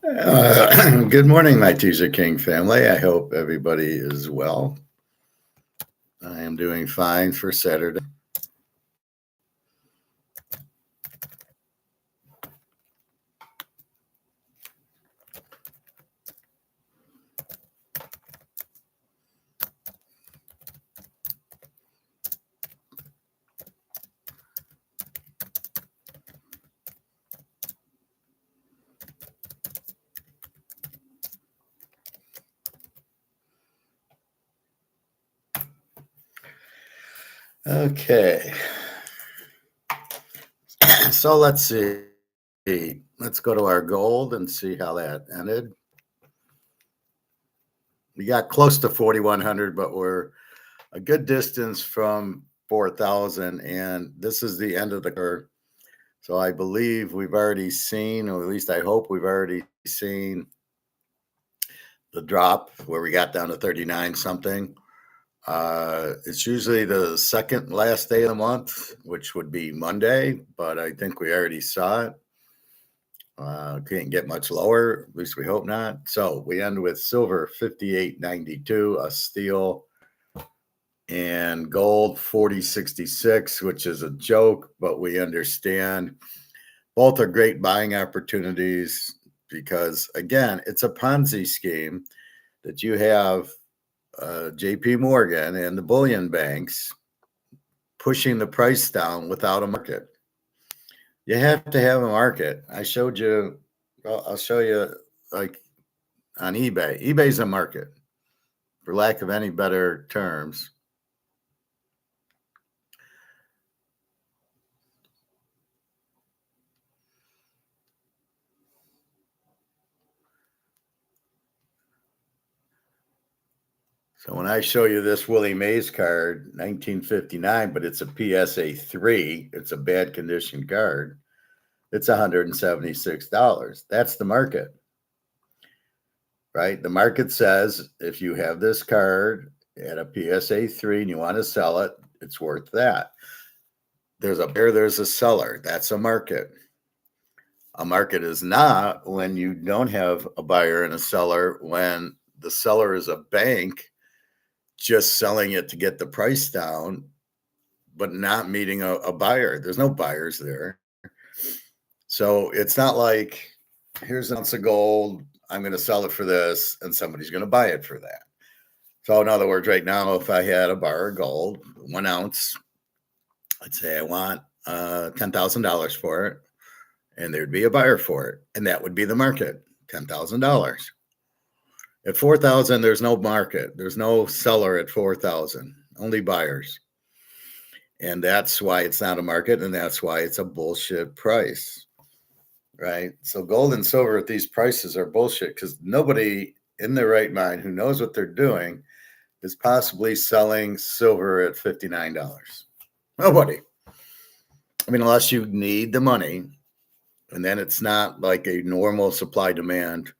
Good morning, my Teaser King family. I hope everybody is well. I am doing fine for Saturday. Okay, so let's see. Let's go to our gold and see how that ended. We got close to 4,100, but we're a good distance from 4,000, and this is the end of the curve. So I believe we've already seen, or at least I hope we've already seen the drop where we got down to 39 something. It's usually the second last day of the month, which would be Monday, but I think we already saw it. Can't get much lower, at least we hope not. So we end with silver 58.92, a steel, and gold 40.66, which is a joke, but we understand both are great buying opportunities because, again, it's a Ponzi scheme that you have JP Morgan and the bullion banks pushing the price down without a market. You have to have a market. I showed you, I'll show you like on eBay. eBay's a market, for lack of any better terms. So when I show you this Willie Mays card, 1959, but it's a PSA 3, it's a bad condition card. It's $176. That's the market, right? The market says if you have this card at a PSA 3 and you want to sell it, it's worth that. There's a buyer, there's a seller. That's a market. A market is not when you don't have a buyer and a seller, when the seller is a bank just selling it to get the price down, but not meeting a buyer. There's no buyers there. So it's not like, here's an ounce of gold, I'm going to sell it for this, and somebody's going to buy it for that. So in other words, right now, if I had a bar of gold, 1 ounce, I'd say I want $10,000 for it, and there'd be a buyer for it, and that would be the market, $10,000. At 4,000, there's no market. There's no seller at 4,000, only buyers. And that's why it's not a market, and that's why it's a bullshit price, right? So gold and silver at these prices are bullshit because nobody in their right mind who knows what they're doing is possibly selling silver at $59. Nobody. I mean, unless you need the money, and then it's not like a normal supply demand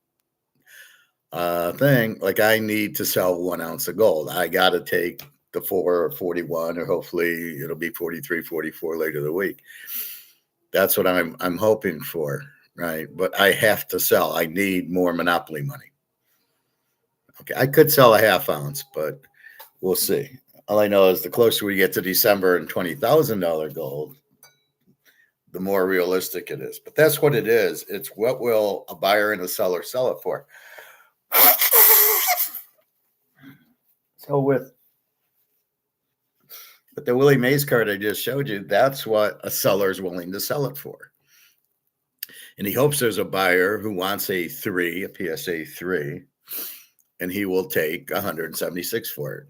thing. Like I need to sell 1 ounce of gold. I got to take the 4 or 41, or hopefully it'll be 43, 44 later the week. That's what I'm hoping for, right? But I have to sell. I need more monopoly money. Okay, I could sell a half ounce, but we'll see. All I know is the closer we get to December and $20,000 gold, the more realistic it is. But that's what it is. It's what will a buyer and a seller sell it for. So with the Willie Mays card I just showed you, that's what a seller is willing to sell it for. And he hopes there's a buyer who wants a 3, a PSA 3, and he will take 176 for it.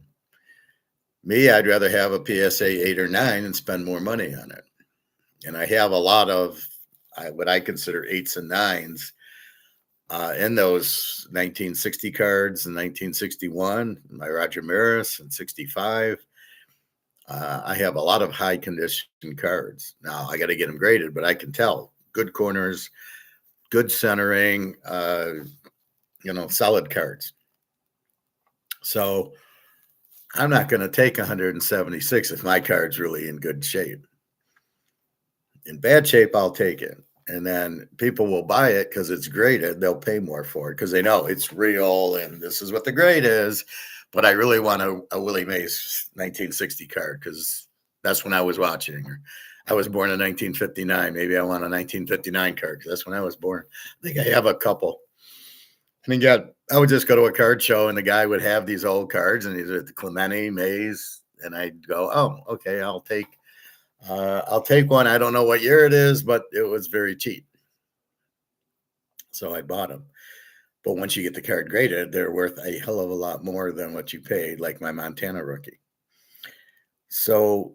Me, I'd rather have a PSA 8 or 9 and spend more money on it. And I have a lot of what I consider 8s and 9s in those 1960 cards and 1961, my Roger Maris and 65. I have a lot of high condition cards. Now I got to get them graded, but I can tell good corners, good centering, solid cards. So I'm not going to take 176 if my card's really in good shape. In bad shape, I'll take it. And then people will buy it because it's graded. They'll pay more for it because they know it's real and this is what the grade is. But I really want a Willie Mays 1960 card because that's when I was watching. I was born in 1959. Maybe I want a 1959 card because that's when I was born. I think I have a couple. And then I would just go to a card show and the guy would have these old cards and he's at Clemente, Mays, and I'd go, oh, okay, I'll take one. I don't know what year it is, but it was very cheap. So I bought them. But once you get the card graded, they're worth a hell of a lot more than what you paid, like my Montana rookie. So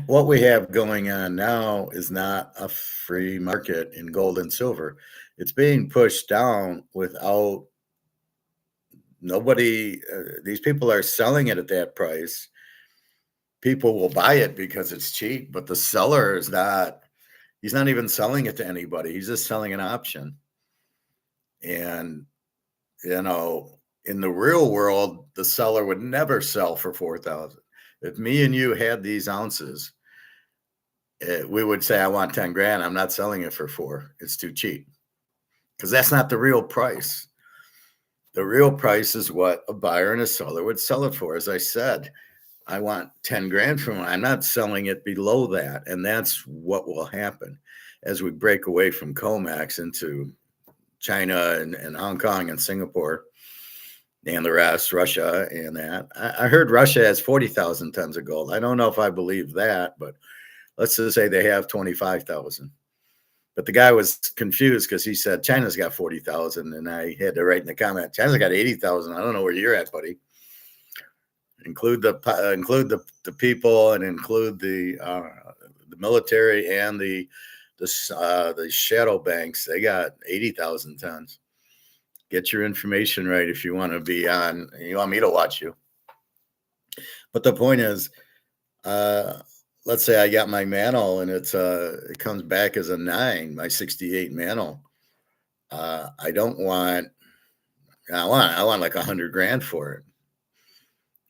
what we have going on now is not a free market in gold and silver. It's being pushed down without nobody. These people are selling it at that price. People will buy it because it's cheap, but the seller is not, he's not even selling it to anybody. He's just selling an option. And, you know, in the real world, the seller would never sell for 4,000. If me and you had these ounces, we would say, I want 10 grand. I'm not selling it for 4. It's too cheap because that's not the real price. The real price is what a buyer and a seller would sell it for. As I said, I want 10 grand from it. I'm not selling it below that. And that's what will happen as we break away from COMEX into China and Hong Kong and Singapore and the rest, Russia and that. I heard Russia has 40,000 tons of gold. I don't know if I believe that, but let's just say they have 25,000. But the guy was confused because he said China's got 40,000. And I had to write in the comment, China's got 80,000. I don't know where you're at, buddy. Include the people and include the military and the shadow banks. They got 80,000 tons. Get your information right if you want to be on. You want me to watch you. But the point is, let's say I got my mantle and it comes back as a 9, my 68 mantle. I want like 100 grand for it.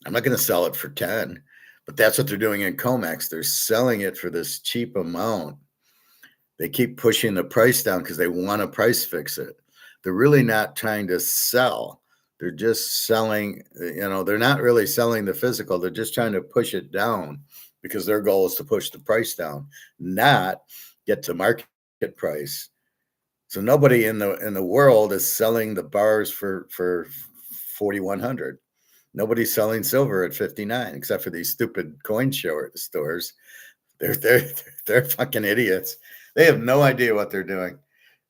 I'm not going to sell it for 10, but that's what they're doing in COMEX. They're selling it for this cheap amount. They keep pushing the price down because they want to price fix it. They're really not trying to sell. They're just selling, they're not really selling the physical. They're just trying to push it down because their goal is to push the price down, not get to market price. So nobody in the world is selling the bars for 4,100. Nobody's selling silver at 59, except for these stupid coin stores. They're fucking idiots. They have no idea what they're doing.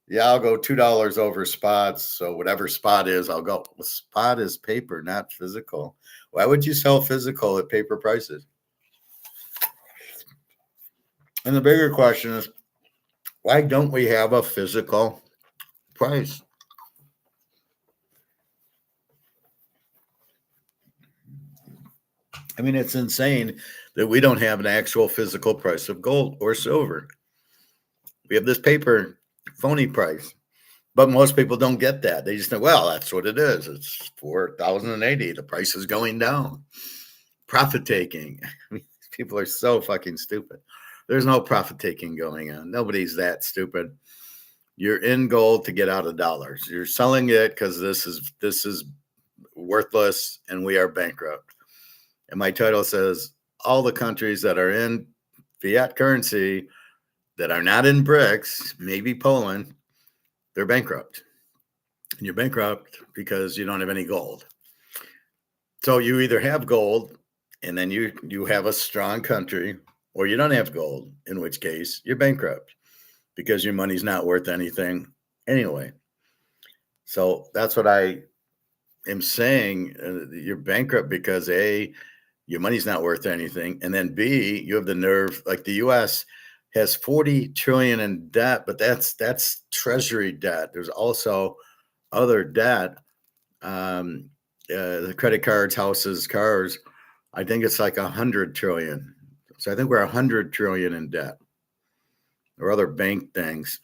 Yeah, I'll go $2 over spots. So whatever spot is, I'll go. Spot is paper, not physical. Why would you sell physical at paper prices? And the bigger question is, why don't we have a physical price? I mean, it's insane that we don't have an actual physical price of gold or silver. We have this paper phony price, but most people don't get that. They just think, well, that's what it is. It's 4,080. The price is going down. Profit taking. I mean, people are so fucking stupid. There's no profit taking going on. Nobody's that stupid. You're in gold to get out of dollars. You're selling it because this is worthless and we are bankrupt. And my title says all the countries that are in fiat currency that are not in BRICS, maybe Poland, they're bankrupt. And you're bankrupt because you don't have any gold. So you either have gold and then you have a strong country, or you don't have gold, in which case you're bankrupt because your money's not worth anything anyway. So that's what I am saying. You're bankrupt because A, your money's not worth anything. And then B, you have the nerve, like the US has 40 trillion in debt, but that's treasury debt. There's also other debt, the credit cards, houses, cars. I think it's like 100 trillion. So I think we're 100 trillion in debt or other bank things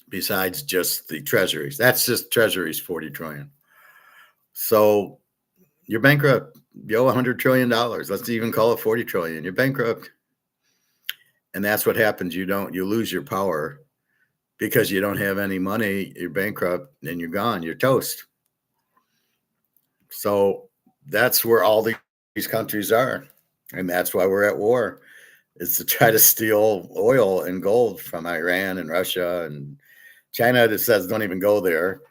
besides just the treasuries. That's just treasuries, 40 trillion. So you're bankrupt. You owe $100 trillion. Let's even call it 40 trillion. You're bankrupt. And that's what happens. You lose your power because you don't have any money, you're bankrupt, and you're gone. You're toast. So that's where all these countries are, and that's why we're at war. Is to try to steal oil and gold from Iran and Russia and China. That says don't even go there.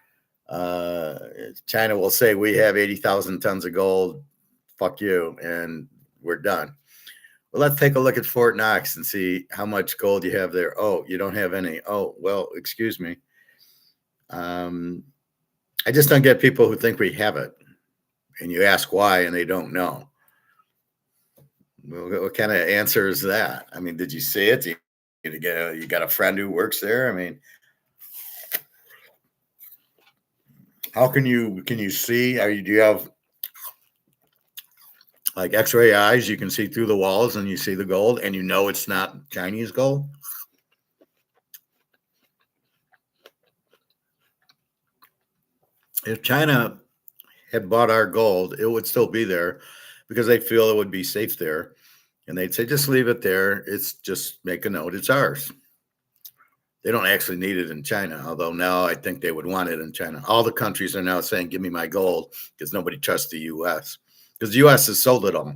Uh, China will say we have 80,000 tons of gold. Fuck you, and we're done. Well, let's take a look at Fort Knox and see how much gold you have there. Oh, you don't have any. Oh, well, excuse me. I just don't get people who think we have it, and you ask why, and they don't know. What kind of answer is that? I mean, did you see it? You got a friend who works there? I mean, how can you see? Do you have like X-ray eyes? You can see through the walls and you see the gold, and you know it's not Chinese gold. If China had bought our gold, it would still be there because they feel it would be safe there. And they'd say, just leave it there. It's just make a note. It's ours. They don't actually need it in China, although now I think they would want it in China. All the countries are now saying, give me my gold because nobody trusts the U.S. because the U.S. has sold it all.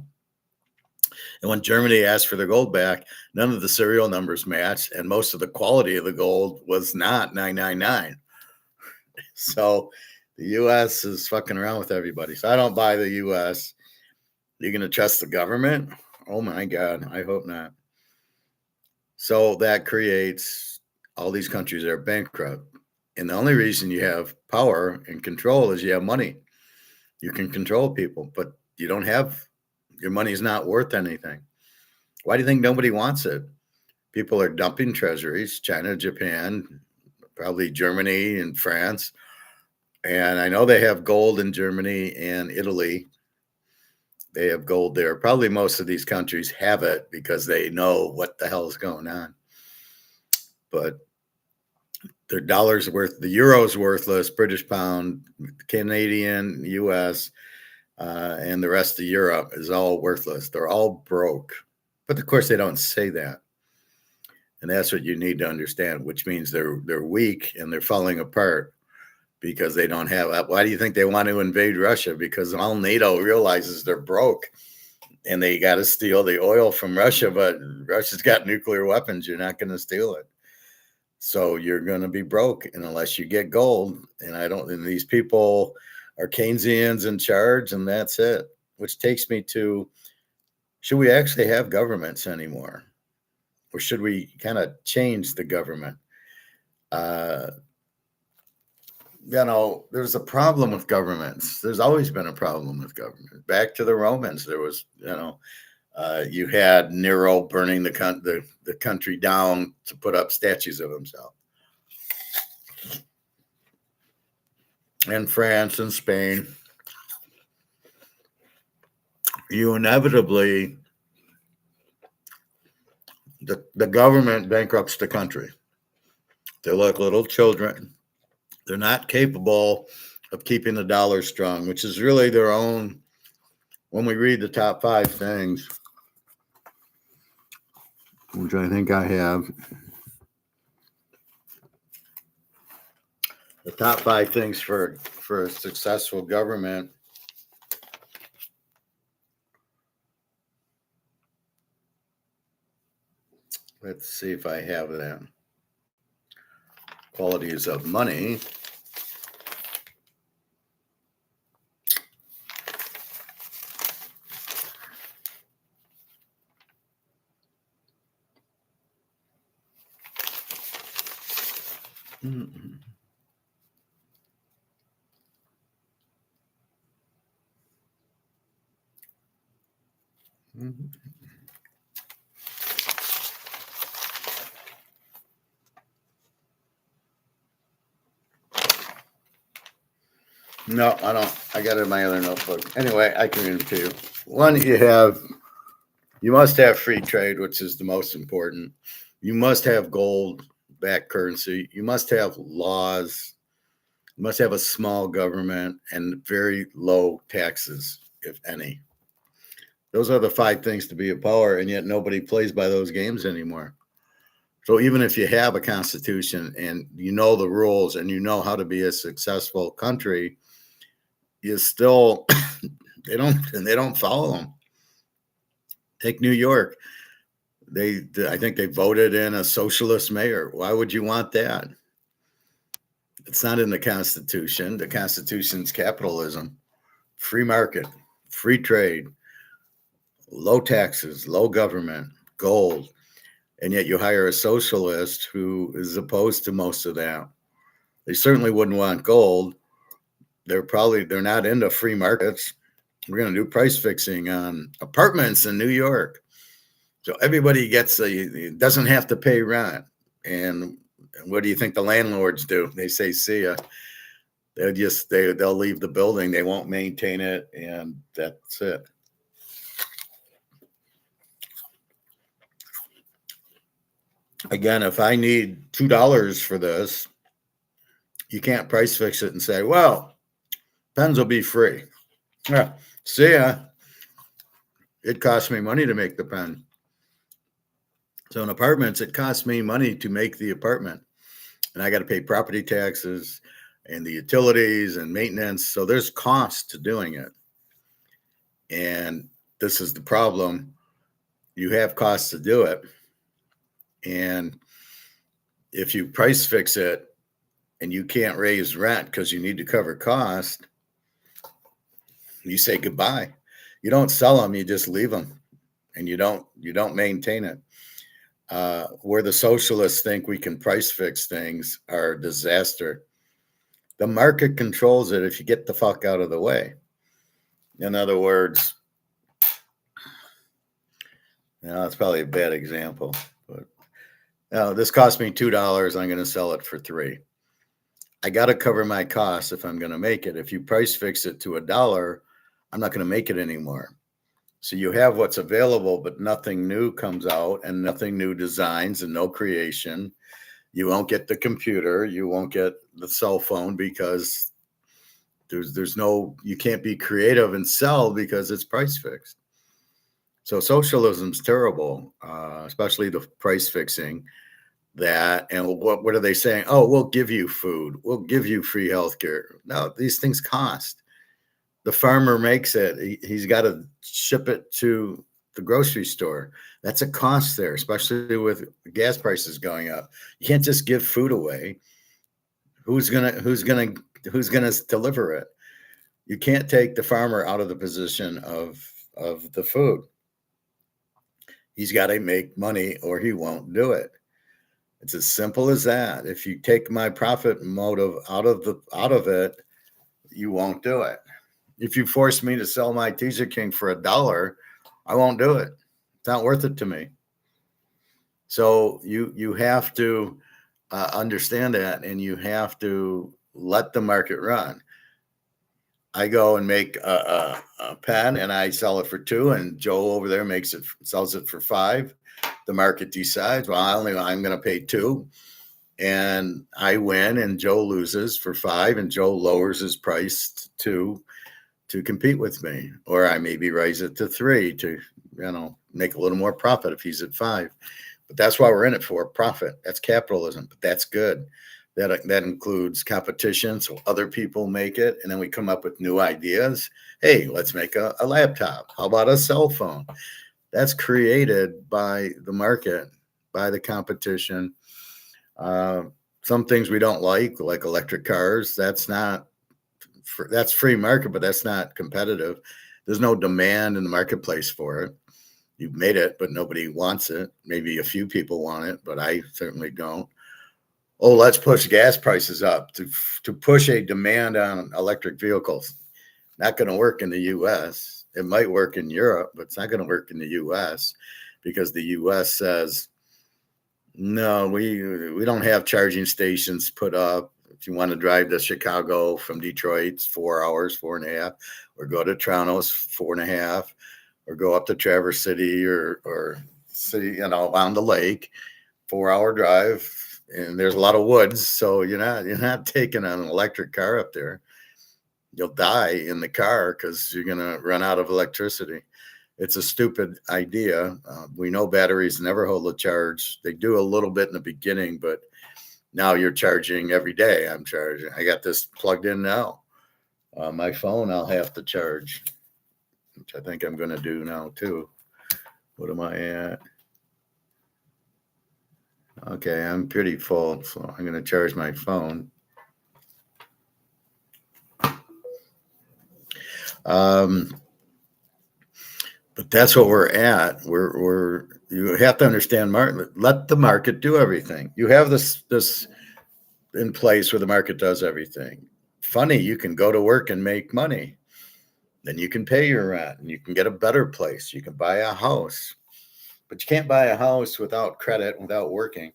And when Germany asked for their gold back, none of the serial numbers matched, and most of the quality of the gold was not 999. So the U.S. is fucking around with everybody. So I don't buy the U.S. You're going to trust the government? Oh, my God. I hope not. So that creates all these countries that are bankrupt. And the only reason you have power and control is you have money. You can control people, but you don't have, your money is not worth anything. Why do you think nobody wants it? People are dumping treasuries, China, Japan, probably Germany and France. And I know they have gold in Germany and Italy. They have gold there. Probably most of these countries have it because they know what the hell is going on. But their dollar's worth, the euro's worthless, British pound, Canadian, US, and the rest of Europe is all worthless. They're all broke. But of course, they don't say that. And that's what you need to understand, which means they're weak and they're falling apart because they don't have. Why do you think they want to invade Russia? Because all NATO realizes they're broke and they got to steal the oil from Russia, but Russia's got nuclear weapons. You're not going to steal it. So you're going to be broke unless you get gold. And these people are Keynesians in charge, and that's it. Which takes me to, should we actually have governments anymore? Or should we kind of change the government? There's a problem with governments. There's always been a problem with government. Back to the Romans, there was, you had Nero burning the country down to put up statues of himself. And France and Spain, you inevitably, the government bankrupts the country. They're like little children. They're not capable of keeping the dollar strong, which is really their own. When we read the top 5 things, which I think I have, the top 5 things for a successful government. Let's see if I have them. Qualities of money. Mm-mm. Mm-hmm. No, I don't. I got it in my other notebook. Anyway, I can read them to you. One, you must have free trade, which is the most important. You must have gold-backed currency. You must have laws. You must have a small government and very low taxes, if any. Those are the 5 things to be a power, and yet nobody plays by those games anymore. So even if you have a constitution and you know the rules and you know how to be a successful country, you still they don't follow them. Take New York. I think they voted in a socialist mayor. Why would you want that? It's not in the Constitution. The Constitution's capitalism, free market, free trade, low taxes, low government, gold. And yet you hire a socialist who is opposed to most of that. They certainly wouldn't want gold. They're not into free markets. We're going to do price fixing on apartments in New York. So everybody doesn't have to pay rent. And what do you think the landlords do? They say, see ya. They'll leave the building. They won't maintain it. And that's it. Again, if I need $2 for this, you can't price fix it and say, well, pens will be free. Yeah, see ya. It costs me money to make the pen. So in apartments, it costs me money to make the apartment. And I got to pay property taxes and the utilities and maintenance. So there's cost to doing it. And this is the problem. You have costs to do it. And if you price fix it and you can't raise rent because you need to cover cost, you say goodbye. You don't sell them, you just leave them, and you don't maintain it. Where the socialists think we can price fix things are a disaster. The market controls it if you get the fuck out of the way. In other words, that's probably a bad example, but this cost me $2. I'm going to sell it for $3. I got to cover my costs if I'm going to make it. If you price fix it to $1, I'm not going to make it anymore. So you have what's available, but nothing new comes out and nothing new designs and no creation. You won't get the computer. You won't get the cell phone because you can't be creative and sell because it's price fixed. So socialism's terrible, especially the price fixing. And what are they saying? Oh, we'll give you food. We'll give you free healthcare. No, these things cost. The farmer makes it. He's got to ship it to the grocery store. That's a cost there, especially with gas prices going up. You can't just give food away. Who's gonna deliver it? You can't take the farmer out of the position of the food. He's got to make money or he won't do it. It's as simple as that. If you take my profit motive out of it, you won't do it. If you force me to sell my Teaser King for $1, I won't do it. It's not worth it to me. So you have to understand that, and you have to let the market run. I go and make a pen, and I sell it for $2, and Joe over there sells it for $5. The market decides, well, I'm going to pay $2, and I win, and Joe loses for $5, and Joe lowers his price to compete with me, or I maybe raise it to $3 to, make a little more profit if he's at $5. But that's why we're in it for profit. That's capitalism, but that's good. That includes competition, so other people make it, and then we come up with new ideas. Hey, let's make a laptop. How about a cell phone? That's created by the market, by the competition. Some things we don't like electric cars. That's free market, but that's not competitive. There's no demand in the marketplace for it. You've made it, but nobody wants it. Maybe a few people want it, but I certainly don't. Oh, let's push gas prices up to push a demand on electric vehicles. Not going to work in the U.S. It might work in Europe, but it's not going to work in the U.S. because the U.S. says, no, we don't have charging stations put up. If you want to drive to Chicago from Detroit, it's 4 hours, 4.5, or go to Toronto, it's 4.5, or go up to Traverse City or city, on the lake, 4-hour drive. And there's a lot of woods, so you're not taking an electric car up there. You'll die in the car because you're going to run out of electricity. It's a stupid idea. We know batteries never hold a charge. They do a little bit in the beginning, but now you're charging every day. I'm charging. I got this plugged in now. My phone I'll have to charge, which I think I'm going to do now too. What am I at? Okay, I'm pretty full, so I'm going to charge my phone. But that's what we're at. We're you have to understand market. Let the market do everything. You have this in place where the market does everything. Funny, you can go to work and make money. Then you can pay your rent and you can get a better place. You can buy a house. But you can't buy a house without credit, without working.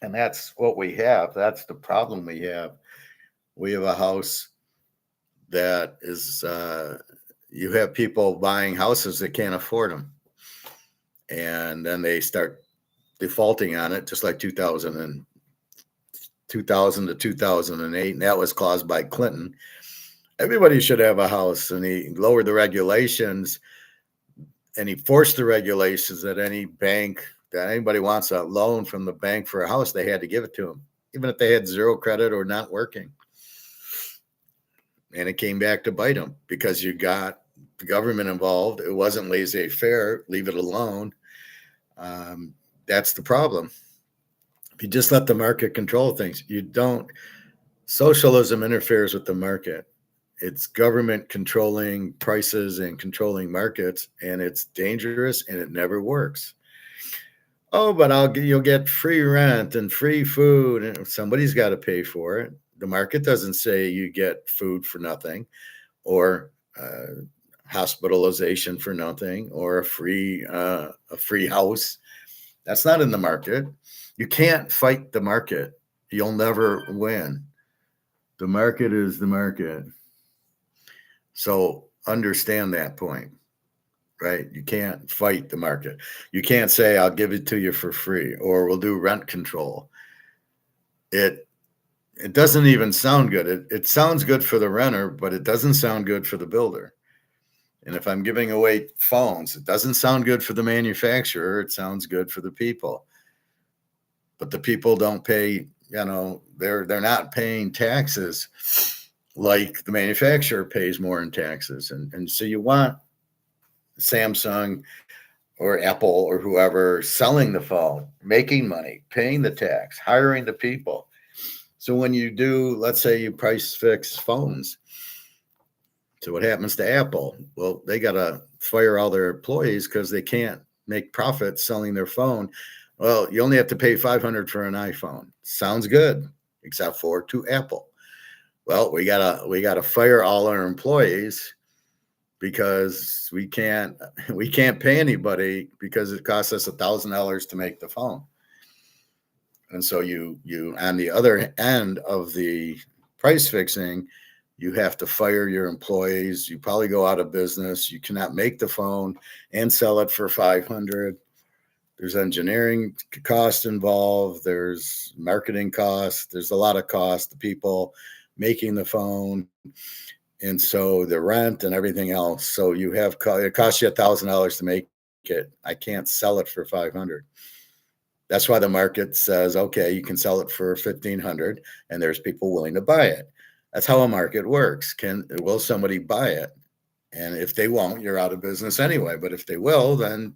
And that's what we have. That's the problem we have. We have a house that is, you have people buying houses that can't afford them. And then they start defaulting on it, just like 2000 to 2008. And that was caused by Clinton. Everybody should have a house. And he lowered the regulations and he forced the regulations that any bank, that anybody wants a loan from the bank for a house, they had to give it to them, even if they had zero credit or not working. And it came back to bite them because you got the government involved. It wasn't laissez-faire, leave it alone. That's the problem. If you just let the market control things, you don't. Socialism interferes with the market. It's government controlling prices and controlling markets, and it's dangerous and it never works. Oh, but you'll get free rent and free food, and somebody's got to pay for it. The market doesn't say you get food for nothing, or hospitalization for nothing, or a free house. That's not in the market. You can't fight the market. You'll never win. The market is the market. So understand that point, right? You can't fight the market. You can't say, I'll give it to you for free, or we'll do rent control. It doesn't even sound good. It sounds good for the renter, but it doesn't sound good for the builder. And if I'm giving away phones, it doesn't sound good for the manufacturer. It sounds good for the people. But the people don't pay, they're not paying taxes like the manufacturer pays more in taxes. And so you want Samsung or Apple or whoever selling the phone, making money, paying the tax, hiring the people. So when you do, let's say you price fix phones. So what happens to Apple? Well, they got to fire all their employees because they can't make profit selling their phone. Well, you only have to pay $500 for an iPhone. Sounds good, except for to Apple. Well, we gotta fire all our employees because we can't pay anybody because it costs us $1,000 to make the phone. And so you on the other end of the price fixing, you have to fire your employees. You probably go out of business. You cannot make the phone and sell it for $500. There's engineering costs involved. There's marketing costs. There's a lot of costs. The people making the phone, and so the rent and everything else. So you have it costs you $1,000 to make it. I can't sell it for $500. That's why the market says, okay, you can sell it for $1,500, and there's people willing to buy it. That's how a market works. Will somebody buy it? And if they won't, you're out of business anyway. But if they will, then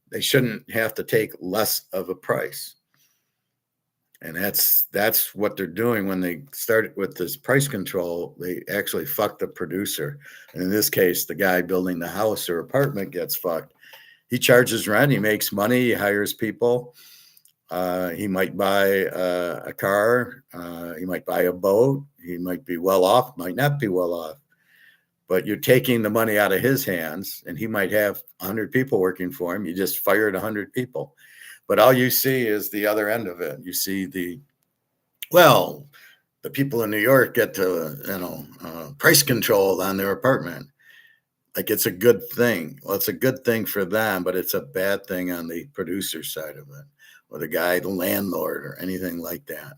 they shouldn't have to take less of a price. And that's what they're doing when they start with this price control. They actually fuck the producer. And in this case, the guy building the house or apartment gets fucked. He charges rent. He makes money. He hires people. He might buy a car. He might buy a boat. He might be well off, might not be well off. But you're taking the money out of his hands, and he might have 100 people working for him. You just fired 100 people. But all you see is the other end of it. You see the people in New York get to, price control on their apartment. Like it's a good thing. Well, it's a good thing for them, but it's a bad thing on the producer side of it, or the landlord or anything like that.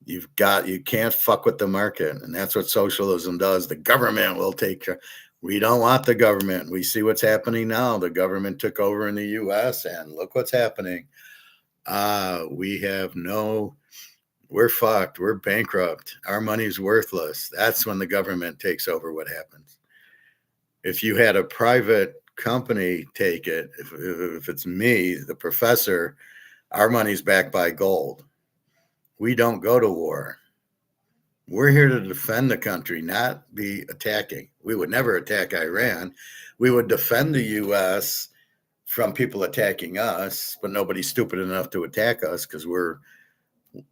You can't fuck with the market. And that's what socialism does. The government will take care. We don't want the government. We see what's happening now. The government took over in the US and look what's happening. We're fucked. We're bankrupt. Our money's worthless. That's when the government takes over what happens. If you had a private company take it, if it's me, the professor, our money's backed by gold. We don't go to war. We're here to defend the country, not be attacking. We would never attack Iran. We would defend the U.S. from people attacking us, but nobody's stupid enough to attack us because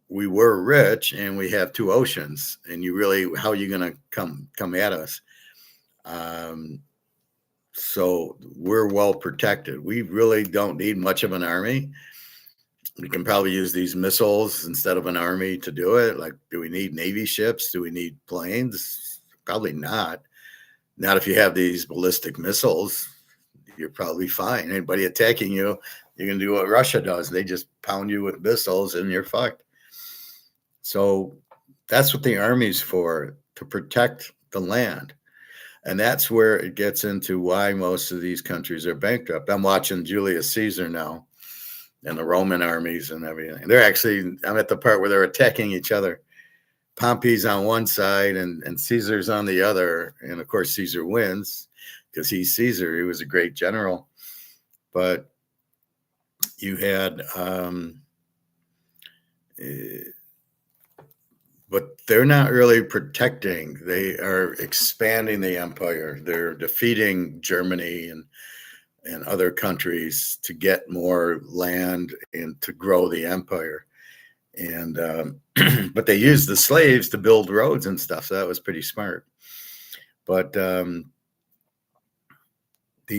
we were rich and we have two oceans. And how are you going to come at us? So we're well protected. We really don't need much of an army. We can probably use these missiles instead of an army to do it. Like, do we need Navy ships? Do we need planes? Probably not. Not if you have these ballistic missiles. You're probably fine. Anybody attacking you, you can do what Russia does. They just pound you with missiles and you're fucked. So that's what the army's for, to protect the land. And that's where it gets into why most of these countries are bankrupt. I'm watching Julius Caesar now and the Roman armies and everything. I'm at the part where they're attacking each other. Pompey's on one side and Caesar's on the other. And of course, Caesar wins because he's Caesar. He was a great general. But you had, but they're not really protecting. They are expanding the empire. They're defeating Germany and other countries to get more land and to grow the empire. And but they used the slaves to build roads and stuff. So that was pretty smart. But the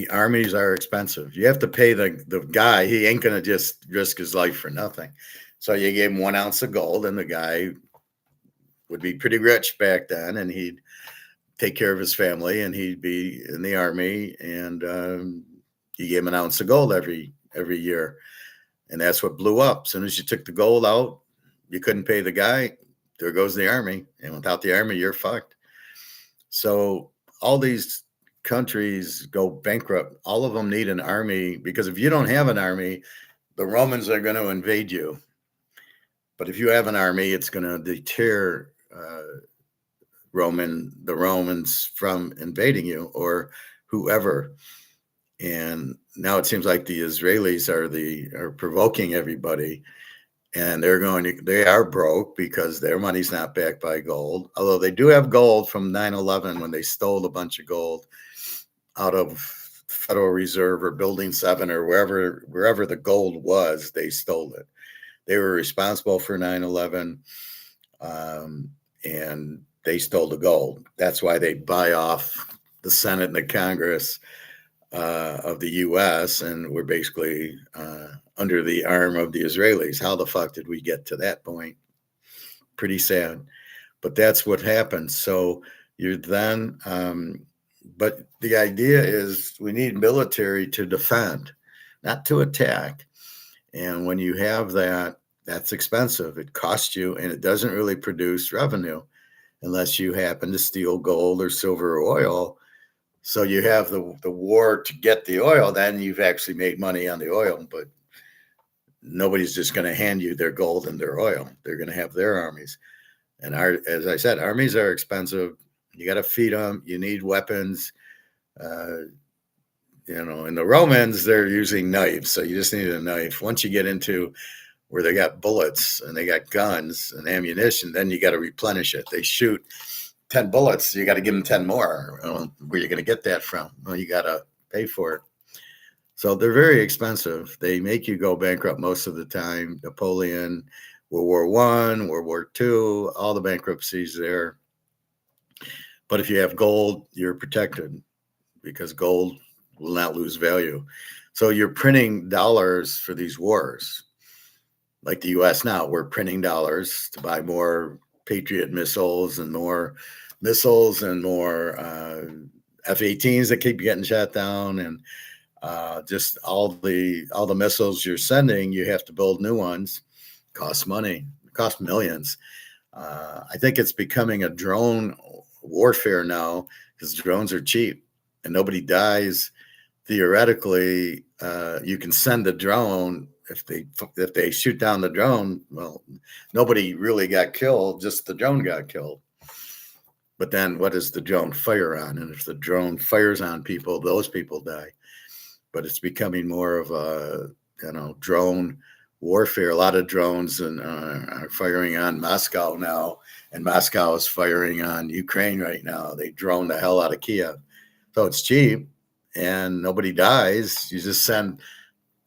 armies are expensive. You have to pay the guy. He ain't going to just risk his life for nothing. So you gave him 1 ounce of gold, and the guy would be pretty rich back then, and he'd take care of his family, and he'd be in the army, and you gave him 1 ounce of gold every year. And that's what blew up. As soon as you took the gold out, you couldn't pay the guy. There goes the army. And without the army, you're fucked. So all these countries go bankrupt. All of them need an army, because if you don't have an army, the Romans are going to invade you. But if you have an army, it's going to deter the Romans from invading you or whoever. And now it seems like the Israelis are provoking everybody, and they are broke because their money's not backed by gold. Although they do have gold from 9/11 when they stole a bunch of gold out of Federal Reserve or Building 7 or wherever the gold was, they stole it. They were responsible for 9/11, and they stole the gold. That's why they buy off the Senate and the Congress of the U.S. and we're basically under the arm of the Israelis. How the fuck did we get to that point? Pretty sad, but that's what happened. So you're then, but the idea is we need military to defend, not to attack. And when you have that, that's expensive. It costs you, and it doesn't really produce revenue unless you happen to steal gold or silver or oil. So you have the war to get the oil, then you've actually made money on the oil, but nobody's just going to hand you their gold and their oil. They're going to have their armies. And as I said, armies are expensive. You got to feed them. You need weapons. And the Romans, they're using knives. So you just need a knife. Once you get into where they got bullets and they got guns and ammunition, then you got to replenish it. They shoot 10 bullets, you got to give them 10 more. Where are you going to get that from? Well, you got to pay for it. So they're very expensive. They make you go bankrupt most of the time. Napoleon, World War I, World War II, all the bankruptcies there. But if you have gold, you're protected because gold will not lose value. So you're printing dollars for these wars. Like the U.S. now, we're printing dollars to buy more Patriot missiles and more F-18s that keep getting shot down, and just all the missiles you're sending, you have to build new ones. Costs money. It costs millions. I think it's becoming a drone warfare now because drones are cheap and nobody dies. Theoretically, you can send the drone. If they shoot down the drone, well, nobody really got killed, just the drone got killed. But then what does the drone fire on? And if the drone fires on people, those people die. But it's becoming more of a drone warfare. A lot of drones are firing on Moscow now, and Moscow is firing on Ukraine right now. They drone the hell out of Kiev, so it's cheap and nobody dies. You just send.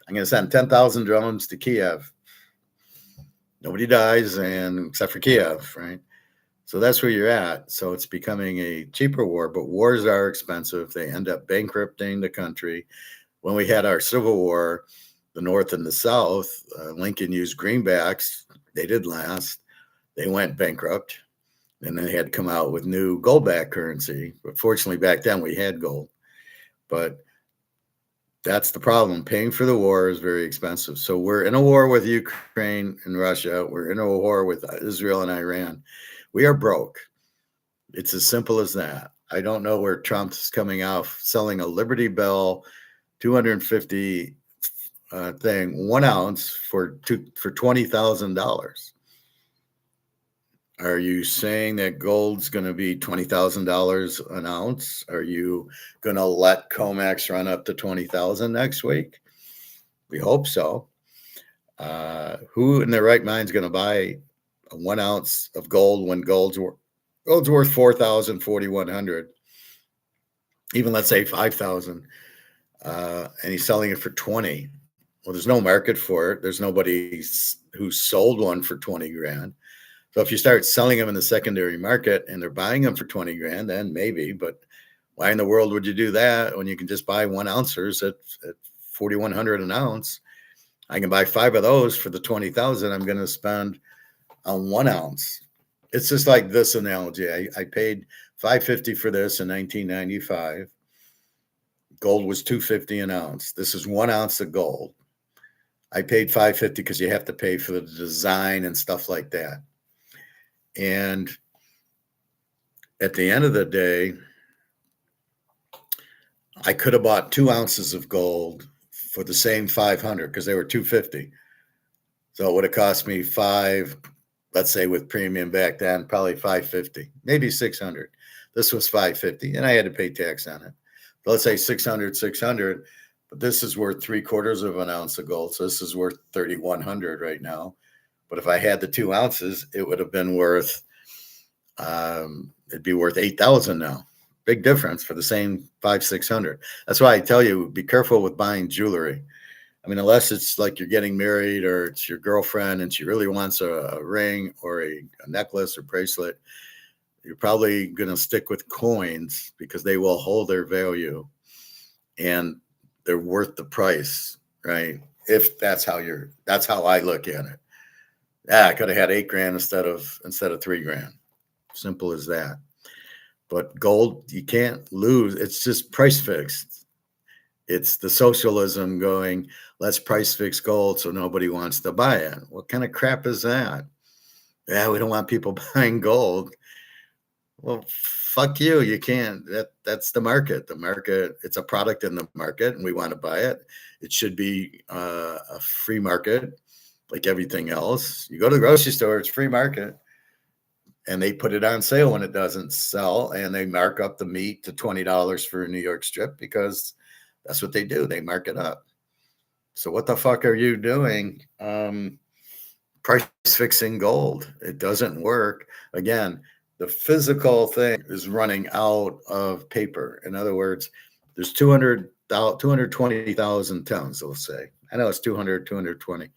I'm going to send 10,000 drones to Kiev. Nobody dies, and except for Kiev, right? So that's where you're at. So it's becoming a cheaper war, but wars are expensive. They end up bankrupting the country. When we had our Civil War, the North and the South, Lincoln used greenbacks. They did last. They went bankrupt, and they had to come out with new gold-backed currency. But fortunately, back then we had gold. But that's the problem. Paying for the war is very expensive. So we're in a war with Ukraine and Russia. We're in a war with Israel and Iran. We are broke. It's as simple as that. I don't know where Trump's coming out selling a Liberty Bell 250 thing, 1 ounce for $20,000. Are you saying that gold's going to be $20,000 an ounce? Are you going to let COMEX run up to 20,000 next week? We hope so. Who in their right mind is going to buy 1 ounce of gold when gold's worth 4,000, 4,100, even let's say 5,000, and he's selling it for 20. Well, there's no market for it. There's nobody who sold one for 20 grand. So if you start selling them in the secondary market and they're buying them for 20 grand, then maybe. But why in the world would you do that when you can just buy 1 ounces at 4,100 an ounce? I can buy 5 of those for the 20,000 I'm going to spend on 1 ounce. It's just like this analogy. I paid $5.50 for this in 1995. Gold was $2.50 an ounce. This is 1 ounce of gold. I paid $5.50 because you have to pay for the design and stuff like that. And at the end of the day, I could have bought 2 ounces of gold for the same 500 because they were $2.50. So it would have cost me let's say with premium back then, probably $5.50, maybe $600. This was $5.50, and I had to pay tax on it. So let's say $600, but this is worth 3/4 of an ounce of gold. So this is worth $3,100 right now. But if I had the 2 ounces, it would have been worth, it'd be worth 8,000 now. Big difference for the same 500-600. That's why I tell you, be careful with buying jewelry. I mean, unless it's like you're getting married or it's your girlfriend and she really wants a ring or a necklace or bracelet, you're probably going to stick with coins because they will hold their value and they're worth the price, right? If that's how I look at it. Yeah, I could have had 8 grand instead of 3 grand. Simple as that. But gold, you can't lose. It's just price fixed. It's the socialism going, let's price fix gold so nobody wants to buy it. What kind of crap is that? Yeah, we don't want people buying gold. Well, fuck you. You can't. That's the market. The market, it's a product in the market and we want to buy it. It should be a free market like everything else. You go to the grocery store, it's free market. And they put it on sale when it doesn't sell. And they mark up the meat to $20 for a New York strip because that's what they do. They mark it up. So what the fuck are you doing? Price fixing gold. It doesn't work. Again, the physical thing is running out of paper. In other words, there's 220,000 tons, let's say. I know it's 200, 220.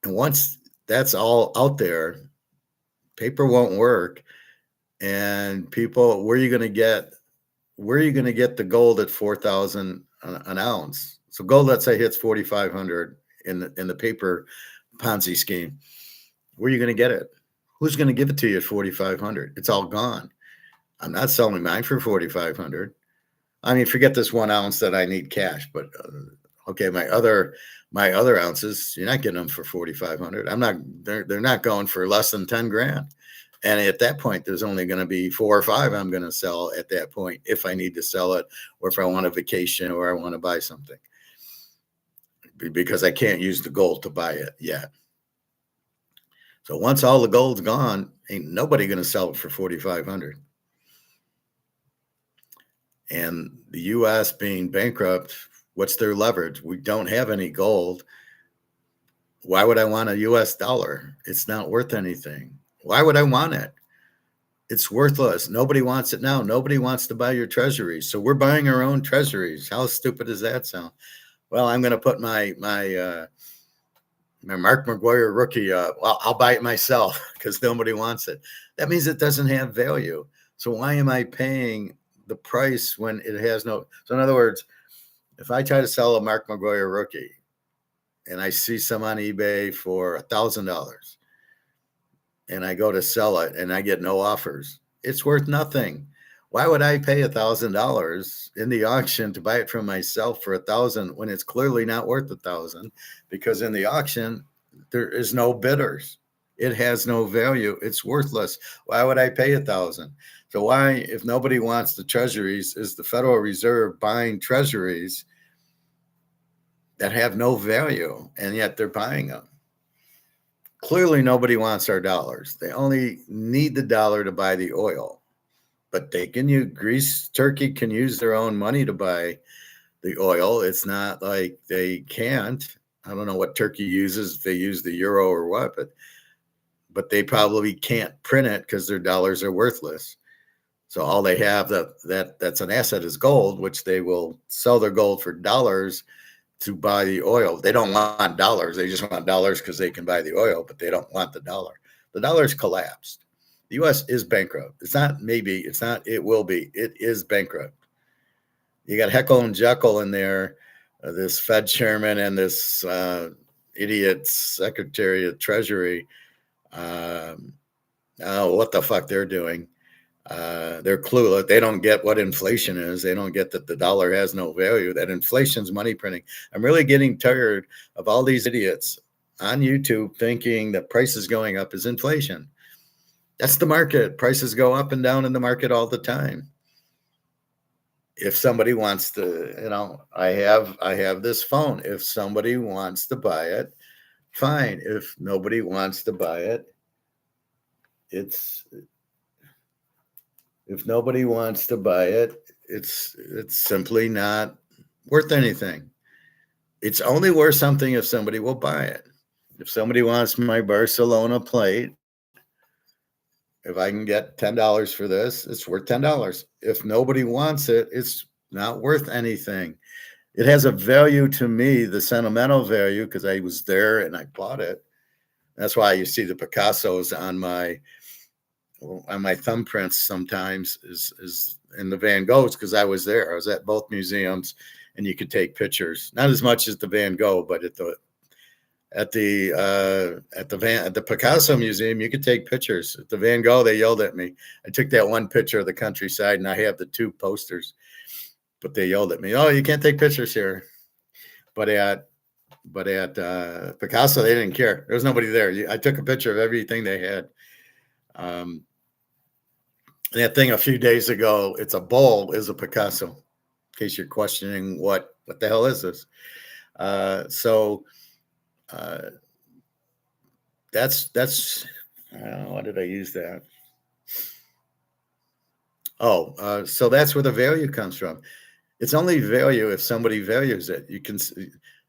And once that's all out there, paper won't work. And people, where are you going to get the gold at 4,000 an ounce? So gold, let's say, hits 4,500 in the paper Ponzi scheme. Where are you going to get it? Who's going to give it to you at 4,500? It's all gone. I'm not selling mine for 4,500. I mean, forget this 1 ounce that I need cash, but Okay, my other ounces, you're not getting them for 4,500. I'm not. They're not going for less than 10 grand. And at that point, there's only going to be 4 or 5 I'm going to sell at that point if I need to sell it, or if I want a vacation, or I want to buy something, because I can't use the gold to buy it yet. So once all the gold's gone, ain't nobody going to sell it for 4,500. And the U.S. being bankrupt, what's their leverage? We don't have any gold. Why would I want a U.S. dollar? It's not worth anything. Why would I want it? It's worthless. Nobody wants it now. Nobody wants to buy your treasuries. So we're buying our own treasuries. How stupid does that sound? Well, I'm going to put my Mark McGwire rookie up. Well, I'll buy it myself because nobody wants it. That means it doesn't have value. So why am I paying the price when it has no? So in other words, if I try to sell a Mark McGwire rookie and I see some on eBay for $1,000, and I go to sell it and I get no offers, it's worth nothing. Why would I pay $1,000 in the auction to buy it from myself for 1,000 when it's clearly not worth 1,000? Because in the auction, there is no bidders. It has no value. It's worthless. Why would I pay 1,000? So why, if nobody wants the treasuries, is the Federal Reserve buying treasuries that have no value, and yet they're buying them? Clearly, nobody wants our dollars. They only need the dollar to buy the oil. But they can use Greece, Turkey can use their own money to buy the oil. It's not like they can't. I don't know what Turkey uses, if they use the euro or what, but they probably can't print it because their dollars are worthless. So all they have that's an asset is gold, which they will sell their gold for dollars to buy the oil. They don't want dollars. They just want dollars because they can buy the oil, but they don't want the dollar. The dollar's collapsed. The U.S. is bankrupt. It's not maybe, it's not, it will be. It is bankrupt. You got Heckle and Jekyll in there, this Fed chairman and this idiot Secretary of Treasury. What the fuck they're doing. They're clueless. They don't get what inflation is. They don't get that the dollar has no value, that inflation's money printing. I'm really getting tired of all these idiots on YouTube thinking that prices going up is inflation. That's the market. Prices go up and down in the market all the time. If somebody wants to, I have this phone. If somebody wants to buy it, fine. If nobody wants to buy it, it's simply not worth anything. It's only worth something if somebody will buy it. If somebody wants my Barcelona plate, if I can get $10 for this, it's worth $10. If nobody wants it, it's not worth anything. It has a value to me, the sentimental value, because I was there and I bought it. That's why you see the Picassos on my thumbprints sometimes is in the Van Goghs, because I was there. I was at both museums, and you could take pictures. Not as much as the Van Gogh, but at the Picasso Museum, you could take pictures. At the Van Gogh, they yelled at me. I took that one picture of the countryside, and I have the 2 posters, but they yelled at me, "Oh, you can't take pictures here." But at Picasso, they didn't care. There was nobody there. I took a picture of everything they had. That thing a few days ago, it's a bowl, is a Picasso. In case you're questioning what the hell is this? That's why did I use that? So that's where the value comes from. It's only value if somebody values it.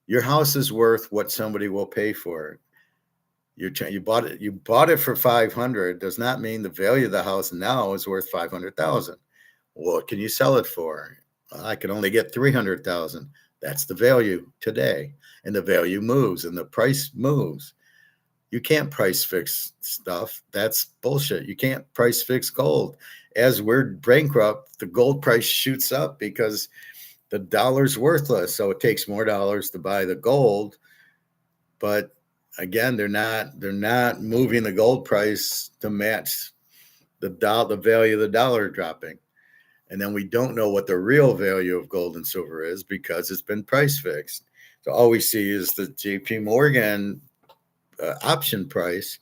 Your house is worth what somebody will pay for it. You bought it for 500 does not mean the value of the house now is worth 500,000. What can you sell it for? I can only get 300,000. That's the value today, and the value moves and the price moves. You can't price fix stuff. That's bullshit. You can't price fix gold. As we're bankrupt, the gold price shoots up because the dollar's worthless. So it takes more dollars to buy the gold. But again, they're not moving the gold price to match the value of the dollar dropping. And then we don't know what the real value of gold and silver is because it's been price fixed. So all we see is the JP Morgan option price.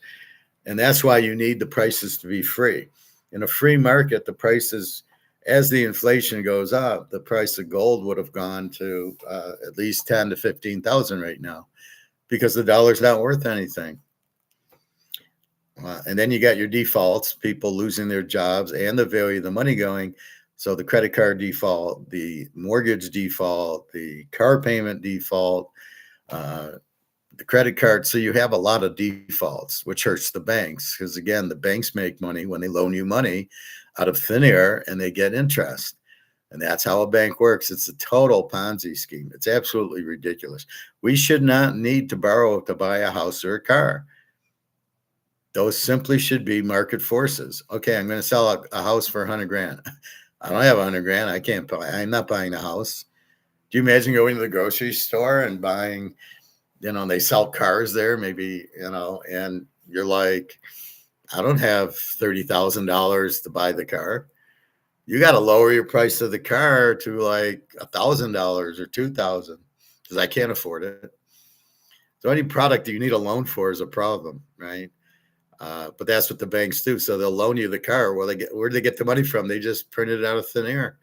And that's why you need the prices to be free. In a free market, the prices, as the inflation goes up, the price of gold would have gone to at least 10 to 15,000 right now because the dollar's not worth anything. And then you got your defaults, people losing their jobs and the value of the money going. So the credit card default, the mortgage default, the car payment default, the credit card. So you have a lot of defaults, which hurts the banks because, again, the banks make money when they loan you money out of thin air and they get interest. And that's how a bank works. It's a total Ponzi scheme. It's absolutely ridiculous. We should not need to borrow to buy a house or a car. Those simply should be market forces. Okay, I'm going to sell a house for 100 grand. I don't have 100 grand. I can't buy. I'm not buying a house. Do you imagine going to the grocery store and buying, they sell cars there, maybe, and you're like, I don't have $30,000 to buy the car. You got to lower your price of the car to like $1,000 or $2,000 because I can't afford it. So any product that you need a loan for is a problem, right? But that's what the banks do. So they'll loan you the car. Where do they get the money from? They just print it out of thin air.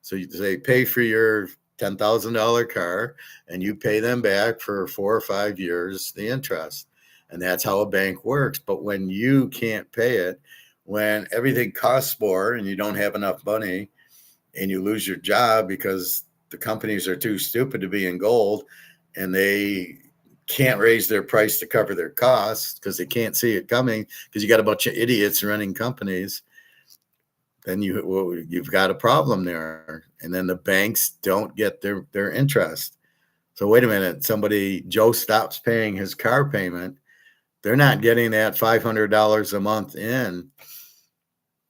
So they pay for your $10,000 car and you pay them back for 4 or 5 years, the interest. And that's how a bank works. But when you can't pay it, when everything costs more and you don't have enough money and you lose your job because the companies are too stupid to be in gold and they can't raise their price to cover their costs because they can't see it coming because you got a bunch of idiots running companies, then you've got a problem there. And then the banks don't get their interest. So wait a minute, Joe stops paying his car payment. They're not getting that $500 a month in.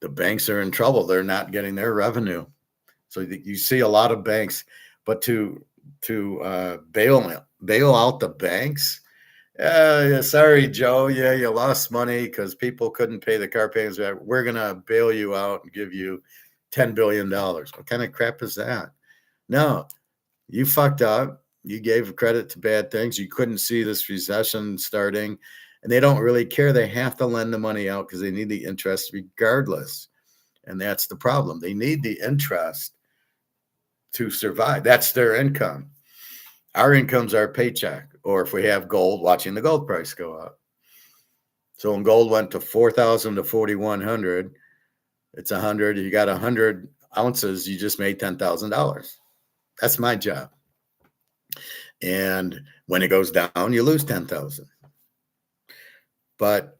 The banks are in trouble. They're not getting their revenue. So you see a lot of banks, but to bail out the banks. Sorry, Joe. Yeah, you lost money because people couldn't pay the car payments. We're going to bail you out and give you $10 billion. What kind of crap is that? No, you fucked up. You gave credit to bad things. You couldn't see this recession starting. And they don't really care. They have to lend the money out because they need the interest regardless. And that's the problem. They need the interest to survive. That's their income. Our income's our paycheck, or if we have gold, watching the gold price go up. So when gold went to 4,000 to 4,100, it's 100. You got 100 ounces, you just made $10,000. That's my job. And when it goes down, you lose 10,000. But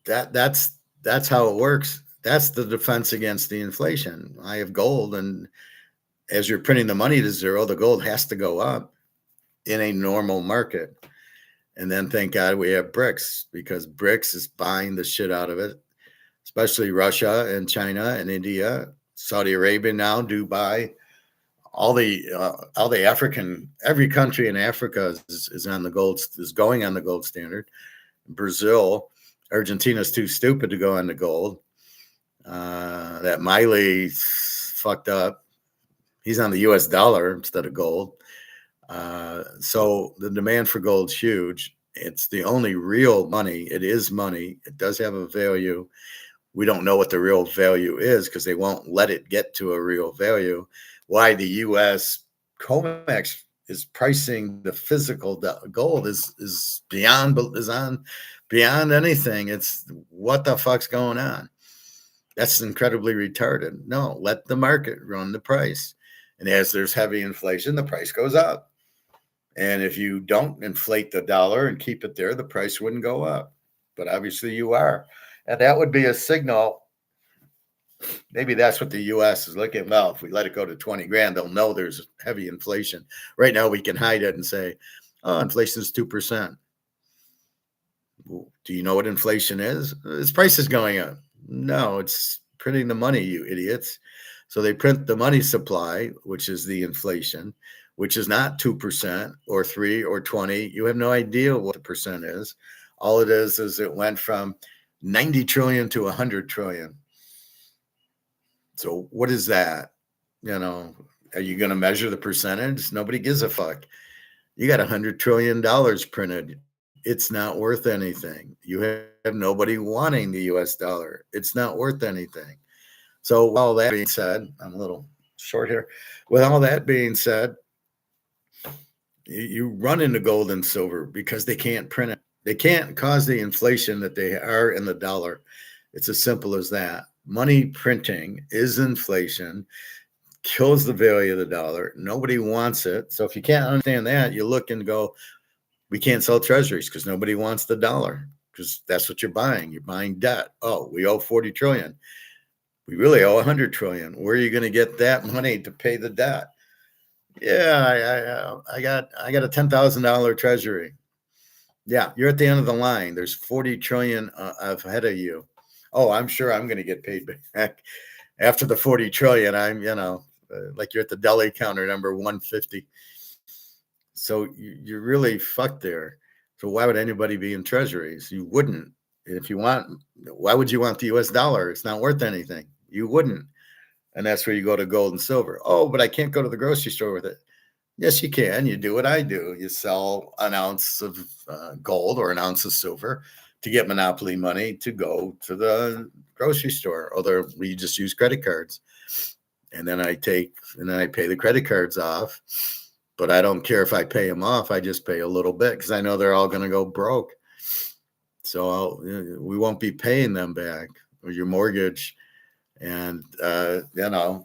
that's how it works. That's the defense against the inflation. I have gold, and as you're printing the money to zero, the gold has to go up in a normal market. And then thank God we have BRICS, because BRICS is buying the shit out of it, especially Russia and China and India, Saudi Arabia now, Dubai, all the African, every country in Africa is on the gold, is going on the gold standard. Brazil, Argentina's too stupid to go on the gold. That Miley fucked up. He's on the US dollar instead of gold. So the demand for gold's huge. It's the only real money. It is money. It does have a value. We don't know what the real value is because they won't let it get to a real value. Why the US COMEX is pricing the physical gold is beyond anything. It's what the fuck's going on. That's incredibly retarded. No, let the market run the price. And as there's heavy inflation, the price goes up. And if you don't inflate the dollar and keep it there, the price wouldn't go up. But obviously you are. And that would be a signal. Maybe that's what the U.S. is looking at. Well, if we let it go to 20 grand, they'll know there's heavy inflation. Right now, we can hide it and say, oh, inflation is 2%. Well, do you know what inflation is? Its price is going up. No, it's printing the money, you idiots. So they print the money supply, which is the inflation, which is not 2% or 3 or 20. You have no idea what the percent is. All it is it went from 90 trillion to 100 trillion. So what is that? Are you going to measure the percentage? Nobody gives a fuck. You got $100 trillion printed. It's not worth anything. You have nobody wanting the US dollar. It's not worth anything. So, with all that being said, I'm a little short here. With all that being said, you run into gold and silver because they can't print it. They can't cause the inflation that they are in the dollar. It's as simple as that. Money printing is inflation, kills the value of the dollar. Nobody wants it. So if you can't understand that, you look and go, we can't sell treasuries because nobody wants the dollar, because that's what you're buying. You're buying debt. Oh, we owe 40 trillion. We really owe 100 trillion. Where are you going to get that money to pay the debt? Yeah, I got a $10,000 treasury. Yeah, you're at the end of the line. There's 40 trillion ahead of you. Oh, I'm sure I'm going to get paid back after the 40 trillion. I'm, like you're at the deli counter number 150. So you're really fucked there. So why would anybody be in treasuries? You wouldn't. If you want, why would you want the US dollar? It's not worth anything. You wouldn't. And that's where you go to gold and silver. Oh, but I can't go to the grocery store with it. Yes, you can. You do what I do. You sell an ounce of gold or an ounce of silver to get monopoly money to go to the grocery store. Or we just use credit cards. And then I pay the credit cards off. But I don't care if I pay them off. I just pay a little bit because I know they're all going to go broke. So we won't be paying them back, or your mortgage. And, and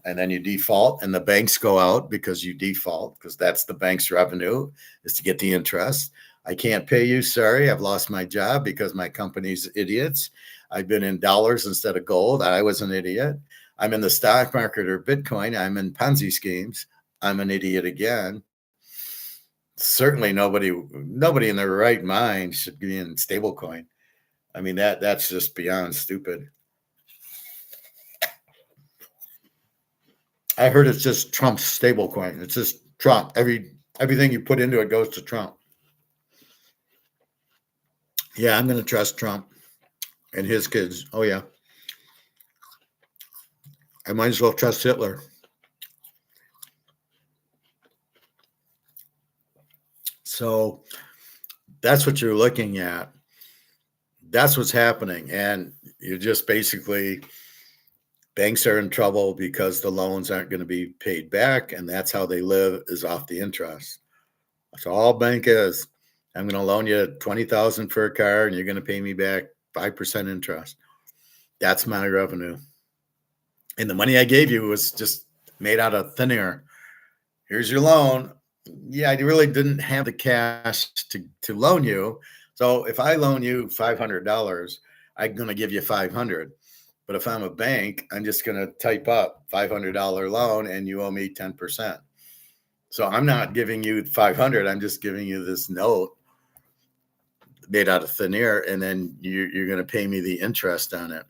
then you default and the banks go out because you default, because that's the bank's revenue, is to get the interest. I can't pay you. Sorry, I've lost my job because my company's idiots. I've been in dollars instead of gold. I was an idiot. I'm in the stock market or Bitcoin. I'm in Ponzi schemes. I'm an idiot again. Certainly nobody in their right mind should be in stablecoin. I mean, that's just beyond stupid. I heard it's just Trump's stablecoin. It's just Trump. Everything you put into it goes to Trump. Yeah, I'm going to trust Trump and his kids. Oh, yeah. I might as well trust Hitler. So that's what you're looking at. That's what's happening. And you're just basically, banks are in trouble because the loans aren't going to be paid back. And that's how they live, is off the interest. That's all bank is. I'm going to loan you $20,000 for a car and you're going to pay me back 5% interest. That's my revenue. And the money I gave you was just made out of thin air. Here's your loan. Yeah, I really didn't have the cash to loan you. So if I loan you $500, I'm going to give you $500. But if I'm a bank, I'm just going to type up $500 loan and you owe me 10%. So I'm not giving you 500. I'm just giving you this note made out of thin air, and then you're going to pay me the interest on it.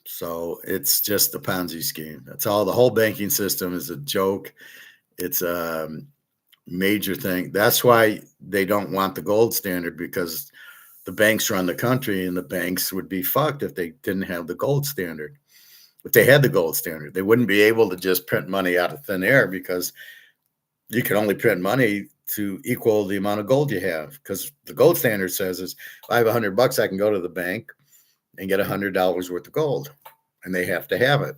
So it's just a Ponzi scheme. That's all. The whole banking system is a joke. It's a major thing. That's why they don't want the gold standard, because the banks run the country, and the banks would be fucked if they didn't have the gold standard. If they had the gold standard, they wouldn't be able to just print money out of thin air, because you can only print money to equal the amount of gold you have. Because the gold standard says is, if I have $100, I can go to the bank and get $100 worth of gold, and they have to have it.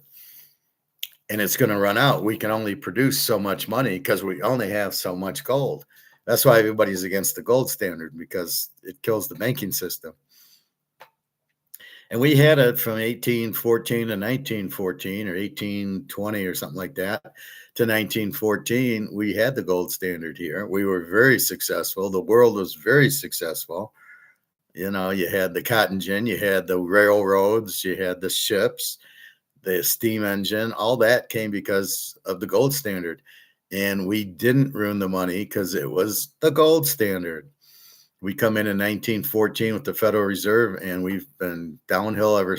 And it's going to run out. We can only produce so much money because we only have so much gold. That's why everybody's against the gold standard, because it kills the banking system. And we had it from 1814 to 1914, or 1820 or something like that, to 1914. We had the gold standard here. We were very successful. The world was very successful. You had the cotton gin, you had the railroads, you had the ships, the steam engine. All that came because of the gold standard. And we didn't ruin the money because it was the gold standard. We come in 1914 with the Federal Reserve, and we've been downhill ever.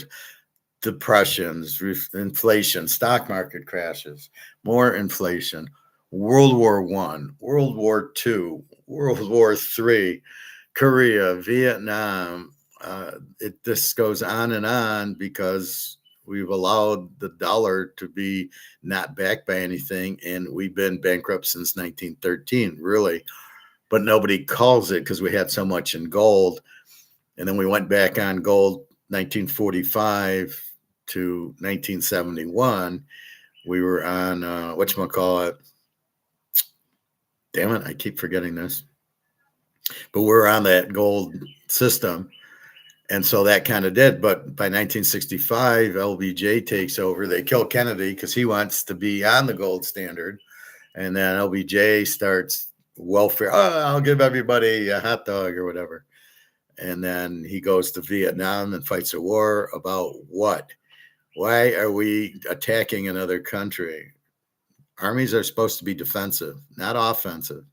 Depressions, inflation, stock market crashes, more inflation, World War I, World War II, World War III, Korea, Vietnam. This goes on and on because We've allowed the dollar to be not backed by anything, and we've been bankrupt since 1913, really. But nobody calls it because we had so much in gold. And then we went back on gold 1945 to 1971. We were on, whatchamacallit. Damn it, I keep forgetting this. But we're on that gold system. And so that kind of did. But by 1965, LBJ takes over. They kill Kennedy because he wants to be on the gold standard. And then LBJ starts welfare. Oh, I'll give everybody a hot dog or whatever. And then he goes to Vietnam and fights a war about what? Why are we attacking another country? Armies are supposed to be defensive, not offensive.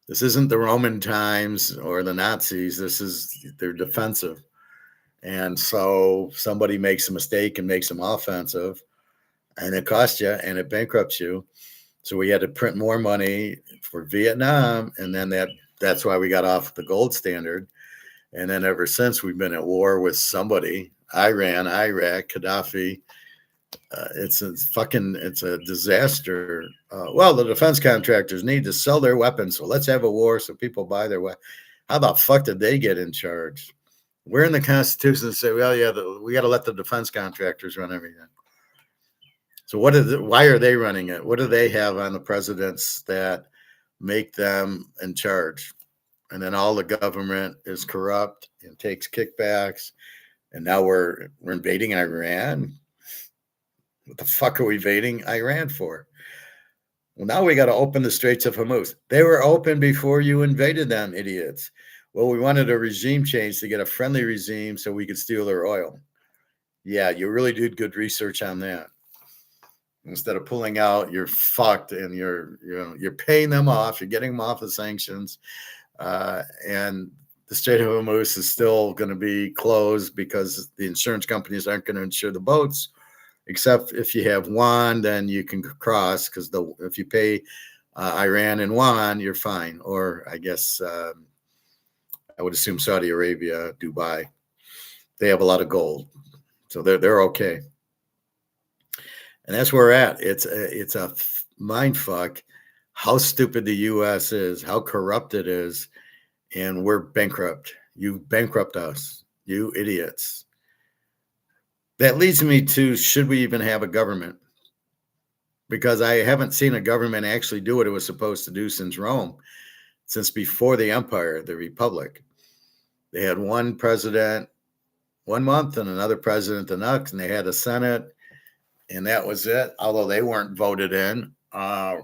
This isn't the Roman times or the Nazis. They're defensive. And so somebody makes a mistake and makes them offensive, and it costs you and it bankrupts you. So we had to print more money for Vietnam, and then that's why we got off the gold standard. And then ever since, we've been at war with somebody. Iran, Iraq, Gaddafi. It's a disaster. Well, the defense contractors need to sell their weapons, so let's have a war so people buy their weapons. How the fuck did they get in charge? We're in the Constitution to say, well, yeah, we got to let the defense contractors run everything. So why are they running it? What do they have on the presidents that make them in charge? And then all the government is corrupt and takes kickbacks. And now we're invading Iran. What the fuck are we invading Iran for? Well, now we got to open the Straits of Hormuz. They were open before you invaded them, idiots. Well, we wanted a regime change to get a friendly regime so we could steal their oil. Yeah, you really did good research on that. Instead of pulling out, you're fucked, and you're paying them off. You're getting them off the sanctions, and the Strait of Hormuz is still going to be closed because the insurance companies aren't going to insure the boats. Except if you have yuan, then you can cross, because if you pay Iran in yuan, you're fine. Or I guess I would assume Saudi Arabia, Dubai, they have a lot of gold, so they're okay. And that's where we're at. It's a mind fuck how stupid the U.S. is, how corrupt it is, and we're bankrupt. You bankrupt us, you idiots. That leads me to, should we even have a government? Because I haven't seen a government actually do what it was supposed to do since Rome, since before the empire, the republic. They had one president 1 month and another president the next, and they had a Senate, and that was it. Although they weren't voted in, that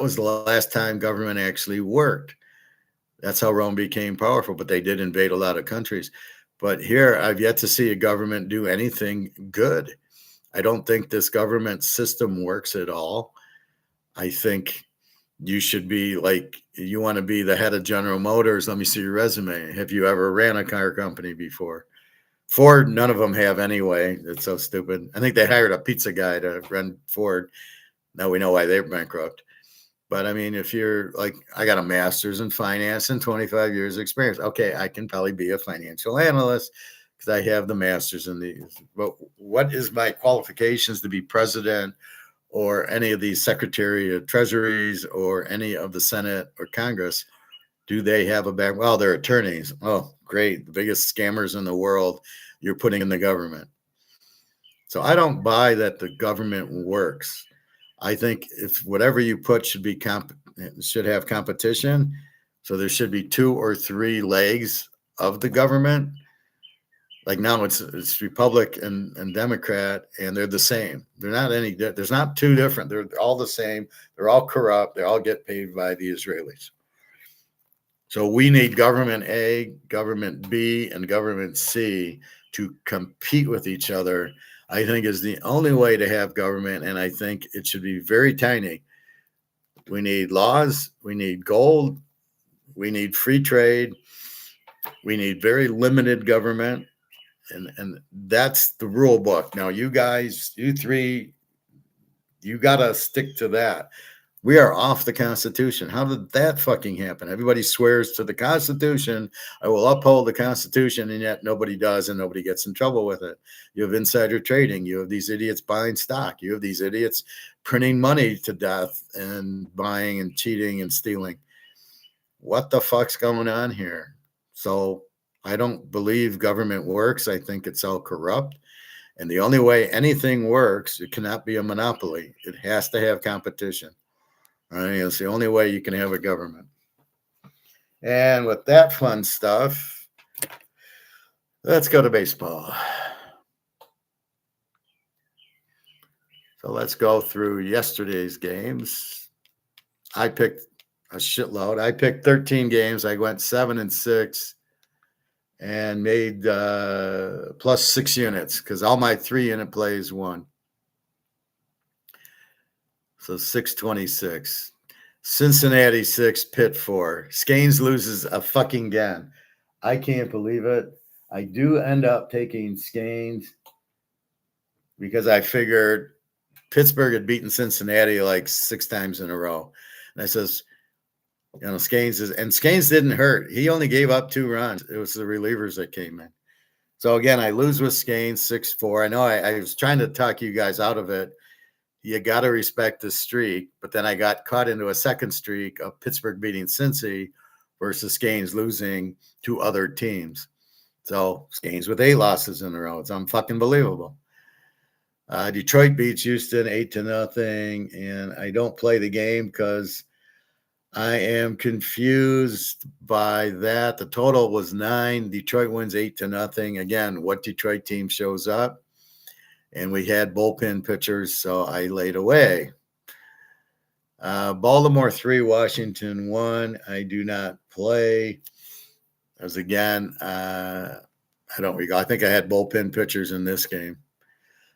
was the last time government actually worked. That's how Rome became powerful, but they did invade a lot of countries. But here, I've yet to see a government do anything good. I don't think this government system works at all. I think you should be like, you want to be the head of General Motors. Let me see your resume. Have you ever ran a car company before? Ford, none of them have anyway. It's so stupid. I think they hired a pizza guy to run Ford. Now we know why they're bankrupt. But I mean, if you're like, I got a master's in finance and 25 years of experience. Okay, I can probably be a financial analyst because I have the master's in these. But what is my qualifications to be president or any of these secretary of treasuries or any of the Senate or Congress? Do they have a back? Well, they're attorneys. Oh, great. The biggest scammers in the world you're putting in the government. So I don't buy that the government works. I think if whatever you put should have competition. So there should be 2 or 3 legs of the government. Like now it's Republic and Democrat, and they're the same. There's not 2 different. They're all the same. They're all corrupt. They all get paid by the Israelis. So we need government A, government B, and government C to compete with each other. I think is the only way to have government, and I think it should be very tiny. We need laws, we need gold, we need free trade, we need very limited government, and that's the rule book. Now, you guys, you 3, you got to stick to that. We are off the Constitution. How did that fucking happen? Everybody swears to the Constitution. I will uphold the Constitution, and yet nobody does, and nobody gets in trouble with it. You have insider trading. You have these idiots buying stock. You have these idiots printing money to death and buying and cheating and stealing. What the fuck's going on here? So I don't believe government works. I think it's all corrupt. And the only way anything works, it cannot be a monopoly. It has to have competition. All right, it's the only way you can have a government. And with that fun stuff, let's go to baseball. So let's go through yesterday's games. I picked a shitload. I picked 13 games. I went 7-6 and made plus 6 units because all my 3-unit plays won. So 626. Cincinnati 6, Pitt 4. Skeins loses a fucking again. I can't believe it. I do end up taking Skeins because I figured Pittsburgh had beaten Cincinnati like 6 times in a row. And I says, Skeins didn't hurt. He only gave up 2 runs. It was the relievers that came in. So again, I lose with Skeins 6-4. I know I was trying to talk you guys out of it. You got to respect the streak. But then I got caught into a second streak of Pittsburgh beating Cincy versus Skeins losing to other teams. So Skeins with 8 losses in a row. It's unfucking believable. Detroit beats Houston 8-0. And I don't play the game because I am confused by that. The total was 9. Detroit wins 8-0. Again, what Detroit team shows up? And we had bullpen pitchers, so I laid away. Baltimore 3, Washington 1. I do not play. As again, I don't recall. I think I had bullpen pitchers in this game.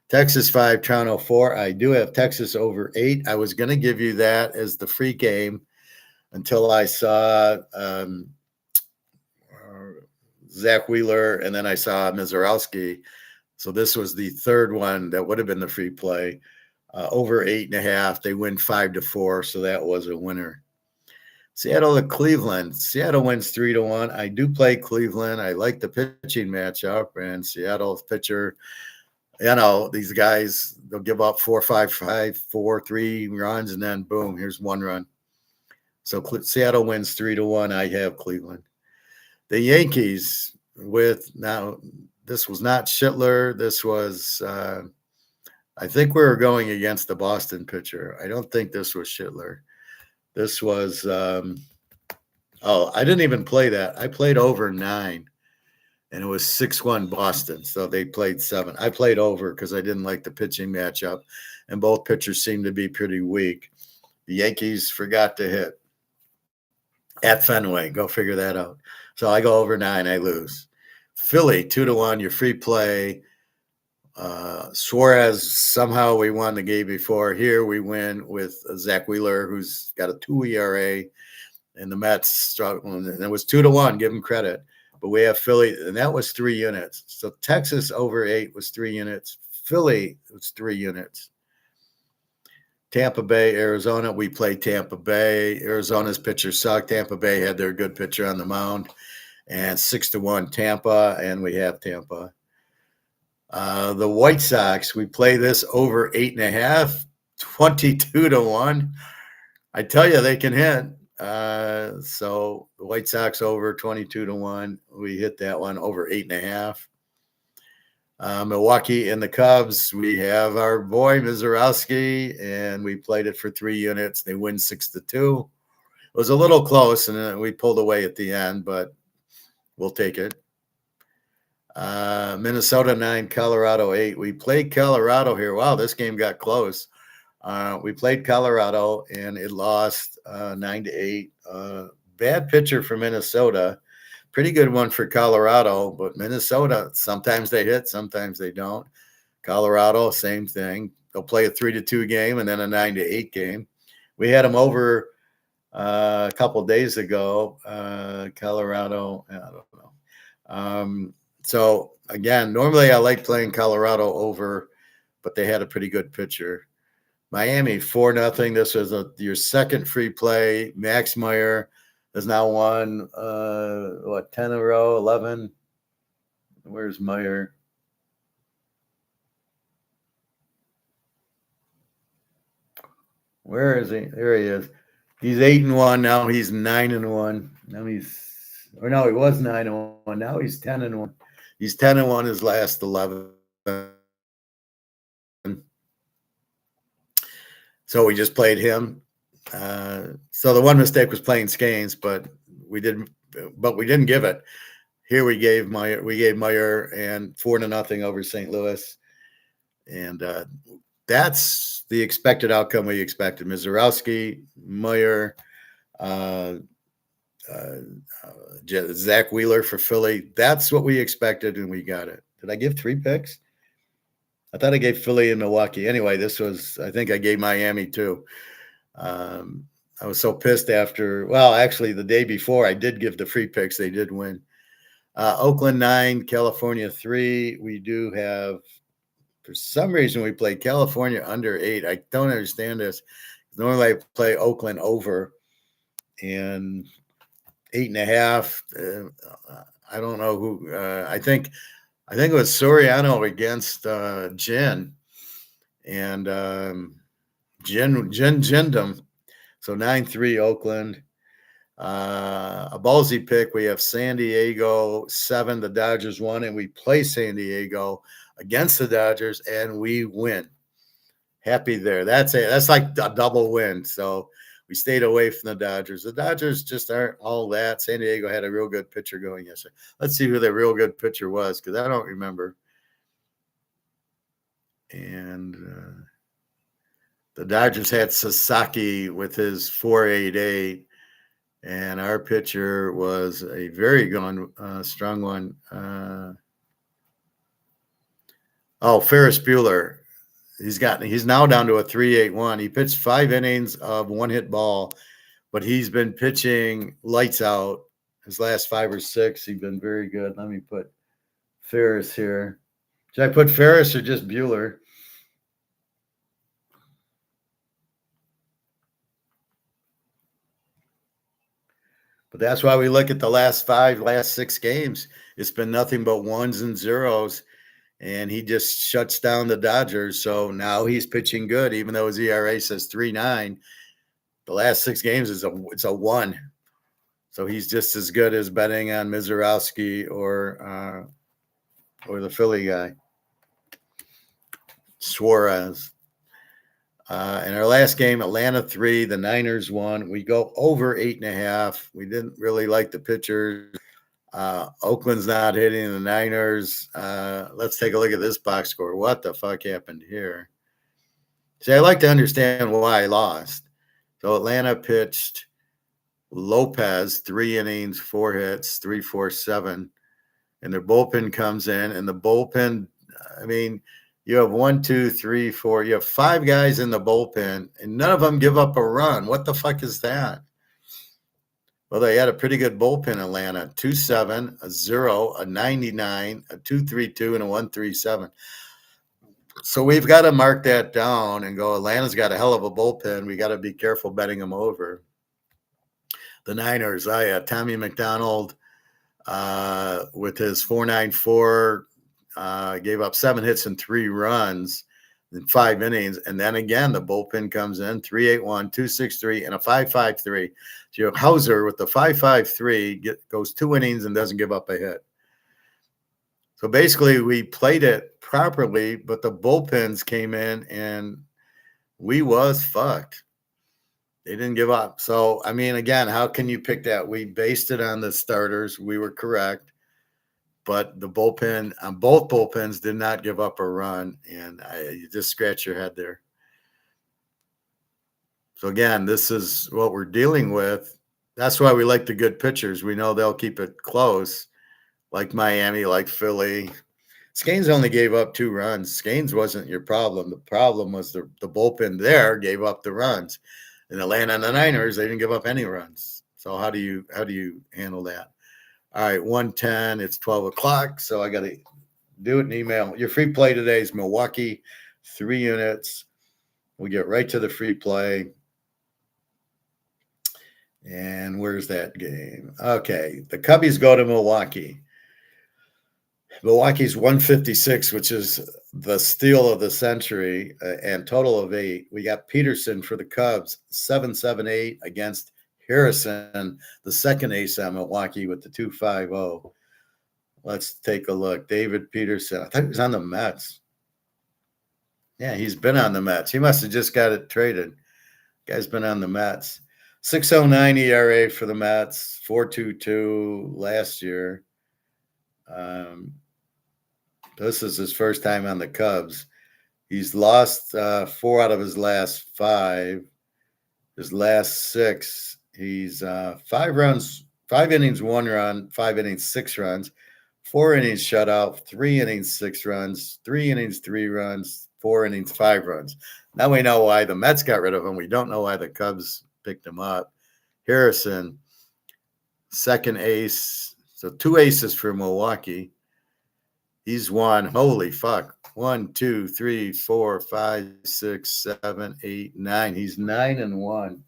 Texas 5, Toronto 4. I do have Texas over 8. I was going to give you that as the free game until I saw Zach Wheeler, and then I saw Mizorowski. So this was the third one that would have been the free play. Over 8.5. They win 5-4, so that was a winner. Seattle to Cleveland. Seattle wins 3-1. I do play Cleveland. I like the pitching matchup, and Seattle's pitcher, these guys, they'll give up 4-5-5, 4-3 runs, and then boom, here's 1 run. So Seattle wins 3-1. I have Cleveland. The Yankees this was not Schittler. This was, I think we were going against the Boston pitcher. I don't think this was Schittler. This was, I didn't even play that. I played over 9, and it was 6-1 Boston. So they played 7. I played over because I didn't like the pitching matchup, and both pitchers seemed to be pretty weak. The Yankees forgot to hit at Fenway. Go figure that out. So I go over 9. I lose. Philly 2-1. Your free play. Suarez, somehow we won the game before. Here we win with Zach Wheeler, who's got a 2 ERA, and the Mets struggled. And it was 2-1. Give them credit. But we have Philly, and that was 3 units. So Texas over 8 was 3 units. Philly was 3 units. Tampa Bay, Arizona. We played Tampa Bay. Arizona's pitcher sucked. Tampa Bay had their good pitcher on the mound. And 6-1 Tampa, and we have Tampa. The White Sox, we play this over 8.5, 22-1. I tell you, they can hit. So the White Sox over 22-1. We hit that one over 8.5. Milwaukee and the Cubs, we have our boy Mizorowski, and we played it for 3 units. They win 6-2. It was a little close, and we pulled away at the end, but we'll take it. Minnesota 9, Colorado 8. We played Colorado here. Wow, this game got close. We played Colorado, and it lost 9-8. Bad pitcher for Minnesota. Pretty good one for Colorado, but Minnesota, sometimes they hit, sometimes they don't. Colorado, same thing. They'll play a 3-2 game and then a 9-8 game. We had them over a couple days ago. Colorado, I don't know. So, again, normally I like playing Colorado over, but they had a pretty good pitcher. Miami 4-0. This was your second free play. Max Meyer has now won 10 in a row, 11. Where's Meyer? Where is he? There he is. He's 8-1. Now he's 9-1. Now he was 9-1. Now he's 10-1. He's 10-1 his last 11. So we just played him. So the one mistake was playing Skanes, but we didn't give it. Here we gave Meyer and 4-0 over St. Louis. And that's the expected outcome we expected. Mizorowski, Meyer, Zach Wheeler for Philly. That's what we expected, and we got it. Did I give 3 picks? I thought I gave Philly and Milwaukee. Anyway, I think I gave Miami too. I was so pissed actually the day before I did give the free picks. They did win. Oakland 9, California 3. We do have, for some reason, we play California under 8. I don't understand this. Normally I play Oakland over, and 8.5. I don't know who. I think it was Soriano against Jen, and Jen them. So 9-3 Oakland. A ballsy pick. We have San Diego 7. The Dodgers 1, and we play San Diego against the Dodgers, and we win. Happy there. That's like a double win. So we stayed away from the Dodgers. The Dodgers just aren't all that. San Diego had a real good pitcher going yesterday. Let's see who the real good pitcher was, because I don't remember. And the Dodgers had Sasaki with his 4.88, and our pitcher was a very good, strong one. Ferris Bueller. He's now down to a 3.81. He pitched 5 innings of one-hit ball, but he's been pitching lights out his last 5 or 6. He's been very good. Let me put Ferris here. Should I put Ferris or just Bueller? But that's why we look at the last 6 games. It's been nothing but 1s and 0s. And he just shuts down the Dodgers. So now he's pitching good, even though his ERA says 3.9. The last 6 games it's a 1. So he's just as good as betting on Mizorowski or the Philly guy, Suarez. In our last game, Atlanta 3, the Niners 1. We go over 8.5. We didn't really like the pitchers. Oakland's not hitting the Niners. Let's take a look at this box score. What the fuck happened here? See, I like to understand why I lost. So Atlanta pitched Lopez 3 innings, 4 hits, 3-4-7, and their bullpen comes in, and the bullpen, I mean, you have 1, 2, 3, 4. You have 5 guys in the bullpen, and none of them give up a run. What the fuck is that? Well, they had a pretty good bullpen, Atlanta. 2.7, a 0, a 99, a 2.32, and a 1.37. So we've got to mark that down and go, Atlanta's got a hell of a bullpen. We got to be careful betting them over. The Niners, Tommy McDonald with his 4.94 gave up 7 hits and 3 runs in 5 innings. And then again, the bullpen comes in 3.81, 2.63, and a 5.53. So you have Hauser with the 5.53 goes 2 innings and doesn't give up a hit. So basically, we played it properly, but the bullpens came in and we was fucked. They didn't give up. So, I mean, again, how can you pick that? We based it on the starters. We were correct. But the bullpen, on both bullpens, did not give up a run. And you just scratch your head there. So, again, this is what we're dealing with. That's why we like the good pitchers. We know they'll keep it close, like Miami, like Philly. Skanes only gave up 2 runs. Skanes wasn't your problem. The problem was the bullpen there gave up the runs. In Atlanta and the Niners, they didn't give up any runs. So how do you handle that? All right, 1:10. It's 12 o'clock, so I got to do it in email. Your free play today is Milwaukee, 3 units. We get right to the free play. And where's that game? Okay, the Cubbies go to Milwaukee. Milwaukee's 156, which is the steal of the century, and total of 8. We got Peterson for the Cubs, 7-7-8 against Harrison, the second ace on Milwaukee with the 2.50. Let's take a look. David Peterson. I thought he was on the Mets. Yeah, he's been on the Mets. He must have just got it traded. Guy's been on the Mets. 6.09 ERA for the Mets, 4.22 last year. This is his first time on the Cubs. He's lost 4 out of his last 5. His last 6, he's 5 runs, 5 innings, 1 run, 5 innings, 6 runs, 4 innings shutout, 3 innings, 6 runs, 3 innings, 3 runs, 4 innings, 5 runs. Now we know why the Mets got rid of him. We don't know why the Cubs picked him up. Harrison, second ace. So 2 aces for Milwaukee. He's won. Holy fuck. 1, 2, 3, 4, 5, 6, 7, 8, 9. He's 9-1.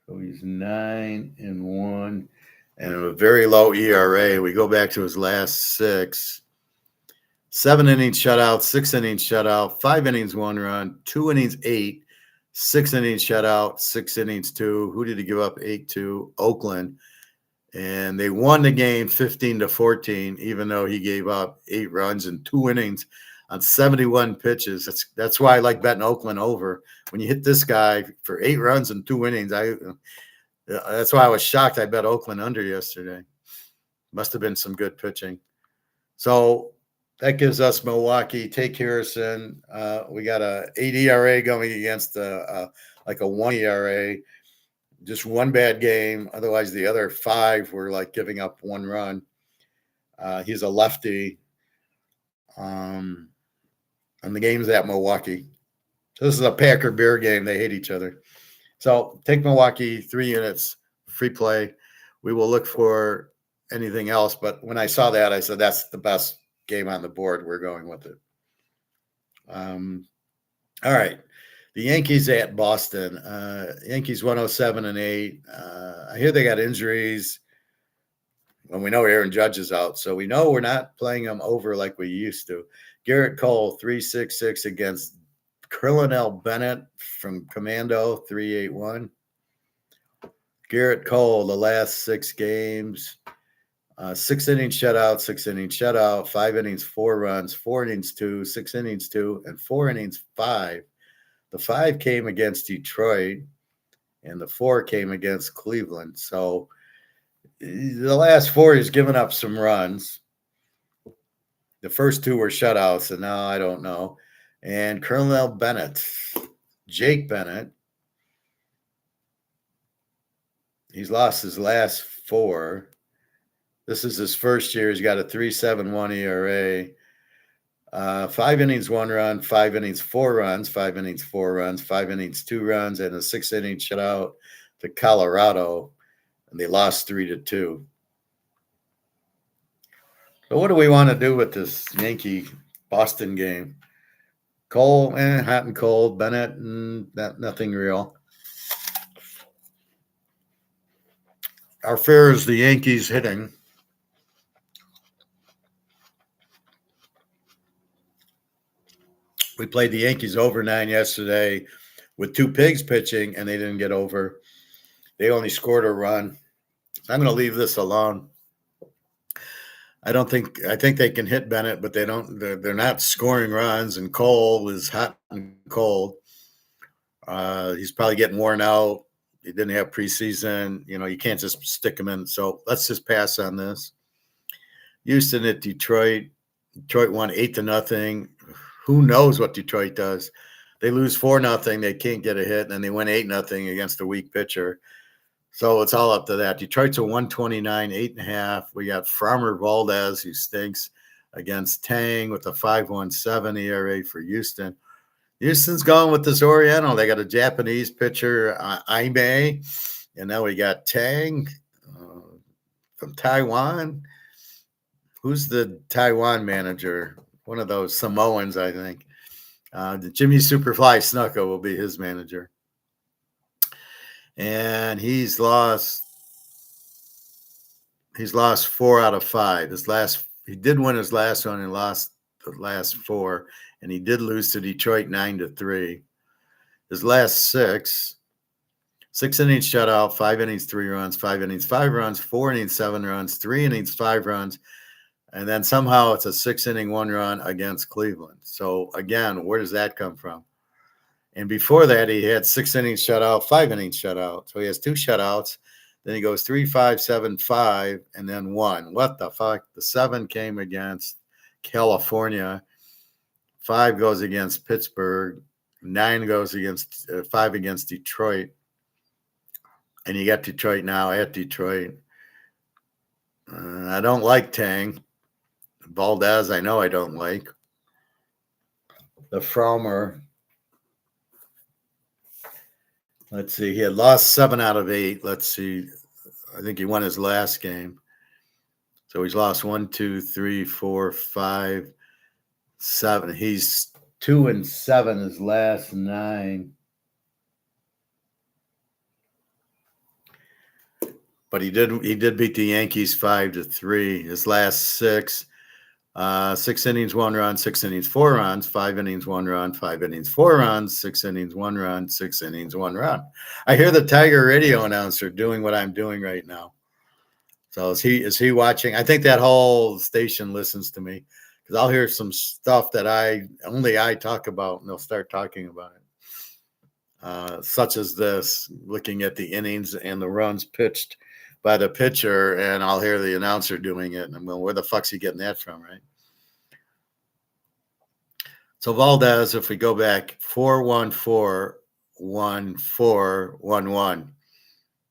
So he's 9-1 and a very low ERA. We go back to his last 6. 7 innings shutout, 6 innings shutout, 5 innings, 1 run, 2 innings, 8, 6 innings shutout, 6 innings, 2. Who did he give up 8 to? Oakland. And they won the game 15-14, even though he gave up 8 runs and 2 innings on 71 pitches. That's why I like betting Oakland over. When you hit this guy for 8 runs and 2 innings, that's why I was shocked I bet Oakland under yesterday. Must have been some good pitching. So that gives us Milwaukee. Take Harrison. We got a 8 ERA going against like a 1 ERA. Just one bad game. Otherwise, the other 5 were like giving up 1 run. He's a lefty. And the game's at Milwaukee. So this is a Packer Bear game. They hate each other. So take Milwaukee, 3 units, free play. We will look for anything else. But when I saw that, I said, that's the best game on the board. We're going with it. All right. The Yankees at Boston. Yankees 107-8. I hear they got injuries. Well, we know Aaron Judge is out, so we know we're not playing them over like we used to. Garrett Cole, 3.66 against Colonel Bennett from Commando, 3.81. Garrett Cole, the last 6 games, 6 innings shutout, 6 innings shutout, 5 innings, 4 runs, 4 innings, 2, 6 innings, 2, and 4 innings, 5. The 5 came against Detroit, and the 4 came against Cleveland. So the last 4 he's given up some runs. The first 2 were shutouts, and now I don't know. And Colonel Bennett, Jake Bennett, he's lost his last 4. This is his first year. He's got a 3.71 ERA. 5 innings, 1 run, 5 innings, 4 runs, 5 innings, 4 runs, 5 innings, 2 runs, and a 6-inning shutout to Colorado. And they lost 3-2. So what do we want to do with this Yankee-Boston game? Cole, hot and cold. Bennett, nothing real. Our fear is the Yankees hitting. We played the Yankees over 9 yesterday with 2 pigs pitching, and they didn't get over. They only scored a run. So I'm going to leave this alone. I think they can hit Bennett, but they're not scoring runs, and Cole is hot and cold. He's probably getting worn out. He didn't have preseason. You can't just stick him in. So let's just pass on this. Houston at Detroit. Detroit won 8-0. Who knows what Detroit does? They lose 4-0. They can't get a hit, and then they win 8-0 against a weak pitcher. So it's all up to that. Detroit's a 129, 8.5. We got Farmer Valdez, who stinks, against Tang with a 5.17 ERA for Houston. Houston's going with this Oriental. They got a Japanese pitcher, Aime, and now we got Tang from Taiwan. who's the Taiwan manager? One of those Samoans, I think. Jimmy Superfly Snuka will be his manager. And he's lost 4 out of 5. He did win his last one and lost the last 4, and he did lose to Detroit 9-3. His last 6 innings shutout, 5 innings, 3 runs, 5 innings, 5 runs, 4 innings, 7 runs, 3 innings, 5 runs, and then somehow it's a 6-inning 1 run against Cleveland. So again, where does that come from? And before that, he had 6 innings shutout, 5 innings shutout. So he has 2 shutouts. Then he goes 3, 5, 7, 5, and then 1. What the fuck? The 7 came against California. 5 goes against Pittsburgh. 9 goes against 5 against Detroit. And you got Detroit now at Detroit. I don't like Tang. Valdez, I know I don't like. The Fromer. Let's see. He had lost 7 out of 8. Let's see. I think he won his last game. So he's lost 1, 2, 3, 4, 5, 7. He's 2-7 his last 9. But he did beat the Yankees 5-3. His last 6. 6 innings, 1 run, 6 innings, 4 runs, 5 innings, 1 run, 5 innings, 4 runs, 6 innings, 1 run, 6 innings, 1 run. I hear the Tiger radio announcer doing what I'm doing right now. So is he watching? I think that whole station listens to me because I'll hear some stuff that only I talk about, and they'll start talking about it. Such as this, looking at the innings and the runs pitched by the pitcher, and I'll hear the announcer doing it, and I'm going, where the fuck's he getting that from, right? So Valdez, if we go back, 4-1-4, 1-4, 1-1.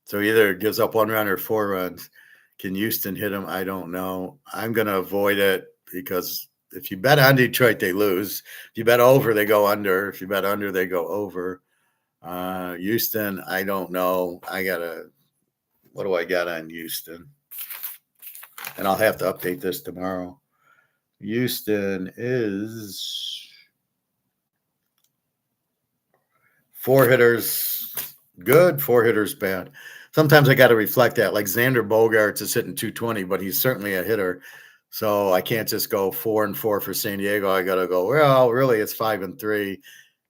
So either gives up 1 run or 4 runs. Can Houston hit him? I don't know. I'm going to avoid it because if you bet on Detroit, they lose. If you bet over, they go under. If you bet under, they go over. Houston, I don't know. What do I got on Houston? And I'll have to update this tomorrow. Houston is 4 hitters good, 4 hitters bad. Sometimes I got to reflect that. Like Xander Bogaerts is hitting 220, but he's certainly a hitter. So I can't just go 4-4 for San Diego. I got to go, well, really, it's 5-3.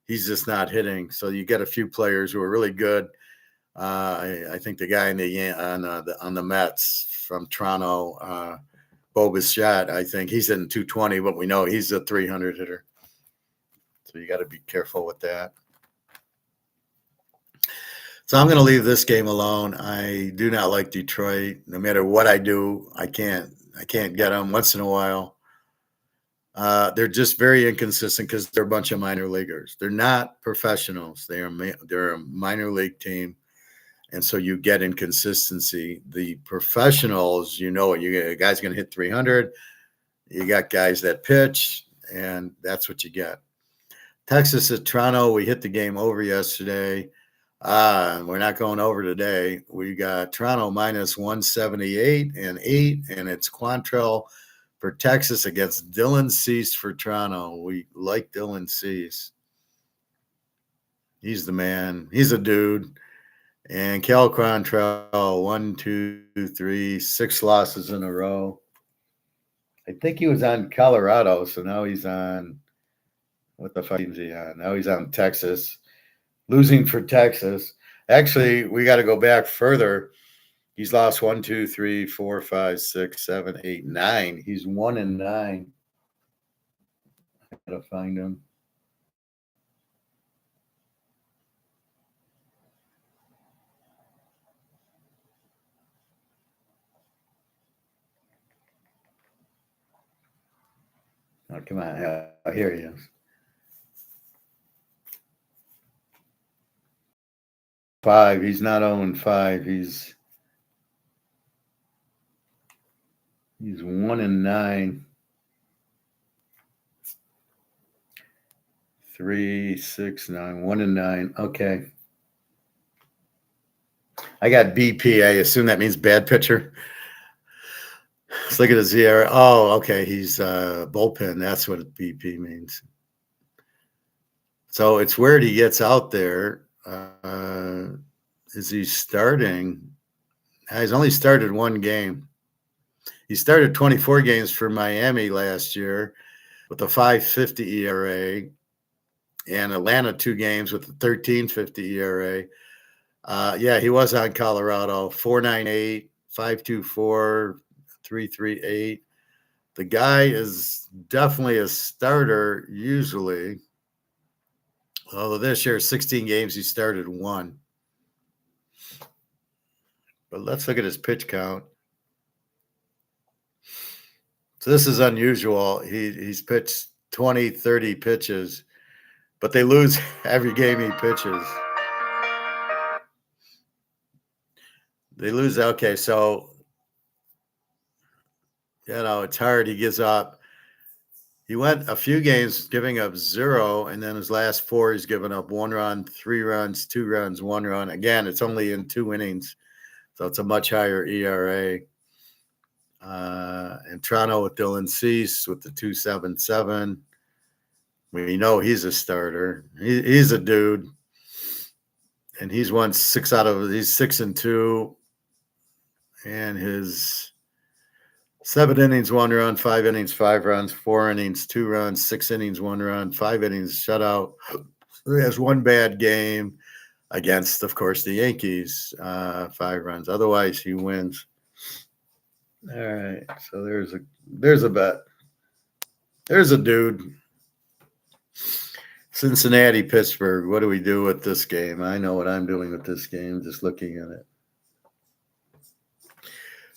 He's just not hitting. So you get a few players who are really good. I think the guy on the Mets from Toronto, Bo Bichette, I think he's hitting 220, but we know he's a 300 hitter. So you got to be careful with that. So I'm going to leave this game alone. I do not like Detroit. No matter what I do, I can't get them once in a while. They're just very inconsistent because they're a bunch of minor leaguers. They're not professionals. They're a minor league team. And so you get inconsistency. The professionals, you know what, you get a guy's going to hit 300. You got guys that pitch, and that's what you get. Texas at Toronto, we hit the game over yesterday. We're not going over today. We got Toronto minus 178 and 8, and it's Quantrill for Texas against Dylan Cease for Toronto. We like Dylan Cease. He's the man. He's a dude. And Cal Quantrill, 1, 2, 3, 6 losses in a row. I think he was on Colorado, so now he's on – what the fuck is he on? Now he's on Texas. Losing for Texas. Actually, we got to go back further. He's lost 1, 2, 3, 4, 5, 6, 7, 8, 9. He's 1-9. I got to find him. Oh, come on. Here he is. 5. He's not 0-5. He's 1-9. 3, 6, 9. 1-9. Okay. I got BP. I assume that means bad pitcher. Let's look at his ERA. Oh, okay. He's bullpen. That's what BP means. So it's weird he gets out there. Is he starting? He's only started one game. He started 24 games for Miami last year with a 5.50 ERA, and Atlanta 2 games with a 13.50 ERA. Yeah, he was on Colorado, 4.98, 5.24, 3.38. The guy is definitely a starter usually. Although this year, 16 games, he started 1. But let's look at his pitch count. So this is unusual. He's pitched 20, 30 pitches, but they lose every game he pitches. They lose. Okay, so, it's hard. He gives up. He went a few games giving up 0, and then his last 4, he's given up 1 run, 3 runs, 2 runs, 1 run. Again, it's only in 2 innings, so it's a much higher ERA. And Toronto with Dylan Cease with the 2.77. We know he's a starter. He's a dude, and he's won 6 out of he's 6-2, and his 7 innings, 1 run, 5 innings, 5 runs, 4 innings, 2 runs, 6 innings, 1 run, 5 innings, shutout. He has 1 bad game against, of course, the Yankees, 5 runs. Otherwise, he wins. All right, so there's a bet. There's a dude. Cincinnati, Pittsburgh. What do we do with this game? I know what I'm doing with this game, just looking at it.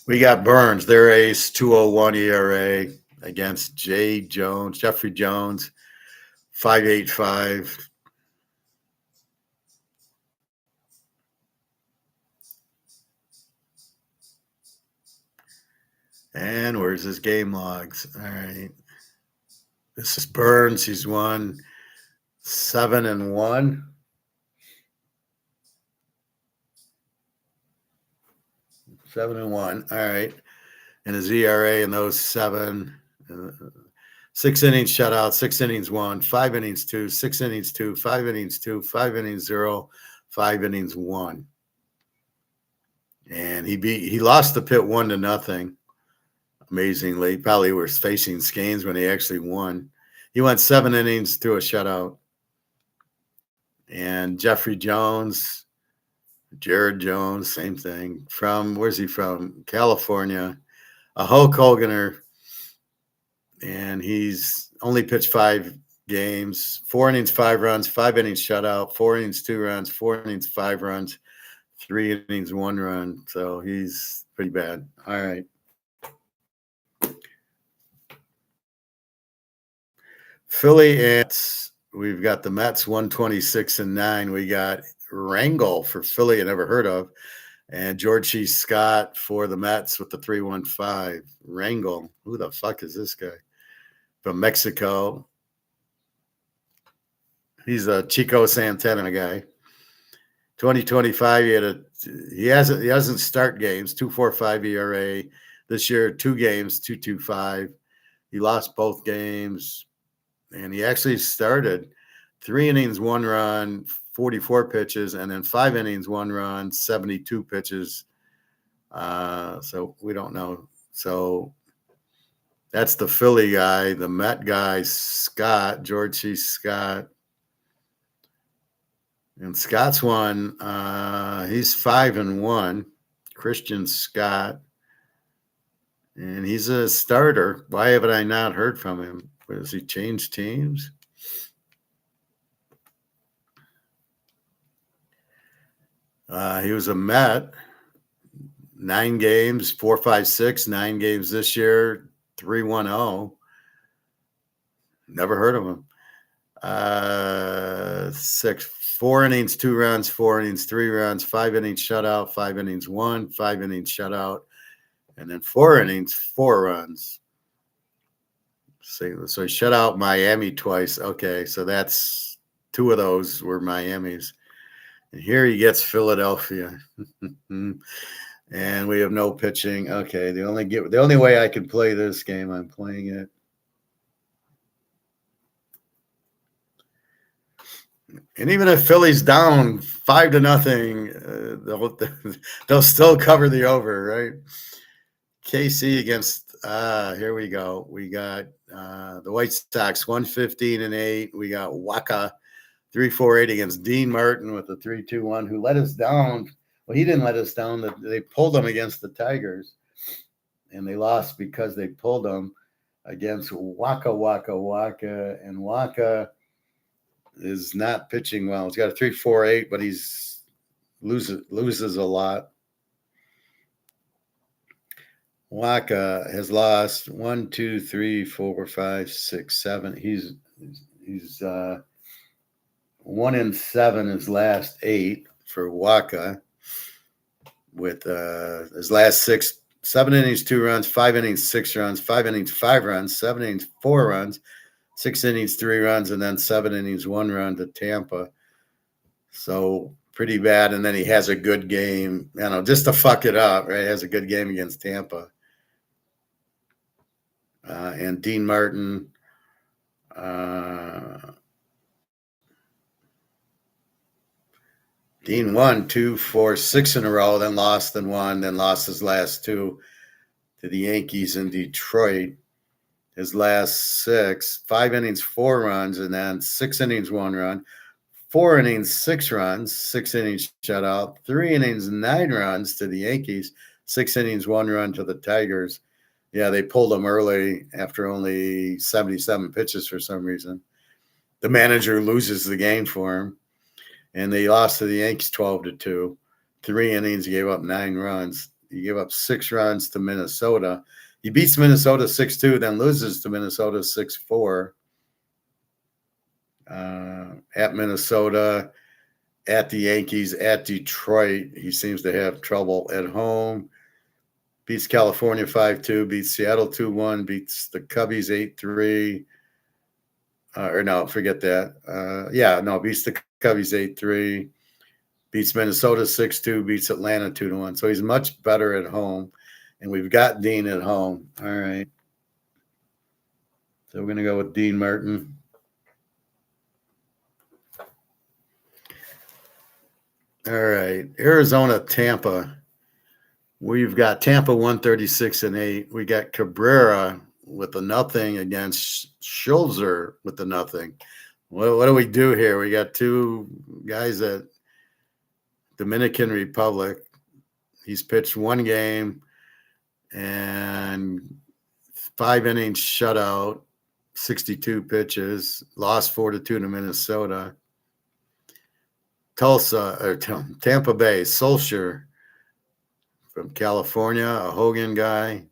We got Burns, their ace, 2.01 ERA against Jeffrey Jones, 5.85. And where's his game logs? All right. This is Burns. He's won 7-1. 7-1. All right. And his ERA in those 7, 6 innings shutout, 6 innings 1, 5 innings 2, 6 innings 2, 5 innings 2, 5 innings 0, 5 innings 1. And he lost the Pitt 1-0. Amazingly, probably was facing Skeens when he actually won. He went 7 innings through a shutout. And Jeffrey Jones, Jared Jones, same thing. Where's he from? California. A Hulk Hoganer. And he's only pitched 5 games, 4 innings, 5 runs, 5 innings shutout, 4 innings, 2 runs, 4 innings, 5 runs, 3 innings, 1 run. So he's pretty bad. All right. Philly, and we've got the Mets 126-9. We got Rangel for Philly, I never heard of, and George C. Scott for the Mets with the 3.15. Rangel, who the fuck is this guy? From Mexico. He's a Chico Santana guy. 2025, he hasn't start games, 2.45 ERA. This year, 2 games, 2.25. He lost both games. And he actually started 3 innings, 1 run, 44 pitches, and then 5 innings, 1 run, 72 pitches. So we don't know. So that's the Philly guy. The Met guy, Scott, George C. Scott. And Scott's won. He's 5-1. Christian Scott. And he's a starter. Why haven't I not heard from him? Has he changed teams? He was a Met. 9 games, 4.56, 9 games this year, 3.10. Never heard of him. 4 innings, 2 runs, 4 innings, 3 runs, 5 innings shutout, 5 innings 1, 5 innings shutout, and then 4 innings, 4 runs. So he shut out Miami twice. Okay, so that's 2 of those were Miami's. And here he gets Philadelphia. And we have no pitching. Okay, the only way I can play this game, I'm playing it. And even if Philly's down 5-0, they'll still cover the over, right? KC against here we go. We got the White Sox 115-8. We got Waka 348 against Dean Martin with the 3-2-1, who let us down. Well, he didn't let us down. They pulled him against the Tigers, and they lost because they pulled him against Waka. And Waka is not pitching well. He's got a 3.48, but he's loses a lot. Waka has lost 1, 2, 3, 4, 5, 6, 7. He's 1-7 his last 8 for Waka. With his last 7 innings, 2 runs, 5 innings, 6 runs, 5 innings, 5 runs, 7 innings, 4 runs, 6 innings, 3 runs, and then 7 innings, 1 run to Tampa. So pretty bad. And then he has a good game, just to fuck it up, right? He has a good game against Tampa. And Dean Martin, Dean won 2, 4, 6 in a row, then lost and won, then lost his last 2 to the Yankees in Detroit. His last 6, 5 innings, 4 runs, and then 6 innings, 1 run, 4 innings, 6 runs, 6 innings shutout, 3 innings, 9 runs to the Yankees, 6 innings, 1 run to the Tigers. Yeah, they pulled him early after only 77 pitches for some reason. The manager loses the game for him, and they lost to the Yankees 12-2. 3 innings, he gave up 9 runs. He gave up 6 runs to Minnesota. He beats Minnesota 6-2, then loses to Minnesota 6-4. At Minnesota, at the Yankees, at Detroit, he seems to have trouble at home. Beats California 5-2, beats Seattle 2-1, beats the Cubbies 8-3. Forget that. Beats the Cubbies 8-3. Beats Minnesota 6-2, beats Atlanta 2-1. So he's much better at home. And we've got Dean at home. All right. So we're going to go with Dean Martin. All right. Arizona, Tampa. We've got Tampa 136-8. We got Cabrera with a nothing against Schulzer with the nothing. What do we do here? We got 2 guys at Dominican Republic. He's pitched 1 game and 5 innings shutout, 62 pitches, lost 4-2 to Minnesota. Tampa Bay, Solskjaer from California, a Hogan guy.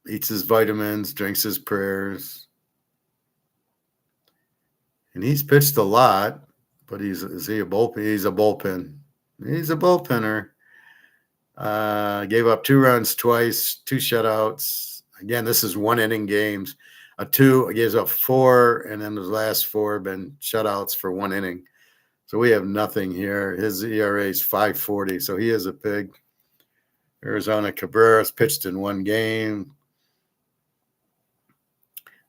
Eats his vitamins, drinks his prayers. And he's pitched a lot, but is he a bullpen? He's a bullpen. He's a bullpenner. Gave up 2 runs twice, 2 shutouts. Again, this is 1 inning games. A 2, gives up 4, and then his last 4 have been shutouts for 1 inning. So we have nothing here. His ERA is 5.40, so he is a pig. Arizona, Cabrera's pitched in 1 game.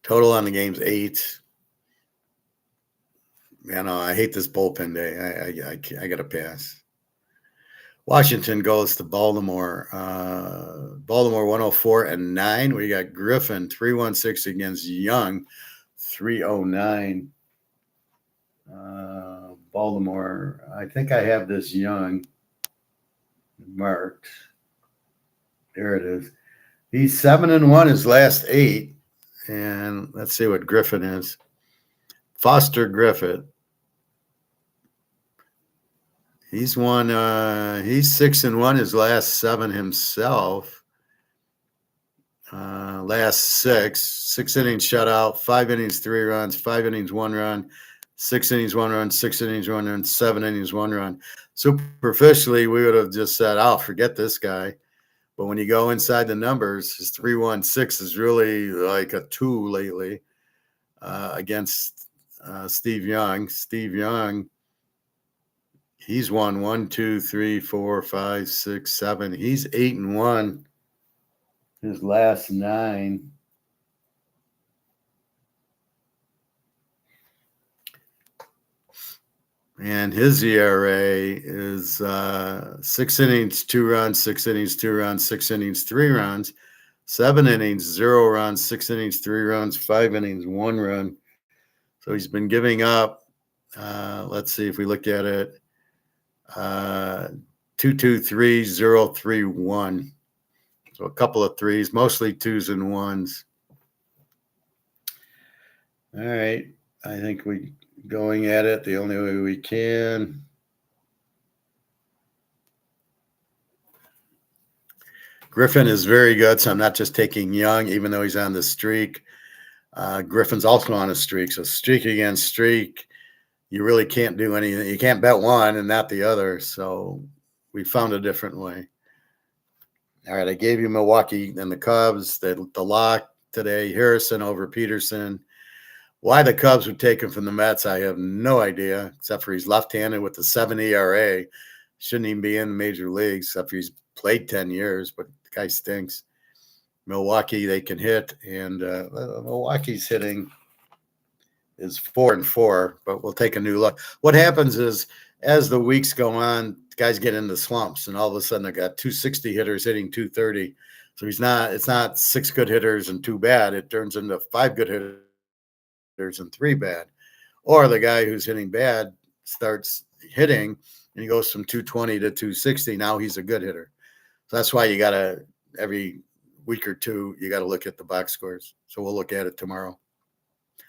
Total on the game's 8. I hate this bullpen day. I got to pass. Washington goes to Baltimore. Baltimore 104-9. We got Griffin 316 against Young 309. Baltimore. I think I have this Young marked. There it is. He's 7-1 his last 8. And let's see what Griffin is. Foster Griffith. He's 6-1 his last 7 himself. Last 6 innings shutout, 5 innings, 3 runs, 5 innings, 1 run, 6 innings, 1 run, 6 innings, 1 run, 7 innings, 1 run. Superficially, we would have just said, forget this guy. But when you go inside the numbers, his 3.16 is really like a 2 lately against Steve Young. Steve Young He's won 1, 2, 3, 4, 5, 6, 7. He's 8-1. His last 9. And his ERA is 6 innings, 2 runs, 6 innings, 2 runs, 6 innings, 3 runs, 7 innings, 0 runs, 6 innings, 3 runs, 5 innings, 1 run. So he's been giving up. Let's see if we look at it. 2, 2, 3, 0, 3, 1. So a couple of threes, mostly 2s and 1s. All right. I think we going at it the only way we can. Griffin is very good, so I'm not just taking Young, even though he's on the streak. Griffin's also on a streak, so streak against streak, you really can't do anything. You can't bet one and not the other, so we found a different way. All right, I gave you Milwaukee and the Cubs, the lock today, Harrison over Peterson. Why the Cubs would take him from the Mets, I have no idea, except for he's left-handed with the 7 ERA. Shouldn't even be in the major leagues, except for he's played 10 years, but the guy stinks. Milwaukee, they can hit, and Milwaukee's hitting is 4-4, but we'll take a new look. What happens is, as the weeks go on, guys get into slumps, and all of a sudden they got 260 hitters hitting 230. So it's not 6 good hitters and 2 bad. It turns into 5 good hitters and 3 bad. Or the guy who's hitting bad starts hitting, and he goes from 220 to 260. Now he's a good hitter. So that's why you got to, every week or two, you got to look at the box scores. So we'll look at it tomorrow.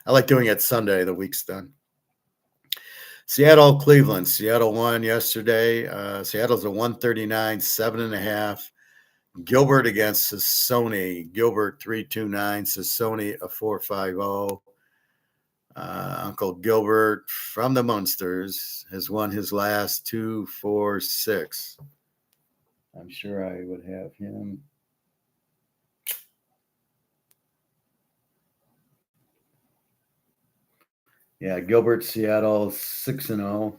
I like doing it Sunday. The week's done. Seattle, Cleveland. Seattle won yesterday. Seattle's a 139, 7.5. Gilbert against Sassoni. Gilbert 329. Sassoni a 450. Uncle Gilbert from the Munsters has won his last 2, 4, 6. I'm sure I would have him. Yeah, Gilbert, Seattle, 6-0.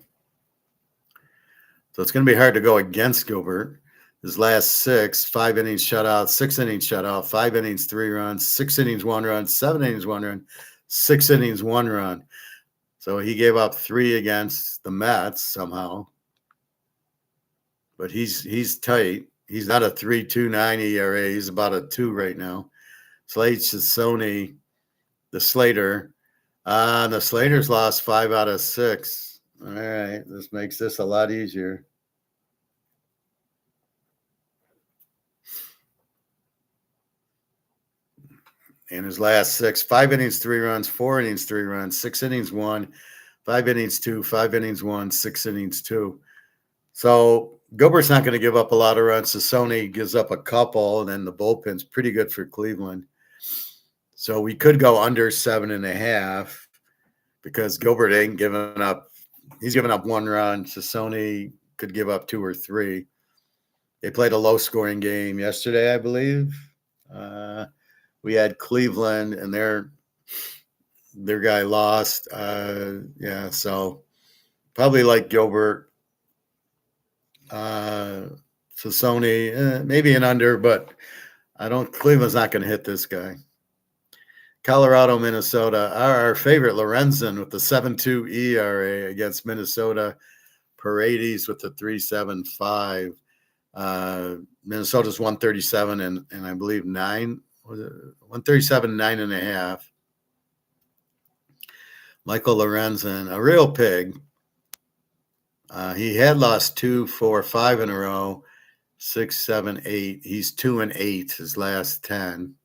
So it's going to be hard to go against Gilbert. His last 6, 5 innings shutout, 6 innings shutout, 5 innings, 3 runs, 6 innings, 1 run, 7 innings, 1 run, 6 innings, 1 run. So he gave up 3 against the Mets somehow. But he's tight. He's not a 3.29 ERA. He's about a 2 right now. Slate's Sony, the Slater. The Slaters lost 5 out of 6. All right, this makes this a lot easier. In his last 6, 5 innings, 3 runs, 4 innings, 3 runs, 6 innings, 1, 5 innings, 2, 5 innings, 1, 6 innings, 2. So Gilbert's not going to give up a lot of runs. Sassoni gives up a couple, and then the bullpen's pretty good for Cleveland. So we could go under 7.5 because Gilbert ain't giving up. He's giving up 1 run. Sassoni could give up 2 or 3. They played a low-scoring game yesterday, I believe. We had Cleveland, and their guy lost. Yeah, so probably like Gilbert. Sassoni, maybe an under, but Cleveland's not going to hit this guy. Colorado, Minnesota, our favorite Lorenzen with the 7.2 ERA against Minnesota. Paredes with the 3.75. Minnesota's 137 and I believe 9. Was it 137, 9.5. Michael Lorenzen, a real pig. He had lost 2, 4, 5 in a row, 6, 7, 8. He's 2-8 his last 10.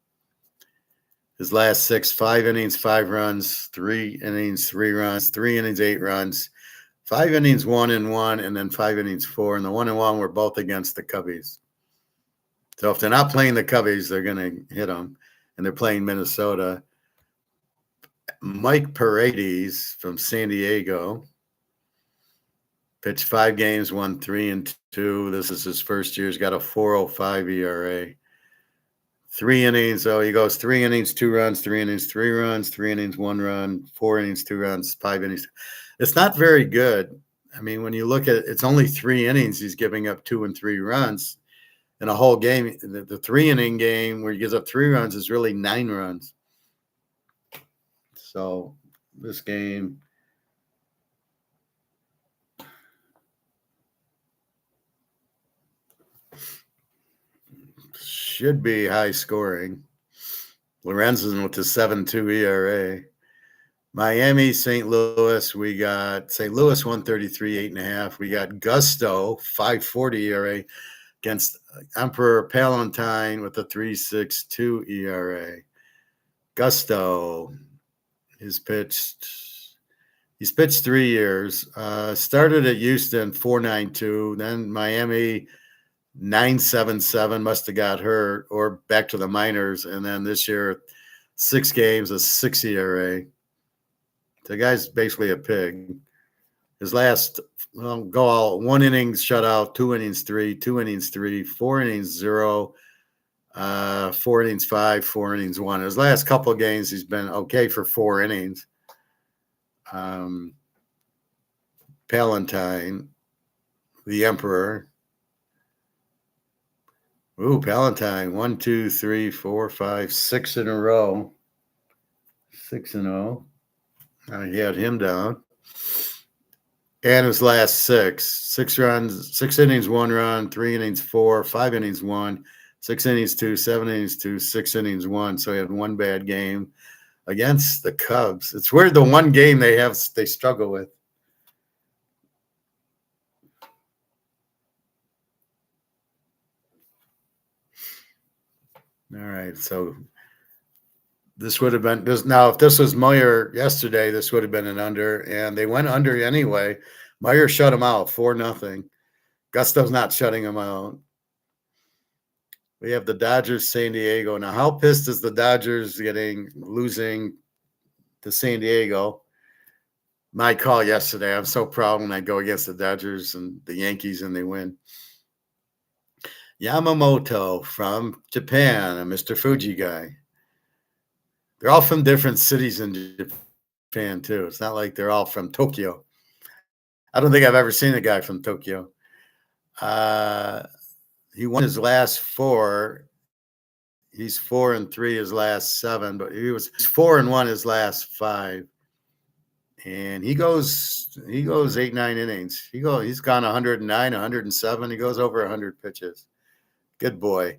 His last 6, 5 innings, 5 runs, 3 innings, 3 runs, 3 innings, 8 runs, 5 innings, 1 and 1, and then 5 innings, 4. And the 1 and 1 were both against the Cubbies. So if they're not playing the Cubbies, they're going to hit them. And they're playing Minnesota. Mike Paredes from San Diego pitched 5 games, won 3 and 2. This is his first year. He's got a 4.05 ERA. 3 innings. So he goes 3 innings, 2 runs, 3 innings, 3 runs, 3 innings, 1 run, 4 innings, 2 runs, 5 innings. It's not very good. I mean, when you look at it, it's only 3 innings. He's giving up 2 and 3 runs in a whole game. The 3 inning game where he gives up 3 runs is really 9 runs. So this game should be high scoring. Lorenzen with the 7.2 ERA. Miami, St. Louis. We got St. Louis 133, 8.5. We got Gusto 5.40 ERA against Emperor Palantine with a 3.62 ERA. Gusto he's pitched 3 years. Started at Houston 4.92, then Miami 9.77, must have got hurt or back to the minors, and then this year 6 games, a 6 ERA. The guy's basically a pig. His last go all 1 innings shutout, 2 innings 3, 2 innings 3, 4 innings 0, 4 innings 5, 4 innings 1. His last couple of games, he's been okay for 4 innings. Palantine, the Emperor. Ooh, Palantine, 1, 2, 3, 4, 5, 6 in a row. 6-0. He had him down. And his last 6 runs, 6 innings, 1 run, 3 innings, 4, 5 innings, 1, 6 innings, 2, 7 innings, 2, 6 innings, 1. So he had 1 bad game against the Cubs. It's weird, the one game they struggle with. All right, so this would have been this. Now, if this was Meyer yesterday, this would have been an under, and they went under anyway. Meyer shut him out 4-0. Gusto's not shutting him out. We have the Dodgers, San Diego. Now, how pissed is the Dodgers losing to San Diego? My call yesterday. I'm so proud when I go against the Dodgers and the Yankees and they win. Yamamoto from Japan, a Mr. Fuji guy. They're all from different cities in Japan, too. It's not like they're all from Tokyo. I don't think I've ever seen a guy from Tokyo. He won his last 4. He's 4-3 his last 7, but he was 4-1 his last 5. And he goes 8, 9 innings. He's gone 109, 107. He goes over 100 pitches. Good boy.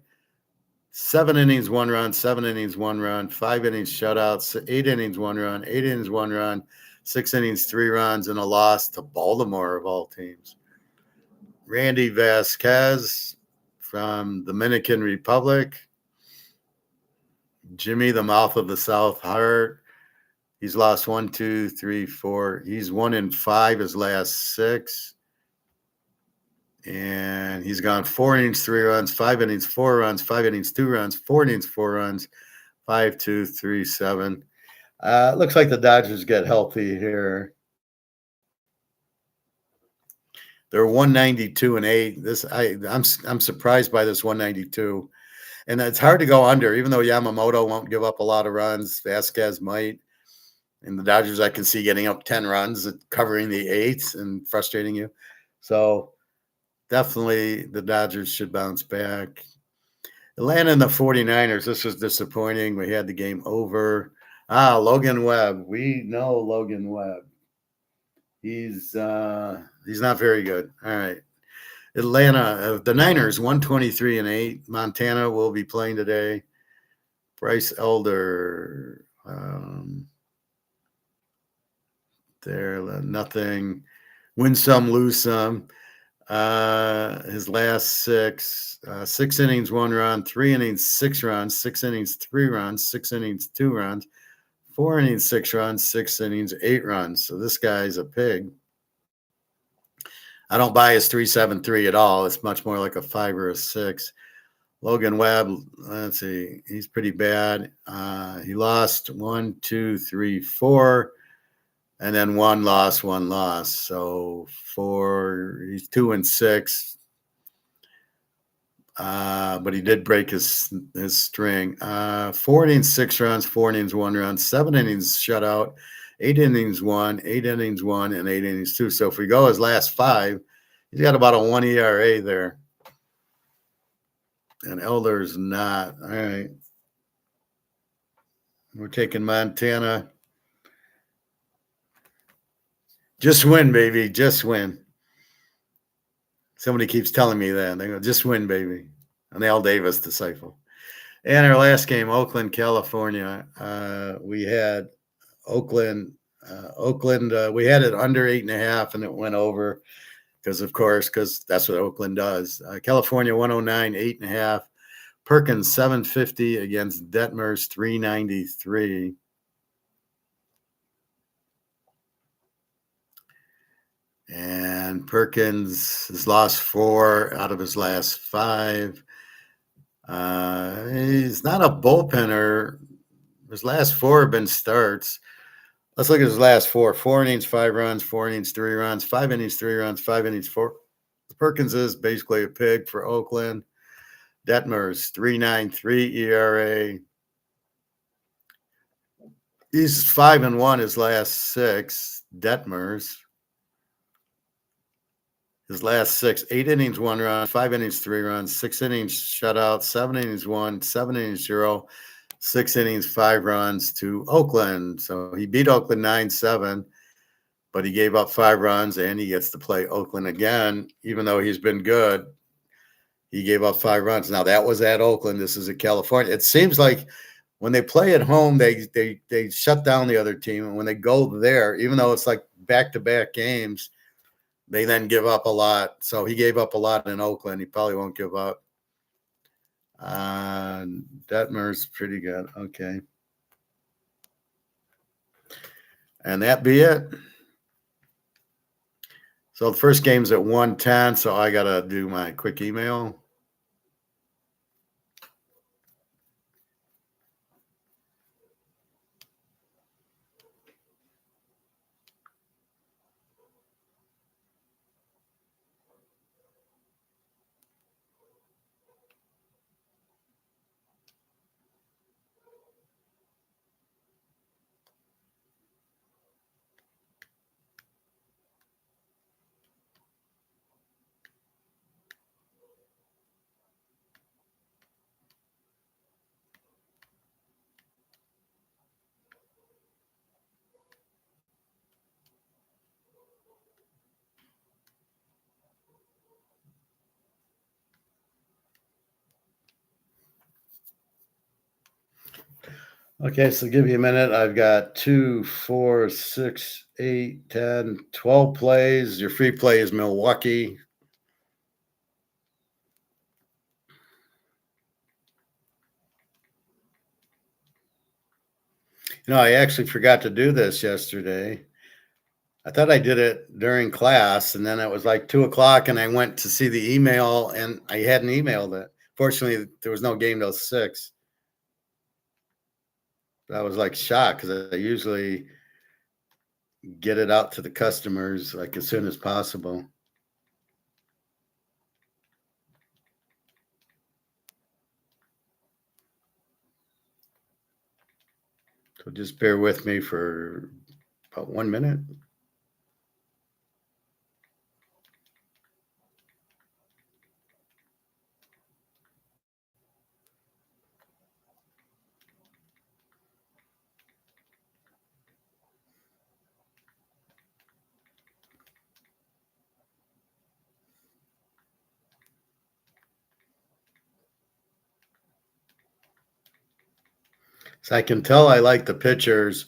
7 innings, 1 run, 7 innings, 1 run, 5 innings shutouts, 8 innings, 1 run, 8 innings, 1 run, 6 innings, 3 runs, and a loss to Baltimore of all teams. Randy Vasquez from Dominican Republic. Jimmy, the mouth of the South Heart. He's lost 1, 2, 3, 4. He's 1-5 his last 6. And he's gone 4 innings, 3 runs, 5 innings, 4 runs, 5 innings, 2 runs, 4 innings, 4 runs, 5, 2, 3, 7. Looks like the Dodgers get healthy here. They're 192-8. I'm surprised by this 192. And it's hard to go under, even though Yamamoto won't give up a lot of runs. Vasquez might. And the Dodgers, I can see getting up 10 runs, covering the 8s and frustrating you. So definitely the Dodgers should bounce back. Atlanta and the 49ers, this was disappointing. We had the game over. Logan Webb. We know Logan Webb. He's not very good. All right. Atlanta, the Niners, 123-8. Montana will be playing today. Bryce Elder, there, nothing. Win some, lose some. His last 6, 6 innings, 1 run, 3 innings, 6 runs, 6 innings, 3 runs, 6 innings, 2 runs, 4 innings, 6 runs, 6 innings, 8 runs. So this guy's a pig. I don't buy his 3.73 at all. It's much more like a 5 or a 6. Logan Webb, let's see, he's pretty bad. He lost 1, 2, 3, 4, and then 1 loss, 1 loss. So he's 2-6. But he did break his string. 4 innings, 6 runs, 4 innings, 1 run, 7 innings shutout. 8 innings one, and 8 innings two. So if we go his last five, he's got about a 1 ERA there. And Elder's not. All right. We're taking Montana. Just win, baby. Just win. Somebody keeps telling me that. They go, just win, baby. And Al Davis disciple. And our last game, Oakland, California. We had Oakland. We had it under 8.5, and it went over because that's what Oakland does. California 109, 8.5. Perkins 750 against Detmers 393. And Perkins has lost 4 out of his last 5. He's not a bullpenner. His last 4 have been starts. Let's look at his last 4. 4 innings, 5 runs, 4 innings, 3 runs, 5 innings, 3 runs, 5 innings, 4. Perkins is basically a pig for Oakland. Detmers 3.93 ERA. He's 5-1 his last 6. Detmers. His last 6, 8 innings, 1 run, 5 innings, 3 runs, 6 innings shutout, 7 innings, 1, 7 innings, 0, 6 innings, 5 runs to Oakland. So he beat Oakland 9-7, but he gave up 5 runs, and he gets to play Oakland again, even though he's been good. He gave up 5 runs. Now, that was at Oakland. This is at California. It seems like when they play at home, they shut down the other team. And when they go there, even though it's like back-to-back games, they then give up a lot. So he gave up a lot in Oakland. He probably won't give up. Detmer's pretty good. Okay. And that be it. So the first game's at 1:10, so I got to do my quick email. Okay, so give me a minute. I've got 2, 4, 6, 8, 10, 12 plays. Your free play is Milwaukee. I actually forgot to do this yesterday. I thought I did it during class, and then it was like 2:00, and I went to see the email, and I hadn't emailed it. Fortunately, there was no game till 6. I was like shocked because I usually get it out to the customers like as soon as possible. So just bear with me for about 1 minute. So I can tell I like the pitchers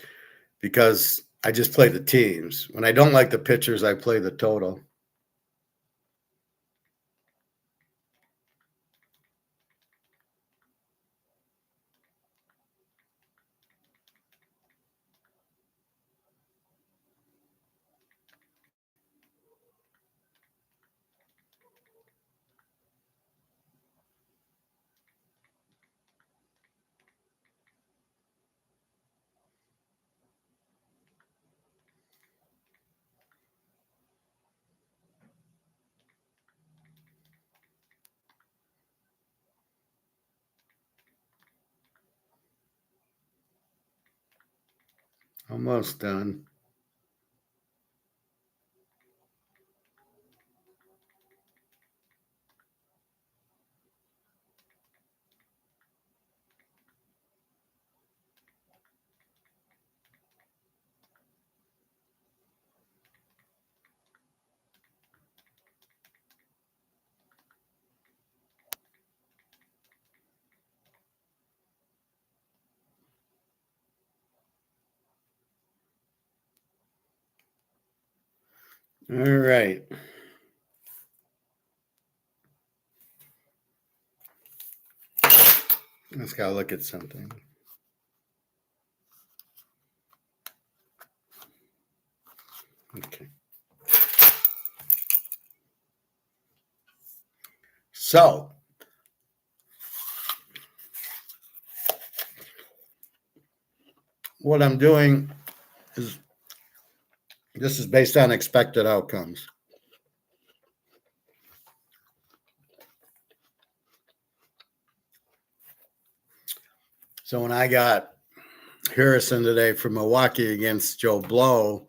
because I just play the teams. When I don't like the pitchers, I play the total. Almost done. All right. Let's go look at something. Okay. So, what I'm doing is this is based on expected outcomes. So when I got Harrison today from Milwaukee against Joe Blow,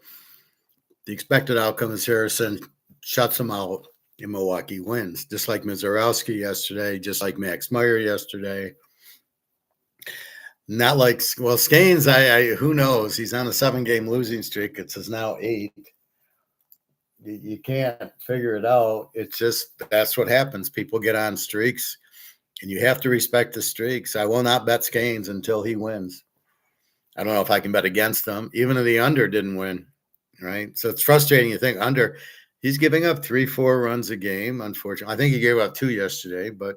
the expected outcome is Harrison shuts him out and Milwaukee wins, just like Mizorowski yesterday, just like Max Meyer yesterday. Not like, well, Skanes, who knows? He's on a 7-game losing streak. It's his now 8. You can't figure it out. It's just that's what happens. People get on streaks, and you have to respect the streaks. I will not bet Skanes until he wins. I don't know if I can bet against them. Even if the under didn't win, right? So it's frustrating. You think under, he's giving up 3-4 runs a game. Unfortunately, I think he gave up 2 yesterday, but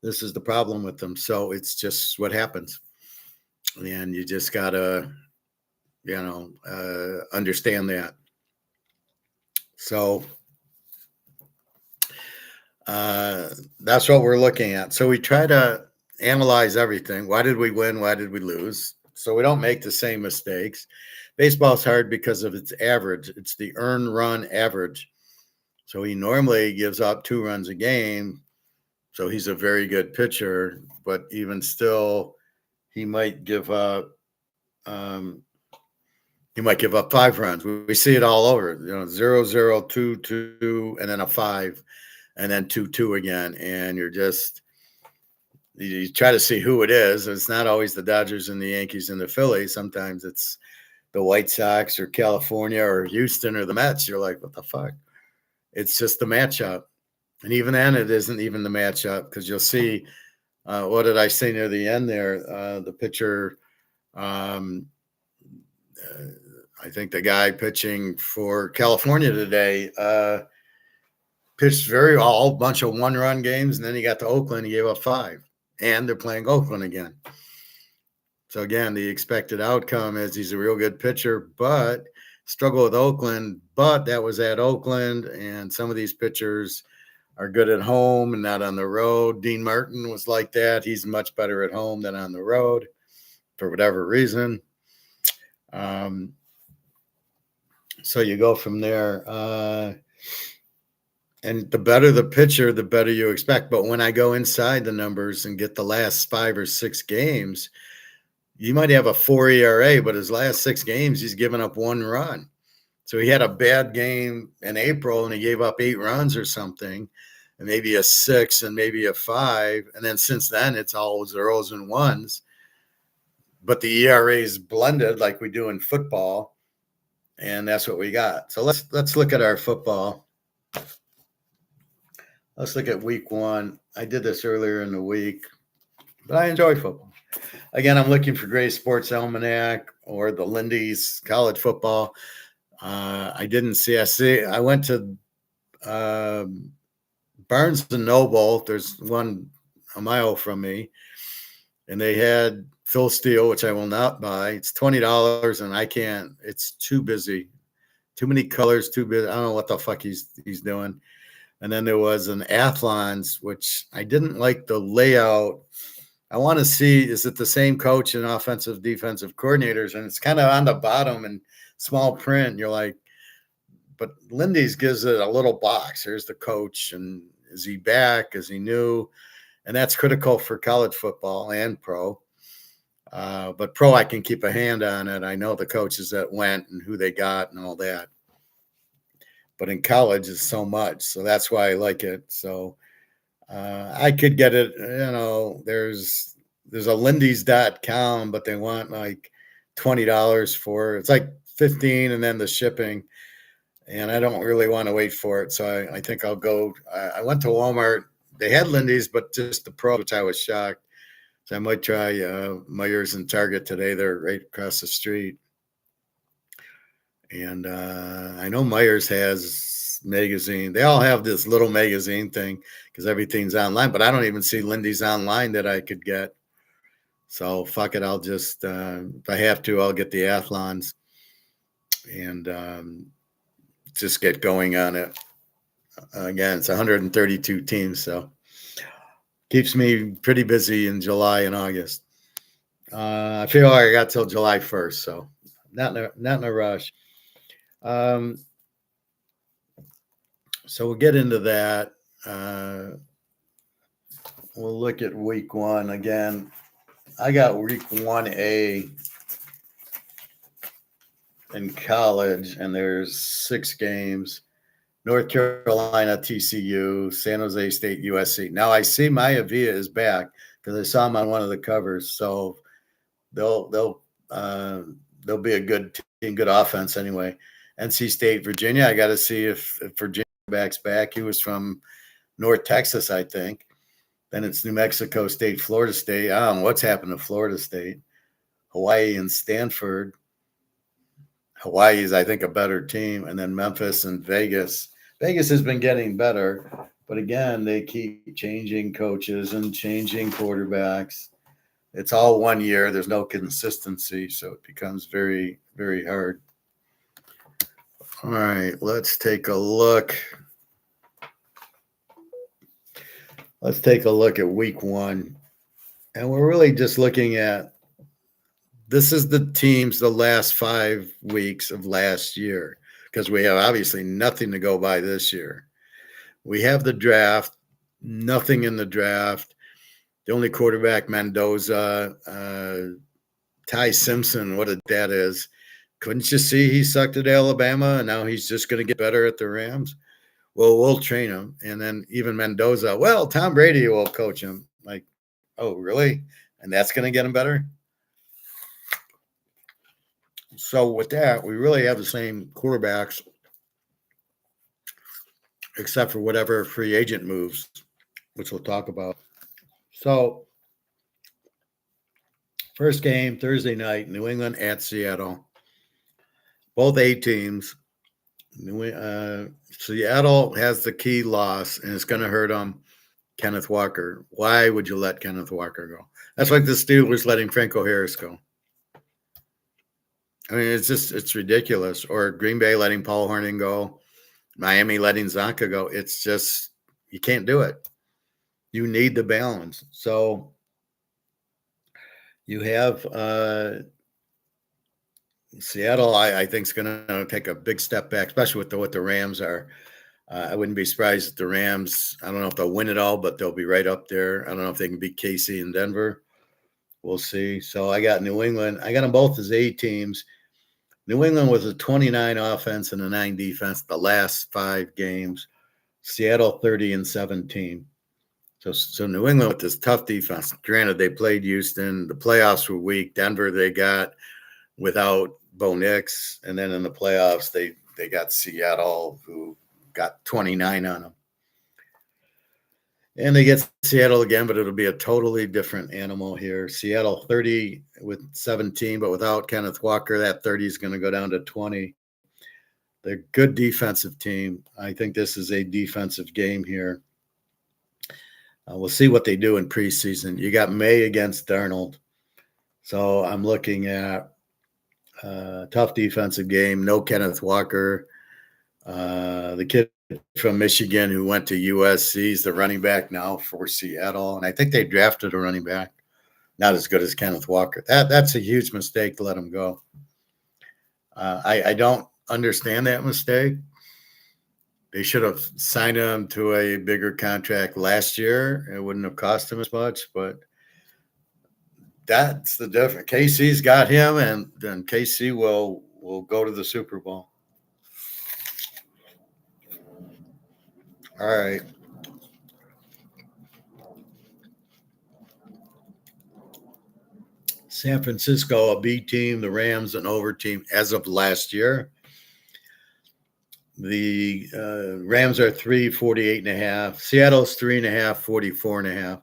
this is the problem with them. So it's just what happens, and you just gotta, understand that. So that's what we're looking at. So we try to analyze everything. Why did we win? Why did we lose? So we don't make the same mistakes. Baseball's hard because of its average. It's the earned run average. So he normally gives up 2 runs a game. So he's a very good pitcher, but even still, he might give up. He might give up 5 runs. We see it all over. 0-0, 2-2, and then a 5, and then 2-2 again. And you try to see who it is. It's not always the Dodgers and the Yankees and the Phillies. Sometimes it's the White Sox or California or Houston or the Mets. You're like, what the fuck? It's just the matchup. And even then, it isn't even the matchup because you'll see, what did I say near the end there? The pitcher, I think the guy pitching for California today pitched a whole bunch of 1-run games, and then he got to Oakland, he gave up 5, and they're playing Oakland again. So again, the expected outcome is he's a real good pitcher, but struggle with Oakland, but that was at Oakland, and some of these pitchers are good at home and not on the road. Dean Martin was like that. He's much better at home than on the road for whatever reason. So you go from there. And the better the pitcher, the better you expect. But when I go inside the numbers and get the last 5 or 6 games, you might have a 4 ERA, but his last 6 games, he's given up 1 run. So he had a bad game in April and he gave up 8 runs or something, and maybe a 6 and maybe a 5. And then since then, it's all 0s and 1s. But the ERA is blended like we do in football. And that's what we got. So let's look at our football. Let's look at week 1. I did this earlier in the week, but I enjoy football. Again, I'm looking for Gray Sports Almanac or the Lindy's College Football. I didn't see. I went to Barnes & Noble. There's one a mile from me, and they had Phil Steele, which I will not buy. It's $20, and I can't. It's too busy. Too many colors, too busy. I don't know what the fuck he's doing. And then there was an Athlons, which I didn't like the layout. I want to see, is it the same coach and offensive, defensive coordinators? And it's kind of on the bottom and small print. You're like, but Lindy's gives it a little box. Here's the coach. And is he back? Is he new? And that's critical for college football and pro. But pro, I can keep a hand on it. I know the coaches that went and who they got and all that. But in college, it's so much. So that's why I like it. So I could get it. There's a Lindy's.com, but they want like $20 for it. It's like 15 and then the shipping. And I don't really want to wait for it. So I think I'll go. I went to Walmart. They had Lindy's, but just the pro, which I was shocked. So I might try Myers and Target today. They're right across the street. And I know Myers has magazine. They all have this little magazine thing because everything's online. But I don't even see Lindy's online that I could get. So fuck it. I'll just, if I have to, I'll get the Athlons and just get going on it. Again, it's 132 teams, so keeps me pretty busy in July and August. I feel like I got till July 1st, so not in a rush. So we'll get into that. We'll look at week one again. I got week 1A in college, and there's 6 games. North Carolina, TCU, San Jose State, USC. Now I see Maya Villa is back because I saw him on one of the covers. So they'll be a good team, good offense anyway. NC State, Virginia. I got to see if Virginia backs back. He was from North Texas, I think. Then it's New Mexico State, Florida State. I don't know what's happened to Florida State. Hawaii and Stanford. Hawaii is, I think, a better team. And then Memphis and Vegas. Vegas has been getting better. But again, they keep changing coaches and changing quarterbacks. It's all 1 year. There's no consistency. So it becomes very, very hard. All right, let's take a look. Let's take a look at week one. And we're really just looking at, this is the teams the last 5 weeks of last year, because we have obviously nothing to go by this year. We have the draft, nothing in the draft. The only quarterback, Mendoza, Ty Simpson, what a that is. Couldn't you see he sucked at Alabama and now he's just going to get better at the Rams? Well, we'll train him. And then even Mendoza, well, Tom Brady will coach him. Like, oh, really? And that's going to get him better? So with that, we really have the same quarterbacks, except for whatever free agent moves, which we'll talk about. So first game, Thursday night, New England at Seattle. Both A teams. Seattle has the key loss, and it's going to hurt them. Kenneth Walker. Why would you let Kenneth Walker go? That's like the Steelers letting Franco Harris go. I mean, it's ridiculous. Or Green Bay letting Paul Hornung go. Miami letting Zonka go. It's just, you can't do it. You need the balance. So you have Seattle, I think, is going to take a big step back, especially with what the Rams are. I wouldn't be surprised if the Rams, I don't know if they'll win it all, but they'll be right up there. I don't know if they can beat KC and Denver. We'll see. So I got New England. I got them both as A teams. New England was a 29 offense and a 9 defense the last 5 games. Seattle 30-17. So New England with this tough defense. Granted, they played Houston. The playoffs were weak. Denver they got without Bo Nix. And then in the playoffs, they got Seattle, who got 29 on them. And they get Seattle again, but it'll be a totally different animal here. Seattle 30 with 17, but without Kenneth Walker, that 30 is going to go down to 20. They're a good defensive team. I think this is a defensive game here. We'll see what they do in preseason. You got May against Darnold. So I'm looking at a tough defensive game. No Kenneth Walker. The kid from Michigan who went to USC is the running back now for Seattle. And I think they drafted a running back. Not as good as Kenneth Walker. That's a huge mistake to let him go. I don't understand that mistake. They should have signed him to a bigger contract last year. It wouldn't have cost him as much, but That's the difference. KC's got him, and then KC will go to the Super Bowl. All right. San Francisco, a B team, the Rams, an over team as of last year. The Rams are 348.5. Seattle's 3.5, 44.5.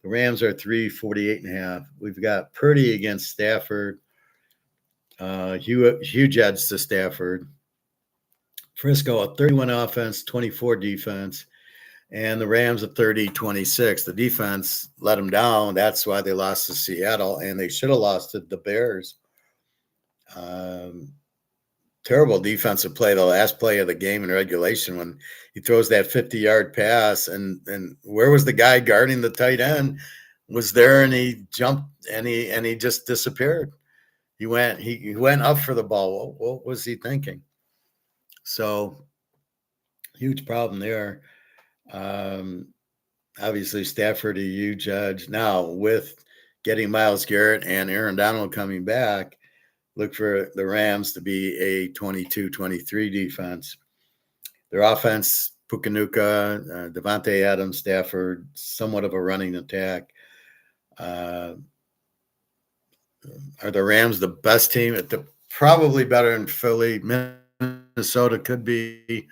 The Rams are 348.5. We've got Purdy against Stafford. Huge edge to Stafford. Frisco, a 31 offense, 24 defense. And the Rams, a 30-26. The defense let them down. That's why they lost to Seattle, and they should have lost to the Bears. Terrible defensive play, the last play of the game in regulation when he throws that 50-yard pass, and where was the guy guarding the tight end? Was there, and he jumped, and he just disappeared. He went up for the ball. What was he thinking? So huge problem there. Obviously Stafford a huge edge. Now with getting Myles Garrett and Aaron Donald coming back, look for the Rams to be a 22-23 defense. Their offense, Pukanuka, Devontae Adams, Stafford, somewhat of a running attack. Are the Rams the best team? Probably better than Philly. Minnesota could be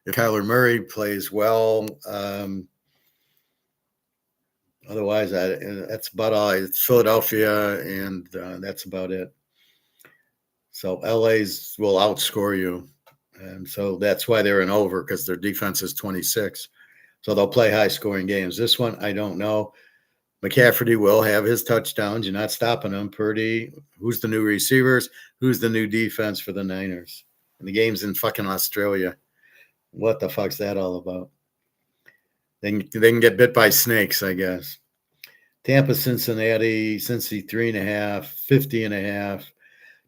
if Kyler Murray plays well. Otherwise, that's about all. It's Philadelphia, and that's about it. So LA's will outscore you. And so that's why they're in over, because their defense is 26. So they'll play high-scoring games. This one, I don't know. McCaffrey will have his touchdowns. You're not stopping him. Purdy, who's the new receivers? Who's the new defense for the Niners? And the game's in fucking Australia. What the fuck's that all about? They can get bit by snakes, I guess. Tampa, Cincinnati, Cincy 3.5, 50.5.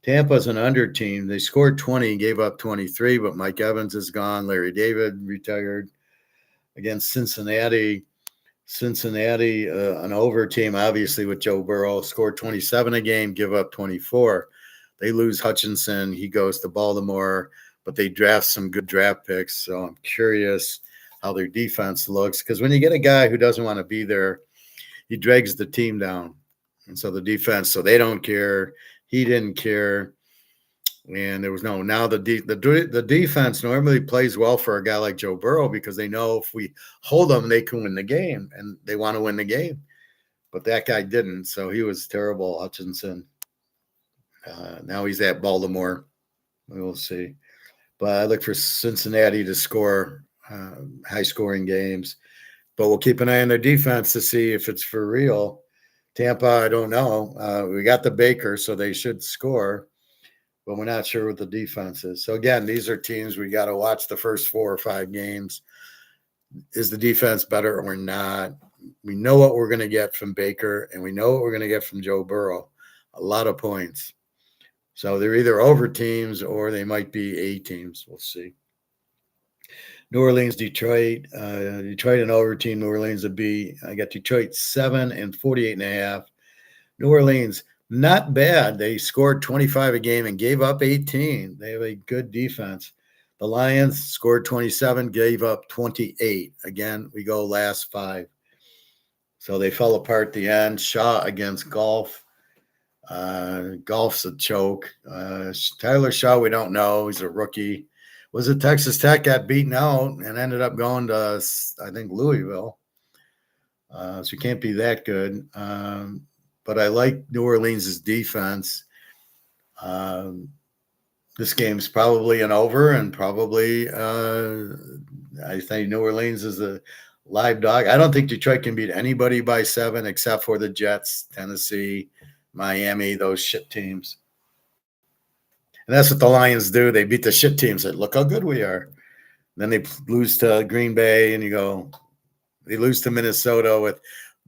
Tampa's an under team. They scored 20, gave up 23, but Mike Evans is gone. Larry David retired. Against Cincinnati, an over team, obviously, with Joe Burrow, scored 27 a game, give up 24. They lose Hutchinson. He goes to Baltimore, but they draft some good draft picks. So I'm curious how their defense looks, because when you get a guy who doesn't want to be there, he drags the team down. And so the defense, so they don't care. He didn't care. And there was now the defense normally plays well for a guy like Joe Burrow, because they know if we hold them, they can win the game, and they want to win the game. But that guy didn't, so he was terrible, Hutchinson. Now he's at Baltimore. We'll see. But I look for Cincinnati to score high-scoring games. But we'll keep an eye on their defense to see if it's for real. Tampa, I don't know. We got the Baker, so they should score. But we're not sure what the defense is. So, again, these are teams we got to watch the first 4 or 5 games. Is the defense better or not? We know what we're going to get from Baker, and we know what we're going to get from Joe Burrow. A lot of points. So they're either over teams or they might be A teams. We'll see. New Orleans, Detroit. Detroit an over team. New Orleans a B. I got Detroit 7 and 48.5. New Orleans, not bad. They scored 25 a game and gave up 18. They have a good defense. The Lions scored 27, gave up 28. Again, we go last 5. So they fell apart at the end. Shaw against Golf. Golf's a choke. Tyler Shaw, we don't know. He's a rookie. Was it Texas Tech got beaten out and ended up going to, I think, Louisville. So you can't be that good. But I like New Orleans' defense. This game's probably an over, and probably I think New Orleans is a live dog. I don't think Detroit can beat anybody by 7 except for the Jets, Tennessee, Miami, those shit teams. And that's what the Lions do. They beat the shit teams. They look how good we are. Then they lose to Green Bay, and they lose to Minnesota with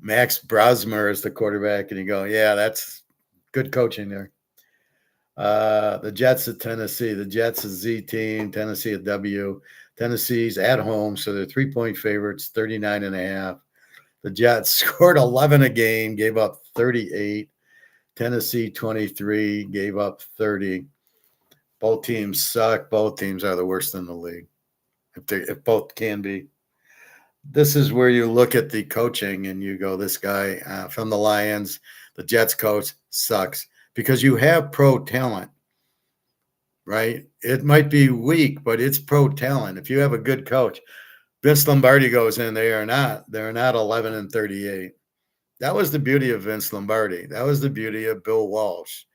Max Brosmer as the quarterback, and you go, yeah, that's good coaching there. The Jets at Tennessee. The Jets a Z team. Tennessee a W. Tennessee's at home, so they're 3-point favorites, 39.5. The Jets scored 11 a game, gave up 38. Tennessee 23, gave up 30. Both teams suck. Both teams are the worst in the league. If both can be. This is where you look at the coaching and you go, this guy from the Lions, the Jets coach sucks, because you have pro talent, right? It might be weak, but it's pro talent. If you have a good coach, Vince Lombardi goes in, they're not 11-38. That was the beauty of Vince Lombardi. That was the beauty of Bill Walsh,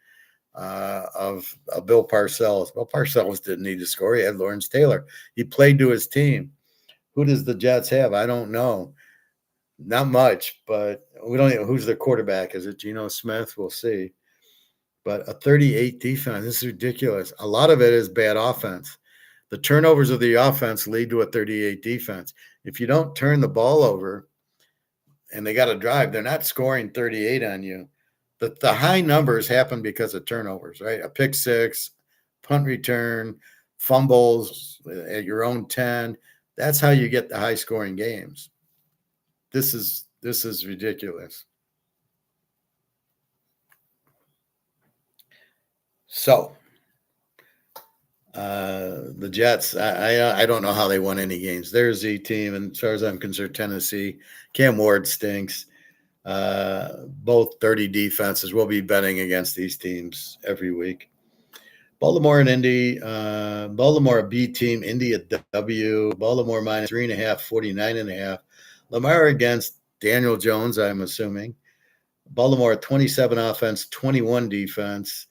of Bill Parcells. Bill Parcells didn't need to score. He had Lawrence Taylor. He played to his team. Who does the Jets have? I don't know. Not much, but we don't know who's their quarterback. Is it Geno Smith? We'll see. But a 38 defense, this is ridiculous. A lot of it is bad offense. The turnovers of the offense lead to a 38 defense. If you don't turn the ball over and they got to drive, they're not scoring 38 on you. The high numbers happen because of turnovers, right? A pick six, punt return, fumbles at your own 10. That's how you get the high scoring games. This is ridiculous. So the Jets, I don't know how they won any games. They're a Z team, and as far as I'm concerned, Tennessee. Cam Ward stinks. Both 30 defenses. We'll be betting against these teams every week. Baltimore and Indy. Baltimore a B team. Indy a W. Baltimore minus 3.5, 49.5. Lamar against Daniel Jones, I'm assuming. Baltimore at 27 offense, 21 defense.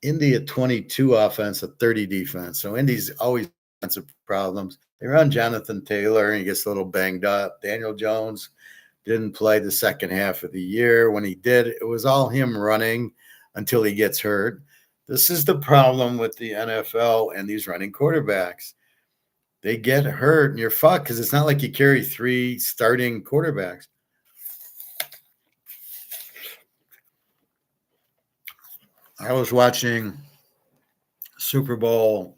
Indy at 22 offense, a 30 defense. So Indy's always defensive problems. They run Jonathan Taylor, and he gets a little banged up. Daniel Jones didn't play the second half of the year. When he did, it was all him running until he gets hurt. This is the problem with the NFL and these running quarterbacks. They get hurt and you're fucked, because it's not like you carry 3 starting quarterbacks. I was watching Super Bowl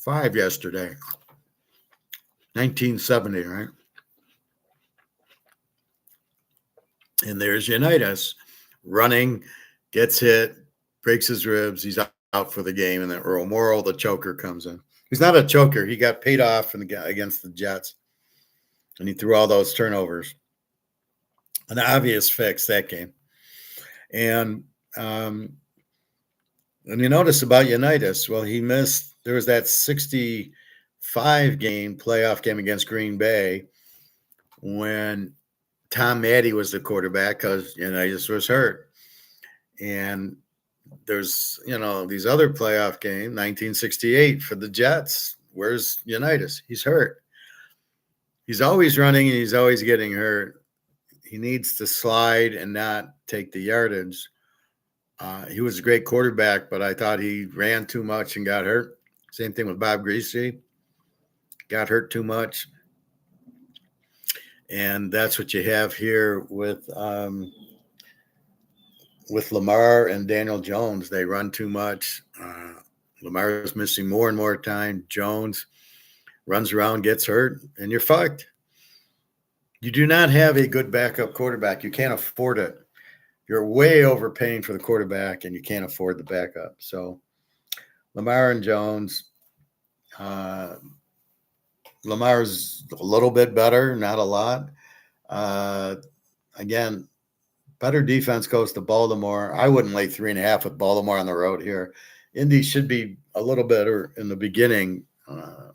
V yesterday, 1970, right? And there's Unitas running, gets hit, breaks his ribs. He's out for the game. And then Earl Morrall, the choker, comes in. He's not a choker. He got paid off against the Jets, and he threw all those turnovers. An obvious fix that game. And you notice about Unitas, well, he missed. There was that 65 game playoff game against Green Bay when Tom Maddy was the quarterback, because Unitas was hurt. And there's, these other playoff games, 1968 for the Jets. Where's Unitas? He's hurt. He's always running and he's always getting hurt. He needs to slide and not take the yardage. He was a great quarterback, but I thought he ran too much and got hurt. Same thing with Bob Greasy. Got hurt too much. And that's what you have here with Lamar and Daniel Jones. They run too much. Lamar is missing more and more time. Jones runs around, gets hurt, and you're fucked. You do not have a good backup quarterback. You can't afford it. You're way overpaying for the quarterback, and you can't afford the backup. So Lamar and Jones, Lamar's a little bit better, not a lot. Again, better defense goes to Baltimore. I wouldn't lay 3.5 with Baltimore on the road here. Indy should be a little better in the beginning.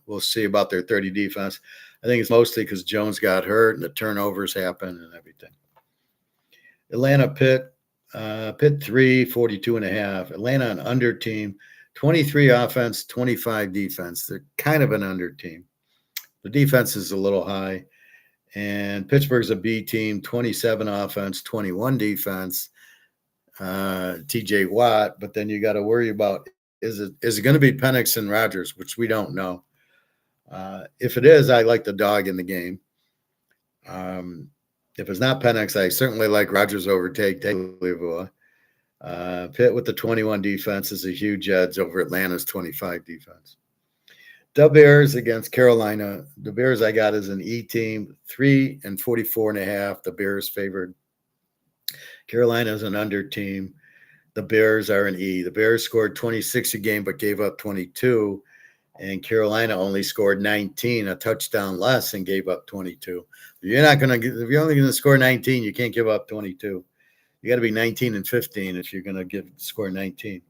We'll see about their 30 defense. I think it's mostly because Jones got hurt and the turnovers happened and everything. Atlanta Pitt 3, 42.5. Atlanta an under team, 23 offense, 25 defense. They're kind of an under team. The defense is a little high. And Pittsburgh's a B team, 27 offense, 21 defense. TJ Watt, but then you got to worry about, is it going to be Penix and Rodgers, which we don't know. If it is, I like the dog in the game. If it's not Penix, I certainly like Rodgers over Pitt with the 21 defense is a huge edge over Atlanta's 25 defense. The Bears against Carolina. The Bears I got as an E team, 3 and 44.5. The Bears favored. Carolina's an under team. The Bears are an E. The Bears scored 26 a game but gave up 22, and Carolina only scored 19, a touchdown less, and gave up 22. You're not going to if you're only going to score 19, you can't give up 22. You got to be 19 and 15 if you're going to score 19.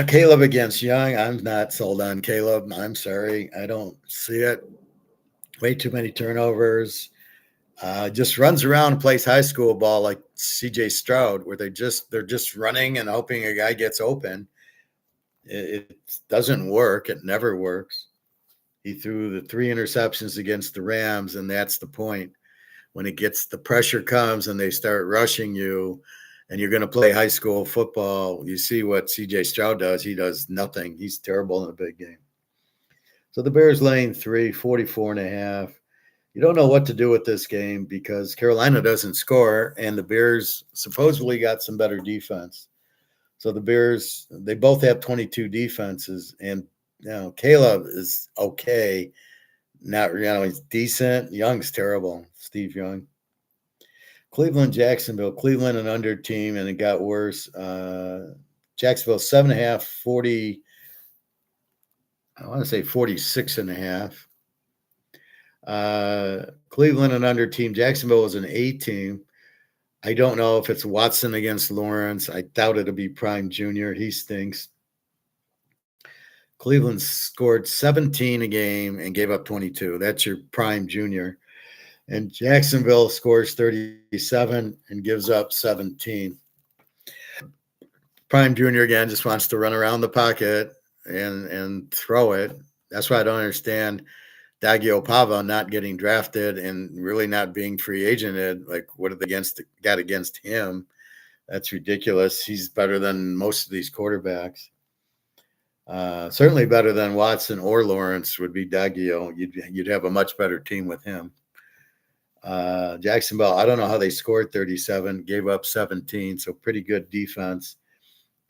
Caleb against Young. I'm not sold on Caleb. I'm sorry. I don't see it. Way too many turnovers. Just runs around and plays high school ball like CJ Stroud, where they're just running and hoping a guy gets open. It doesn't work. It never works. He threw the 3 interceptions against the Rams, and that's the point. When the pressure comes and they start rushing you, and you're going to play high school football, you see what CJ Stroud does. He does nothing. He's terrible in a big game. So the Bears laying 3, 44.5. You don't know what to do with this game because Carolina doesn't score, and the Bears supposedly got some better defense. So the Bears, they both have 22 defenses, and Caleb is okay. Not, he's decent. Young's terrible. Steve Young. Cleveland, Jacksonville. Cleveland, an under team, and it got worse. Jacksonville, 7.5, 40. I want to say 46.5. Cleveland, an under team. Jacksonville was an A team. I don't know if it's Watson against Lawrence. I doubt it'll be Prime Jr. He stinks. Cleveland scored 17 a game and gave up 22. That's your Prime Jr. And Jacksonville scores 37 and gives up 17. Prime Jr. again just wants to run around the pocket and throw it. That's why I don't understand Dagio Pava not getting drafted and really not being free agented. Like, what have they got against him? That's ridiculous. He's better than most of these quarterbacks. Certainly better than Watson or Lawrence would be Dagio. You'd have a much better team with him. Jacksonville, I don't know how they scored 37, gave up 17, so pretty good defense.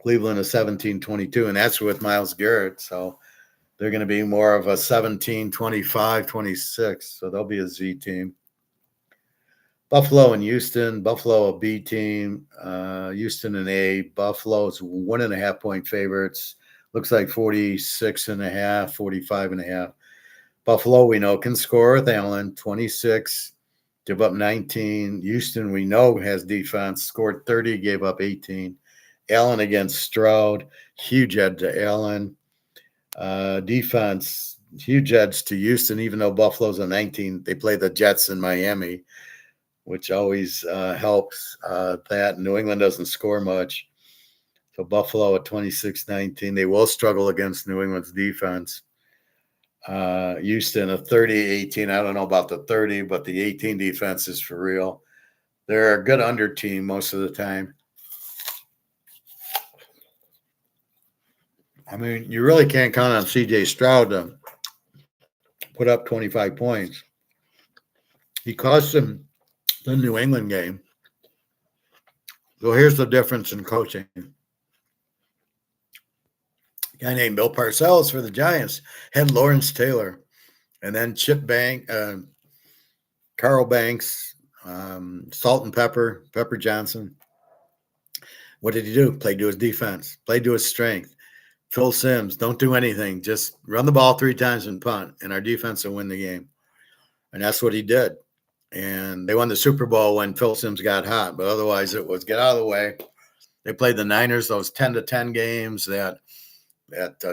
Cleveland a 17-22, and that's with Myles Garrett. So they're going to be more of a 17, 25, 26. So they'll be a Z team. Buffalo and Houston. Buffalo a B team. Houston an A. Buffalo's 1.5 point favorites. Looks like 46.5, 45.5. Buffalo, we know, can score with Allen, 26, give up 19. Houston, we know, has defense, scored 30, gave up 18. Allen against Stroud, huge edge to Allen. Defense, huge edge to Houston, even though Buffalo's a 19. They play the Jets in Miami, which always helps that. New England doesn't score much. So Buffalo at 26-19. They will struggle against New England's defense. Houston a 30-18. I don't know about the 30, but the 18 defense is for real. They're a good under team most of the time. I mean, you really can't count on CJ Stroud to put up 25 points. He cost them the New England game. So here's the difference in coaching. A guy named Bill Parcells for the Giants had Lawrence Taylor, and then Carl Banks, Salt and Pepper Johnson. What did he do? Played to his defense, played to his strength. Phil Simms, don't do anything. Just run the ball 3 times and punt, and our defense will win the game. And that's what he did. And they won the Super Bowl when Phil Simms got hot, but otherwise it was get out of the way. They played the Niners, those 10-10 games, that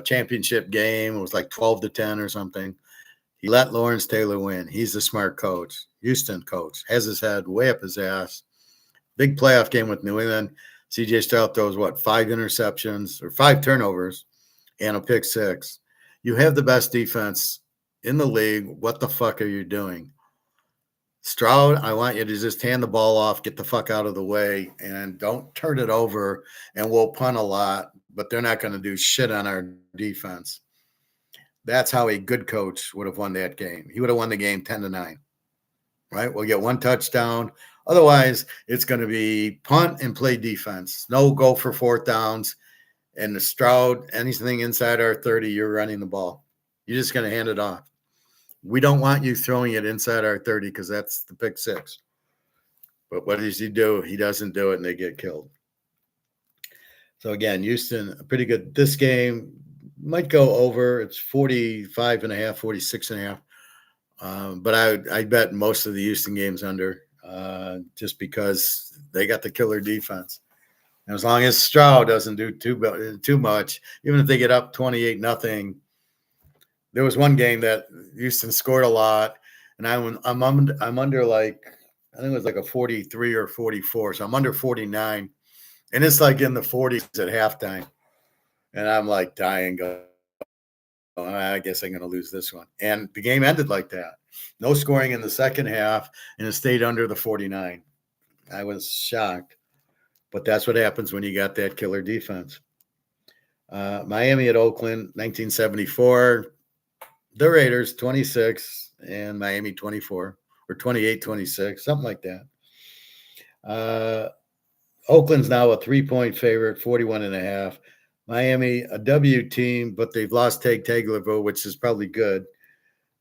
championship game. It was like 12-10 or something. He let Lawrence Taylor win. He's a smart coach. Houston coach. Has his head way up his ass. Big playoff game with New England. CJ Stroud throws, 5 interceptions or 5 turnovers and a pick 6. You have the best defense in the league. What the fuck are you doing? Stroud, I want you to just hand the ball off, get the fuck out of the way, and don't turn it over, and we'll punt a lot, but they're not going to do shit on our defense. That's how a good coach would have won that game. He would have won the game 10-9, right? We'll get 1 touchdown. Otherwise, it's going to be punt and play defense. No go for 4th downs. And the Stroud, anything inside our 30, you're running the ball. You're just going to hand it off. We don't want you throwing it inside our 30 because that's the pick 6. But what does he do? He doesn't do it, and they get killed. So again, Houston, pretty good. This game might go over. It's 45 and a half, 46 and a half. But I bet most of the Houston games under, just because they got the killer defense. And as long as Stroud doesn't do too much, even if they get up 28-0, there was one game that Houston scored a lot, and I'm under like, I think it was like a 43 or 44, so I'm under 49, and it's like in the 40s at halftime, and I'm like dying. I guess I'm going to lose this one. And the game ended like that. No scoring in the second half, and it stayed under the 49. I was shocked. But that's what happens when you got that killer defense. Miami at Oakland, 1974. The Raiders, 26, and Miami, 24, or 28-26, something like that. Oakland's now a 3-point favorite, 41.5. Miami, a W team, but they've lost Tagliabue, which is probably good.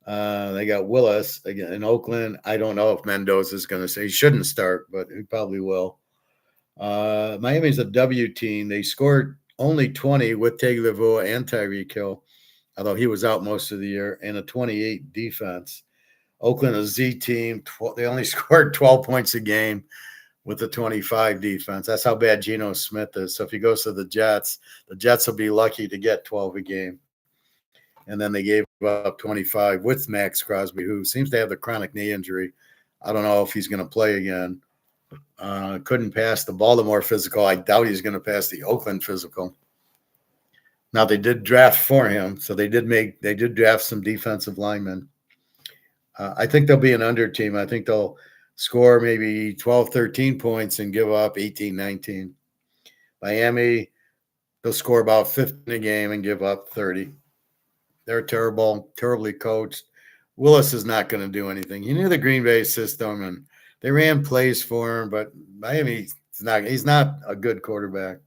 They got Willis again in Oakland. I don't know if Mendoza is going to say he shouldn't start, but he probably will. Miami's a W team. They scored only 20 with Tagliabue and Tyreek Hill, although he was out most of the year, and a 28 defense. Oakland, a Z team. They only scored 12 points a game with a 25 defense. That's how bad Geno Smith is. So if he goes to the Jets will be lucky to get 12 a game. And then they gave up 25 with Max Crosby, who seems to have the chronic knee injury. I don't know if he's going to play again. Couldn't pass the Baltimore physical. I doubt he's going to pass the Oakland physical. Now they did draft for him, so they did draft some defensive linemen. I think they'll be an under team. I think they'll score maybe 12, 13 points and give up 18, 19. Miami, they'll score about 15 a game and give up 30. They're terribly coached. Willis is not going to do anything. He knew the Green Bay system, and they ran plays for him, but Miami, he's not a good quarterback.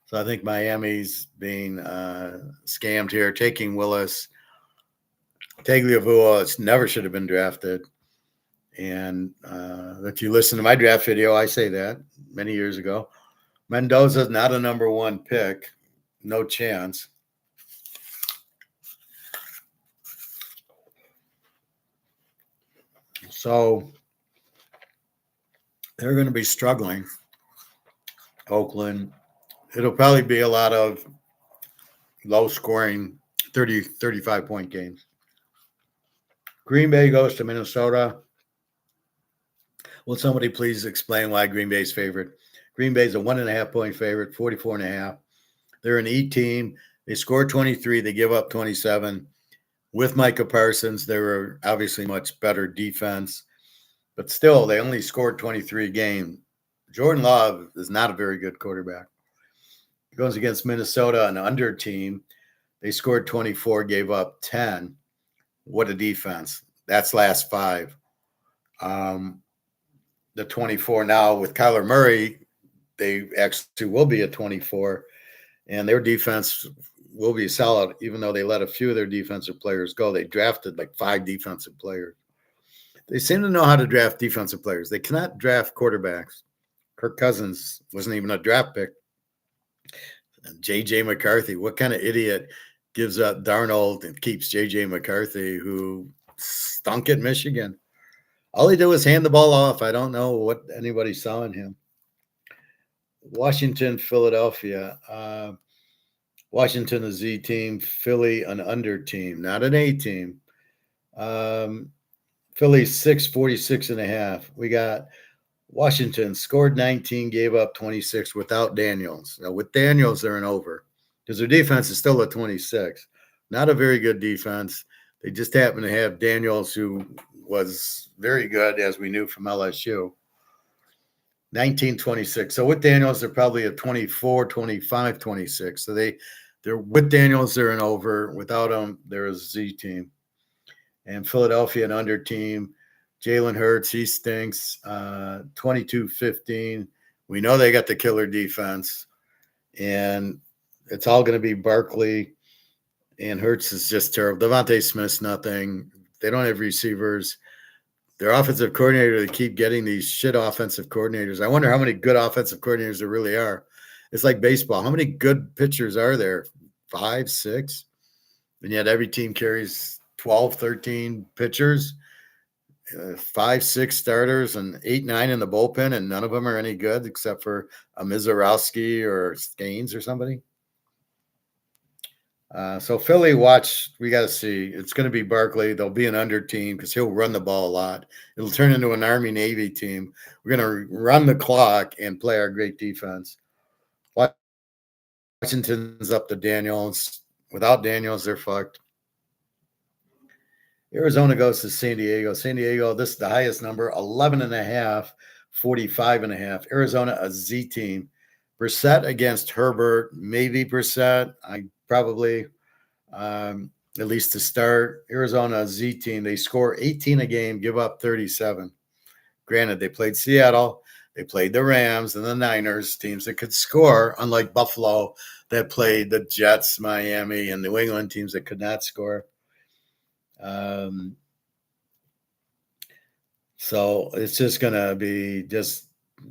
So I think Miami's being scammed here, taking Willis. Tagliabue never should have been drafted. And if you listen to my draft video, I say that many years ago. Mendoza's not a number one pick. No chance. So they're going to be struggling. Oakland. It'll probably be a lot of low-scoring 30, 35-point games. Green Bay goes to Minnesota. Will somebody please explain why Green Bay's favorite? Green Bay's a 1.5-point favorite, 44.5. They're an E team. They score 23. They give up 27. With Micah Parsons, they were obviously much better defense. But still, they only scored 23 a game. Jordan Love is not a very good quarterback. He goes against Minnesota, an under team. They scored 24, gave up 10. What a defense. That's last five. The 24 now with Kyler Murray, they actually will be a 24, and their defense will be solid, even though they let a few of their defensive players go. They drafted like 5 defensive players. They seem to know how to draft defensive players. They cannot draft quarterbacks. Kirk Cousins wasn't even a draft pick. J.J. McCarthy, what kind of idiot gives up Darnold and keeps J.J. McCarthy, who stunk at Michigan? All he did was hand the ball off. I don't know what anybody saw in him. Washington, Philadelphia. Washington, a Z team. Philly, an under team, not an A team. Philly, 46.5. We got Washington scored 19, gave up 26 without Daniels. Now, with Daniels, they're an over because their defense is still a 26. Not a very good defense. They just happen to have Daniels, who was very good, as we knew from LSU. 19-26. So with Daniels, they're probably a 24, 25, 26. So they're with Daniels, they're an over. Without them, they're a Z team. And Philadelphia, an under team. Jalen Hurts, he stinks. 22-15. We know they got the killer defense. And it's all going to be Barkley. And Hurts is just terrible. Devontae Smith's nothing. They don't have receivers. their offensive coordinator, they keep getting these shit offensive coordinators. I wonder how many good offensive coordinators there really are. It's like baseball. How many good pitchers are there? 5, 6? And yet every team carries 12, 13 pitchers, 5, 6 starters, and 8, 9 in the bullpen, and none of them are any good except for a Mizorowski or Gaines or somebody. So Philly, we got to see. It's going to be Barkley. They'll be an under team because he'll run the ball a lot. It'll turn into an Army-Navy team. We're going to run the clock and play our great defense. Washington's up to Daniels. Without Daniels, they're fucked. Arizona goes to San Diego. San Diego, this is the highest number, 11.5, 45.5. Arizona, a Z team. Brissett against Herbert, maybe Brissett. I probably, at least to start. Arizona, a Z team. They score 18 a game, give up 37. Granted, they played Seattle, they played the Rams and the Niners, teams that could score, unlike Buffalo that played the Jets, Miami, and New England, teams that could not score. So it's just going to be just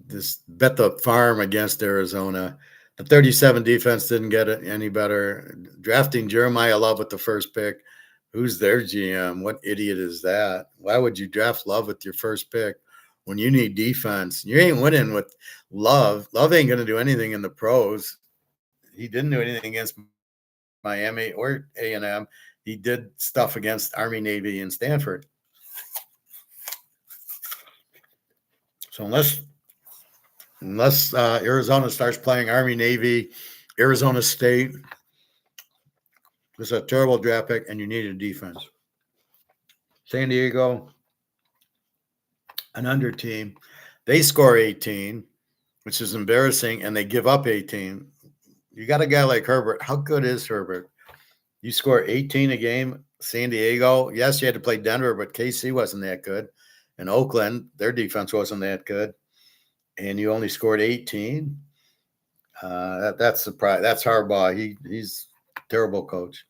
this bet the farm against Arizona. The 37 defense didn't get it any better. Drafting Jeremiah Love with the first pick. Who's their GM? What idiot is that? Why would you draft Love with your first pick when you need defense? You ain't winning with Love. Love ain't going to do anything in the pros. He didn't do anything against Miami or A&M. He did stuff against Army, Navy, and Stanford. So unless Arizona starts playing Army, Navy, Arizona State, it's a terrible draft pick, and you need a defense. San Diego, an under team. They score 18, which is embarrassing, and they give up 18. You got a guy like Herbert. How good is Herbert? You score 18 a game, San Diego. Yes, you had to play Denver, but KC wasn't that good. And Oakland, their defense wasn't that good. And you only scored 18. That's surprise. That's Harbaugh. He's a terrible coach.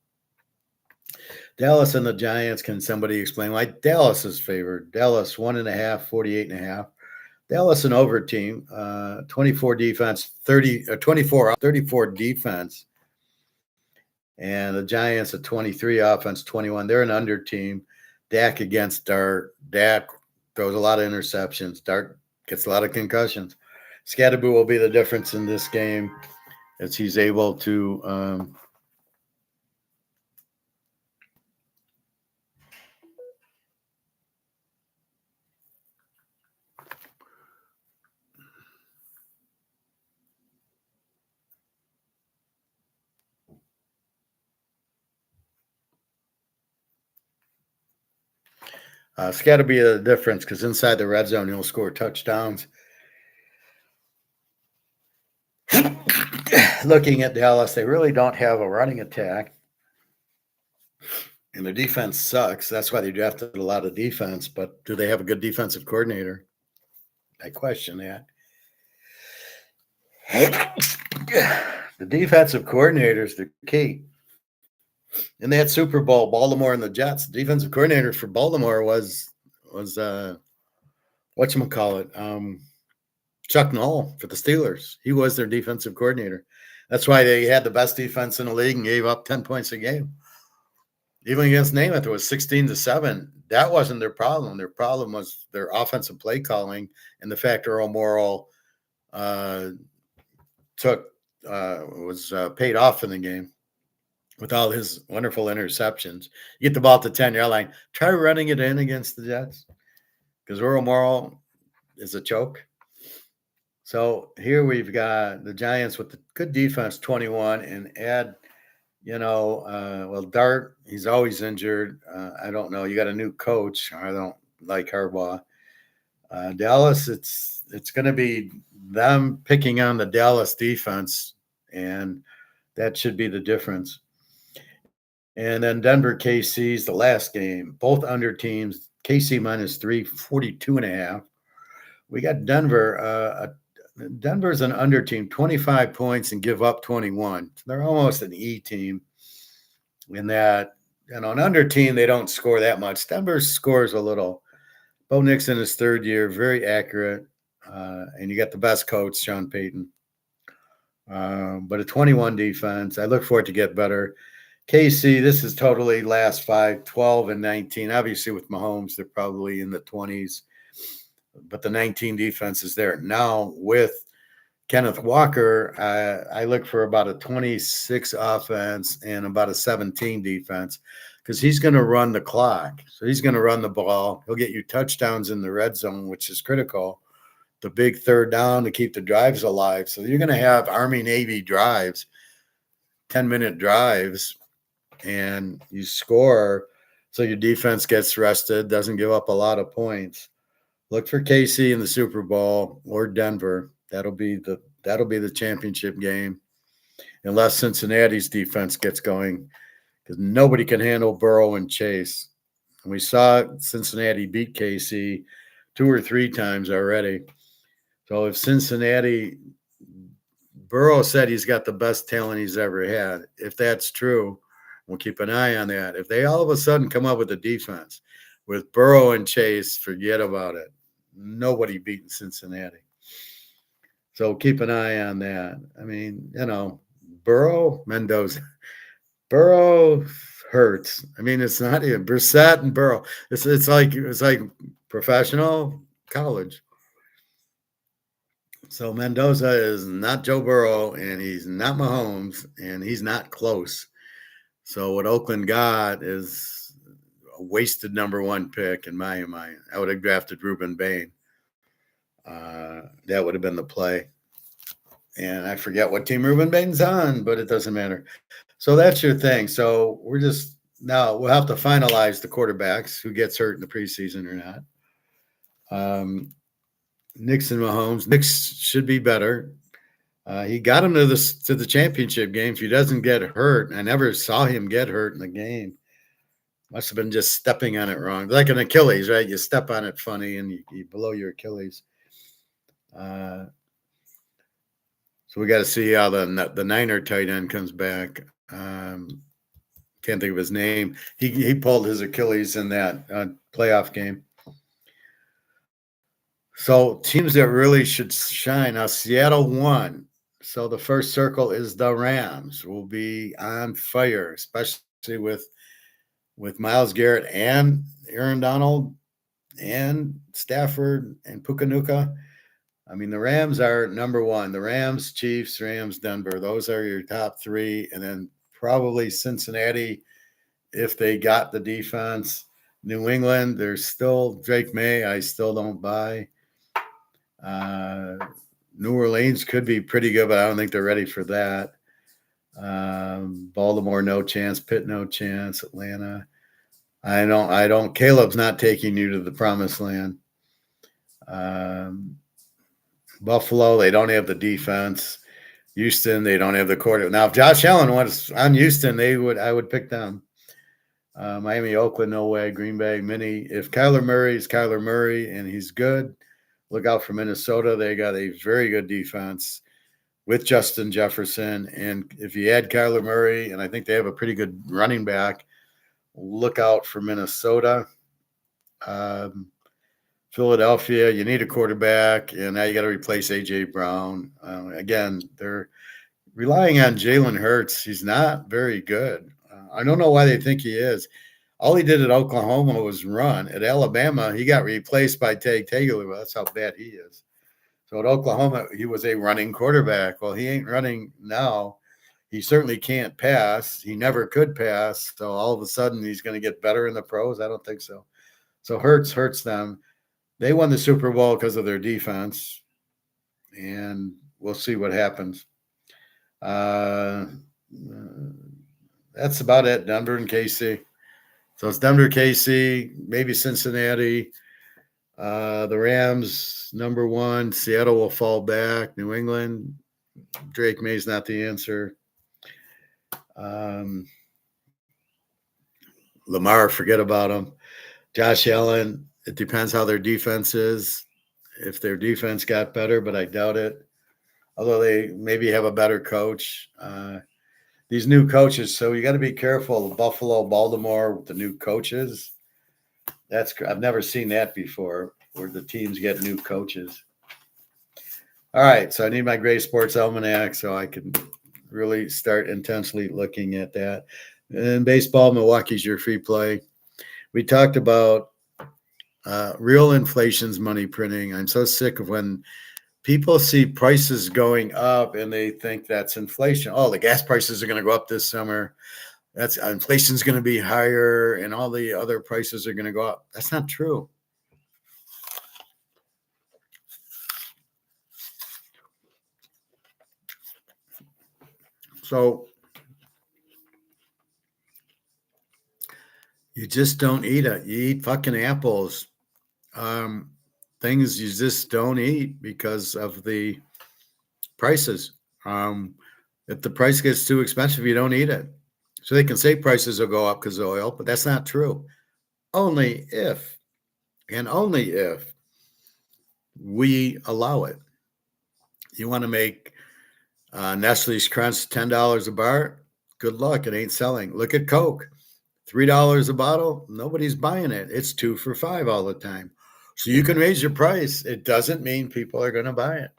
Dallas and the Giants. Can somebody explain why Dallas is favored? Dallas 1.5, 48.5. Dallas an over team, 24 defense, 34 defense. And the Giants a 23 offense, 21. They're an under team. Dak against Dart. Dak throws a lot of interceptions. Dart gets a lot of concussions. Scatterboo will be the difference in this game as he's able to it's got to be a difference because inside the red zone, he'll score touchdowns. Looking at Dallas, they really don't have a running attack. And their defense sucks. That's why they drafted a lot of defense. But do they have a good defensive coordinator? I question that. The defensive coordinator is the key. In that Super Bowl, Baltimore and the Jets, the defensive coordinator for Baltimore was whatchamacallit, Chuck Noll for the Steelers. He was their defensive coordinator. That's why they had the best defense in the league and gave up 10 points a game. Even against Namath, it was 16-7. That wasn't their problem. Their problem was their offensive play calling and the fact Earl Morrall was paid off in the game with all his wonderful interceptions. You get the ball at the 10-yard line. Try running it in against the Jets because Earl Morrall is a choke. So here we've got the Giants with the good defense, 21, and add, Dart, he's always injured. I don't know. You got a new coach. I don't like Harbaugh. Dallas, it's going to be them picking on the Dallas defense, and that should be the difference. And then Denver, KC's the last game. Both under teams. KC -3, 42.5. We got Denver. Denver's an under team, 25 points and give up 21. They're almost an E team in that, an under team, they don't score that much. Denver scores a little. Bo Nix in his third year, very accurate. And you got the best coach, Sean Payton. But a 21 defense. I look for it to get better. KC, this is totally last 5, 12, and 19. Obviously, with Mahomes, they're probably in the 20s. But the 19 defense is there. Now, with Kenneth Walker, I look for about a 26 offense and about a 17 defense because he's going to run the clock. So he's going to run the ball. He'll get you touchdowns in the red zone, which is critical. The big third down to keep the drives alive. So you're going to have Army Navy drives, 10-minute drives, and you score so your defense gets rested, doesn't give up a lot of points. Look for KC in the Super Bowl or Denver. That'll be the championship game, unless Cincinnati's defense gets going, because nobody can handle Burrow and Chase. And we saw Cincinnati beat KC 2 or 3 times already. So if Cincinnati, Burrow said he's got the best talent he's ever had. If that's true, we'll keep an eye on that. If they all of a sudden come up with a defense with Burrow and Chase, forget about it. Nobody beating Cincinnati. So keep an eye on that. I mean, Burrow, Mendoza. Burrow hurts. I mean, it's not even Brissett and Burrow. It's like professional college. So Mendoza is not Joe Burrow, and he's not Mahomes, and he's not close. So what Oakland got is a wasted number 1 pick in my mind. I would have drafted Reuben Bain. That would have been the play. And I forget what team Reuben Bain's on, but it doesn't matter. So that's your thing. So we'll have to finalize the quarterbacks, who gets hurt in the preseason or not. Nix and Mahomes. Nix should be better. He got him to the championship game. If he doesn't get hurt, I never saw him get hurt in the game. Must have been just stepping on it wrong. Like an Achilles, right? You step on it funny and you blow your Achilles. So we got to see how the Niner tight end comes back. Can't think of his name. He pulled his Achilles in that playoff game. So teams that really should shine. Now, Seattle won. So the first circle is the Rams. Will be on fire, especially with Myles Garrett and Aaron Donald and Stafford and Pukanuka. I mean, the Rams are number 1. The Rams, Chiefs, Rams, Denver. Those are your top 3. And then probably Cincinnati, if they got the defense. New England, there's still Drake May. I still don't buy. New Orleans could be pretty good, but I don't think they're ready for that. Baltimore, no chance. Pitt, no chance. Atlanta, I don't. Caleb's not taking you to the promised land. Buffalo, they don't have the defense. Houston, they don't have the quarterback. Now, if Josh Allen was on Houston, I would pick them. Miami, Oakland, no way. Green Bay, Mini. If Kyler Murray is Kyler Murray and he's good, look out for Minnesota. They got a very good defense with Justin Jefferson. And if you add Kyler Murray, and I think they have a pretty good running back, look out for Minnesota. Philadelphia, you need a quarterback, and now you got to replace A.J. Brown. Again, they're relying on Jalen Hurts. He's not very good. I don't know why they think he is. All he did at Oklahoma was run. At Alabama, he got replaced by Taylor. That's how bad he is. So at Oklahoma, he was a running quarterback. Well, he ain't running now. He certainly can't pass. He never could pass. So all of a sudden, he's going to get better in the pros? I don't think so. So Hurts hurts them. They won the Super Bowl because of their defense, and we'll see what happens. That's about it, Denver and KC. So it's Denver, KC, maybe Cincinnati. The Rams, number 1. Seattle will fall back. New England, Drake May's not the answer. Lamar, forget about him. Josh Allen, it depends how their defense is. If their defense got better, but I doubt it. Although they maybe have a better coach. These new coaches, so you got to be careful. Buffalo, Baltimore, with the new coaches. I've never seen that before, where the teams get new coaches. All right, so I need my Gray Sports Almanac so I can really start intensely looking at that. In baseball, Milwaukee's your free play. We talked about real inflation's money printing. I'm so sick of when people see prices going up and they think that's inflation. Oh, the gas prices are going to go up this summer. That's inflation's going to be higher and all the other prices are going to go up. That's not true. So you just don't eat it. You eat fucking apples. Things you just don't eat because of the prices. If the price gets too expensive, you don't eat it. So they can say prices will go up because of oil, but that's not true. Only if, and only if we allow it. You want to make Nestle's Crunch $10 a bar? Good luck. It ain't selling. Look at Coke. $3 a bottle. Nobody's buying it. It's 2 for $5 all the time. So you can raise your price. It doesn't mean people are going to buy it.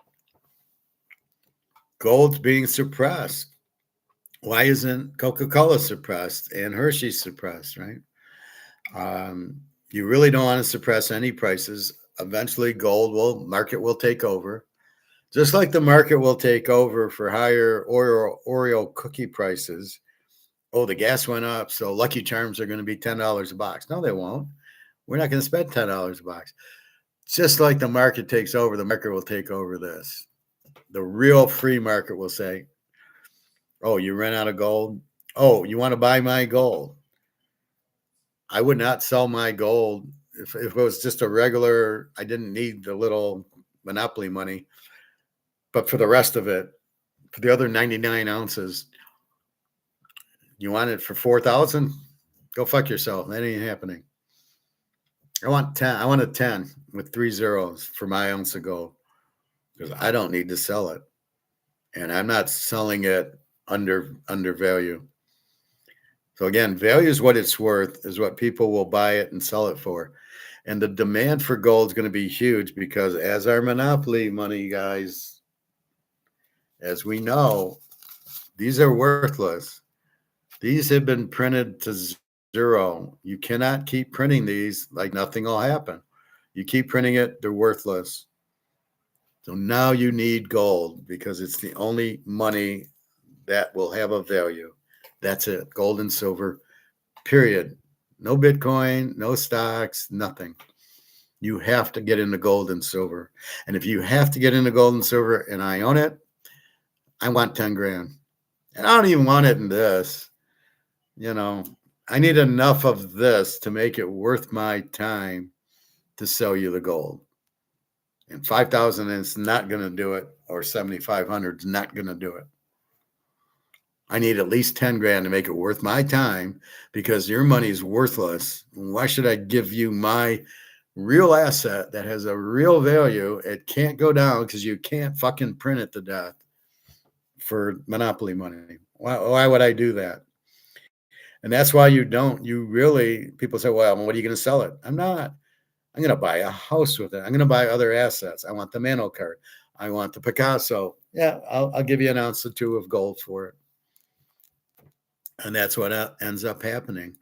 Gold's being suppressed. Why isn't Coca-Cola suppressed and Hershey's suppressed, right? You really don't want to suppress any prices. Eventually, market will take over. Just like the market will take over for higher Oreo cookie prices. Oh, the gas went up, so Lucky Charms are going to be $10 a box. No, they won't. We're not going to spend $10 a box. Just like the market takes over, the market will take over this. The real free market will say, oh, you ran out of gold? Oh, you want to buy my gold? I would not sell my gold if it was just a regular, I didn't need the little monopoly money. But for the rest of it, for the other 99 ounces, you want it for 4,000? Go fuck yourself. That ain't happening. I want 10. I want a 10 with 3 zeros for my ounce of gold because I don't need to sell it. And I'm not selling it under value. So again, value is what it's worth, is what people will buy it and sell it for. And the demand for gold is going to be huge because as our monopoly money guys, as we know, these are worthless. These have been printed to zero. You cannot keep printing these like nothing will happen. You keep printing it, they're worthless. So now you need gold because it's the only money that will have a value. That's it. Gold and silver, period. No Bitcoin, no stocks, nothing. You have to get into gold and silver. And if you have to get into gold and silver and I own it, I want 10 grand. And I don't even want it in this. You know, I need enough of this to make it worth my time to sell you the gold. And 5,000 is not going to do it, or 7,500 is not going to do it. I need at least 10 grand to make it worth my time because your money is worthless. Why should I give you my real asset that has a real value? It can't go down because you can't fucking print it to death for monopoly money. Why would I do that? And that's why people say, well, what are you going to sell it? I'm not. I'm going to buy a house with it. I'm going to buy other assets. I want the Mano card. I want the Picasso. Yeah, I'll give you an ounce or two of gold for it. And that's what ends up happening.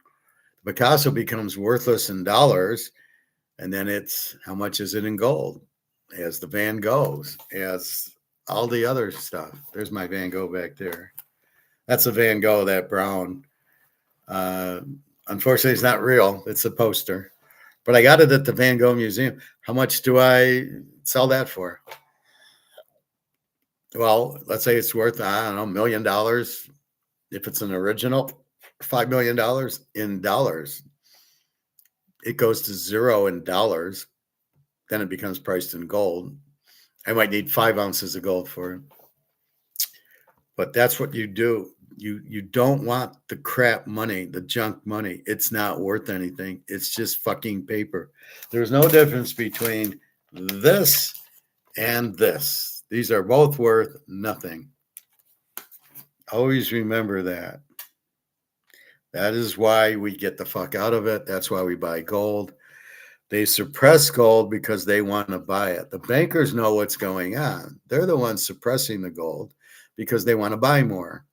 Picasso becomes worthless in dollars. And then it's, how much is it in gold? As the Van Goghs, as all the other stuff. There's my Van Gogh back there. That's a Van Gogh, that brown. Unfortunately, it's not real. It's a poster. But I got it at the Van Gogh Museum. How much do I sell that for? Well, let's say it's worth, I don't know, $1 million. If it's an original, $5 million in dollars. It goes to zero in dollars. Then it becomes priced in gold. I might need 5 ounces of gold for it. But that's what you do. You don't want the crap money, the junk money. It's not worth anything. It's just fucking paper. There's no difference between this and this. These are both worth nothing. Always remember that. That is why we get the fuck out of it. That's why we buy gold. They suppress gold because they want to buy it. The bankers know what's going on. They're the ones suppressing the gold because they want to buy more.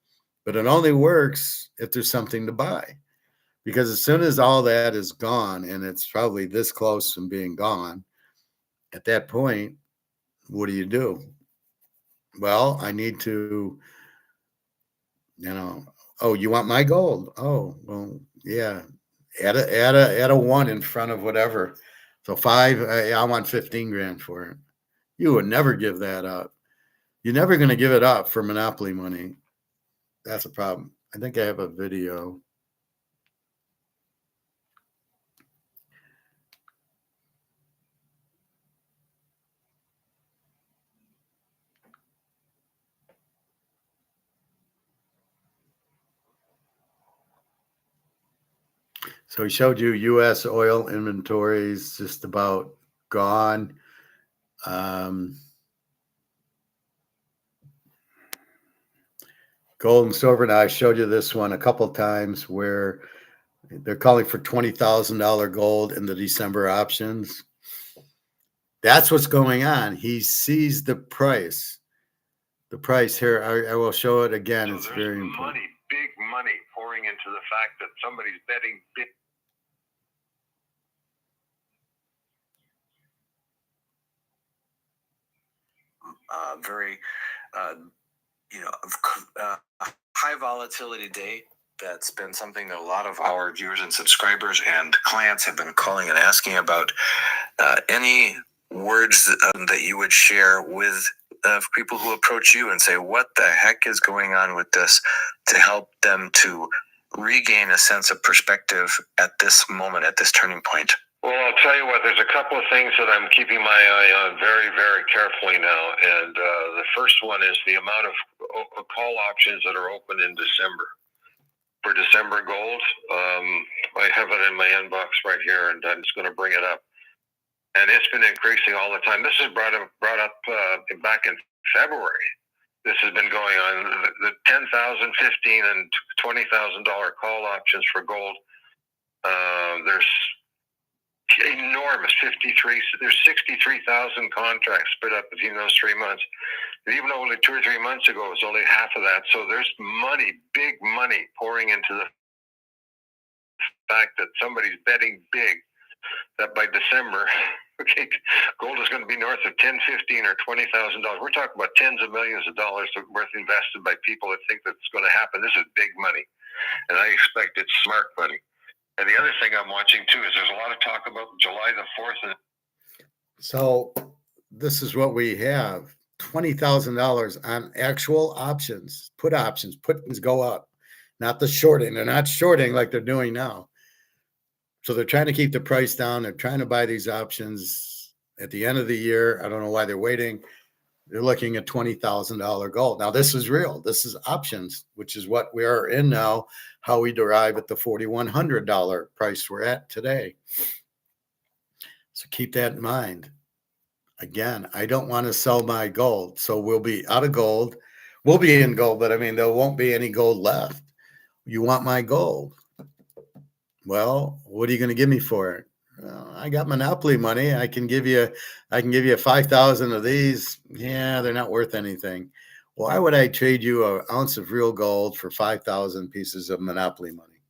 But it only works if there's something to buy. Because as soon as all that is gone, and it's probably this close from being gone, at that point, what do? Well, I need to, oh, you want my gold? Oh, well, yeah. Add a one in front of whatever. So five, I want 15 grand for it. You would never give that up. You're never going to give it up for monopoly money. That's a problem. I think I have a video. So he showed you U.S. oil inventories just about gone. Gold and silver. Now I showed you this one a couple times where they're calling for $20,000 gold in the December options. That's what's going on. He sees the price. The price here, I will show it again. So it's very important. Big money pouring into the fact that somebody's betting big. High volatility day. That's been something that a lot of our viewers and subscribers and clients have been calling and asking about. Any words that you would share with people who approach you and say, what the heck is going on with this, to help them to regain a sense of perspective at this moment, at this turning point? Well, I'll tell you what, there's a couple of things that I'm keeping my eye on very, very carefully now. And the first one is the amount of call options that are open in December. For December gold, I have it in my inbox right here, and I'm just going to bring it up. And it's been increasing all the time. This is brought up back in February. This has been going on. The $10,000, $15,000, and $20,000 call options for gold. There's enormous 53. There's 63,000 contracts split up between those 3 months. And even only 2 or 3 months ago, it was only half of that. So there's money, big money, pouring into the fact that somebody's betting big that by December, gold is going to be north of $10,000, $15,000, or $20,000. We're talking about tens of millions of dollars worth invested by people that think that's going to happen. This is big money, and I expect it's smart money. And the other thing I'm watching too is there's a lot of talk about July the 4th. So this is what we have: $20,000 on actual options, put options. Puts go up, not the shorting. They're not shorting like they're doing now. So they're trying to keep the price down. They're trying to buy these options at the end of the year. I don't know why they're waiting. They're looking at $20,000 gold. Now, this is real. This is options, which is what we are in now, how we derive at the $4,100 price we're at today. So keep that in mind. Again, I don't want to sell my gold. So we'll be out of gold. We'll be in gold, but I mean, there won't be any gold left. You want my gold? Well, what are you going to give me for it? I got monopoly money. I can give you 5,000 of these. Yeah, they're not worth anything. Why would I trade you an ounce of real gold for 5,000 pieces of monopoly money?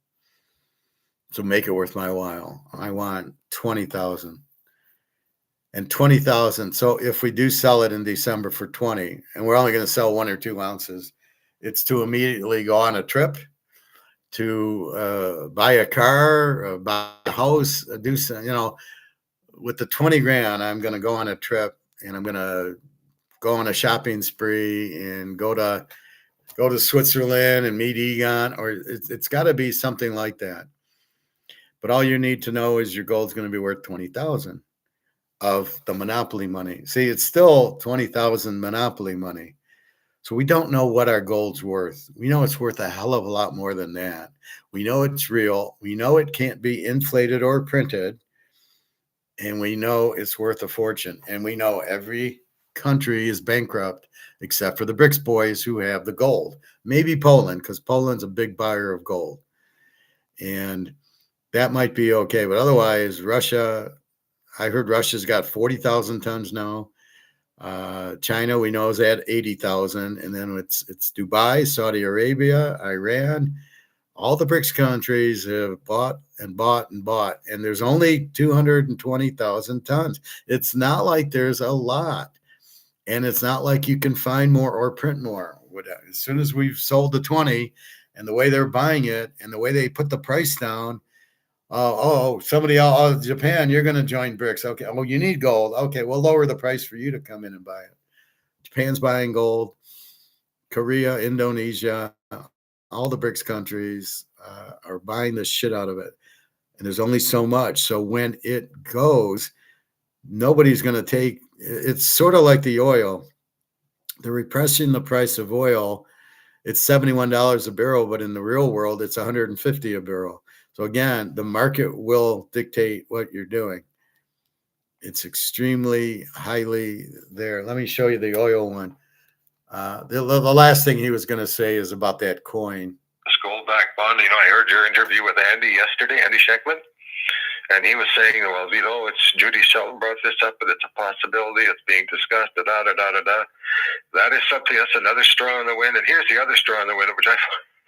So make it worth my while. I want 20,000 and 20,000. So if we do sell it in December for 20, and we're only going to sell 1 or 2 ounces, it's to immediately go on a trip, to buy a car, buy a house, do some, with the 20 grand, I'm going to go on a trip, and I'm going to go on a shopping spree and go to Switzerland and meet Egon, or it's got to be something like that. But all you need to know is your gold's going to be worth 20,000 of the monopoly money. See, it's still 20,000 monopoly money. So we don't know what our gold's worth. We know it's worth a hell of a lot more than that. We know it's real. We know it can't be inflated or printed. And we know it's worth a fortune. And we know every country is bankrupt except for the BRICS boys who have the gold. Maybe Poland, because Poland's a big buyer of gold. And that might be okay. But otherwise, Russia, I heard Russia's got 40,000 tons now. China, we know, is at 80,000. And then it's Dubai, Saudi Arabia, Iran. All the BRICS countries have bought and bought and bought. And there's only 220,000 tons. It's not like there's a lot. And it's not like you can find more or print more. As soon as we've sold the 20 and the way they're buying it and the way they put the price down, somebody, Japan, you're going to join BRICS. Okay. Oh, you need gold. Okay. We'll lower the price for you to come in and buy it. Japan's buying gold. Korea, Indonesia, all the BRICS countries are buying the shit out of it. And there's only so much. So when it goes, nobody's going to take. It's sort of like the oil. They're repressing the price of oil. It's $71 a barrel, but in the real world, it's $150 a barrel. So again, the market will dictate what you're doing. It's extremely highly there. Let me show you the oil one. The last thing he was going to say is about that coin. Gold-backed bond. I heard your interview with Andy yesterday, Andy Sheckman. And he was saying, well, it's Judy Shelton brought this up, but it's a possibility. It's being discussed. That is something. That's another straw in the wind. And here's the other straw in the wind, which I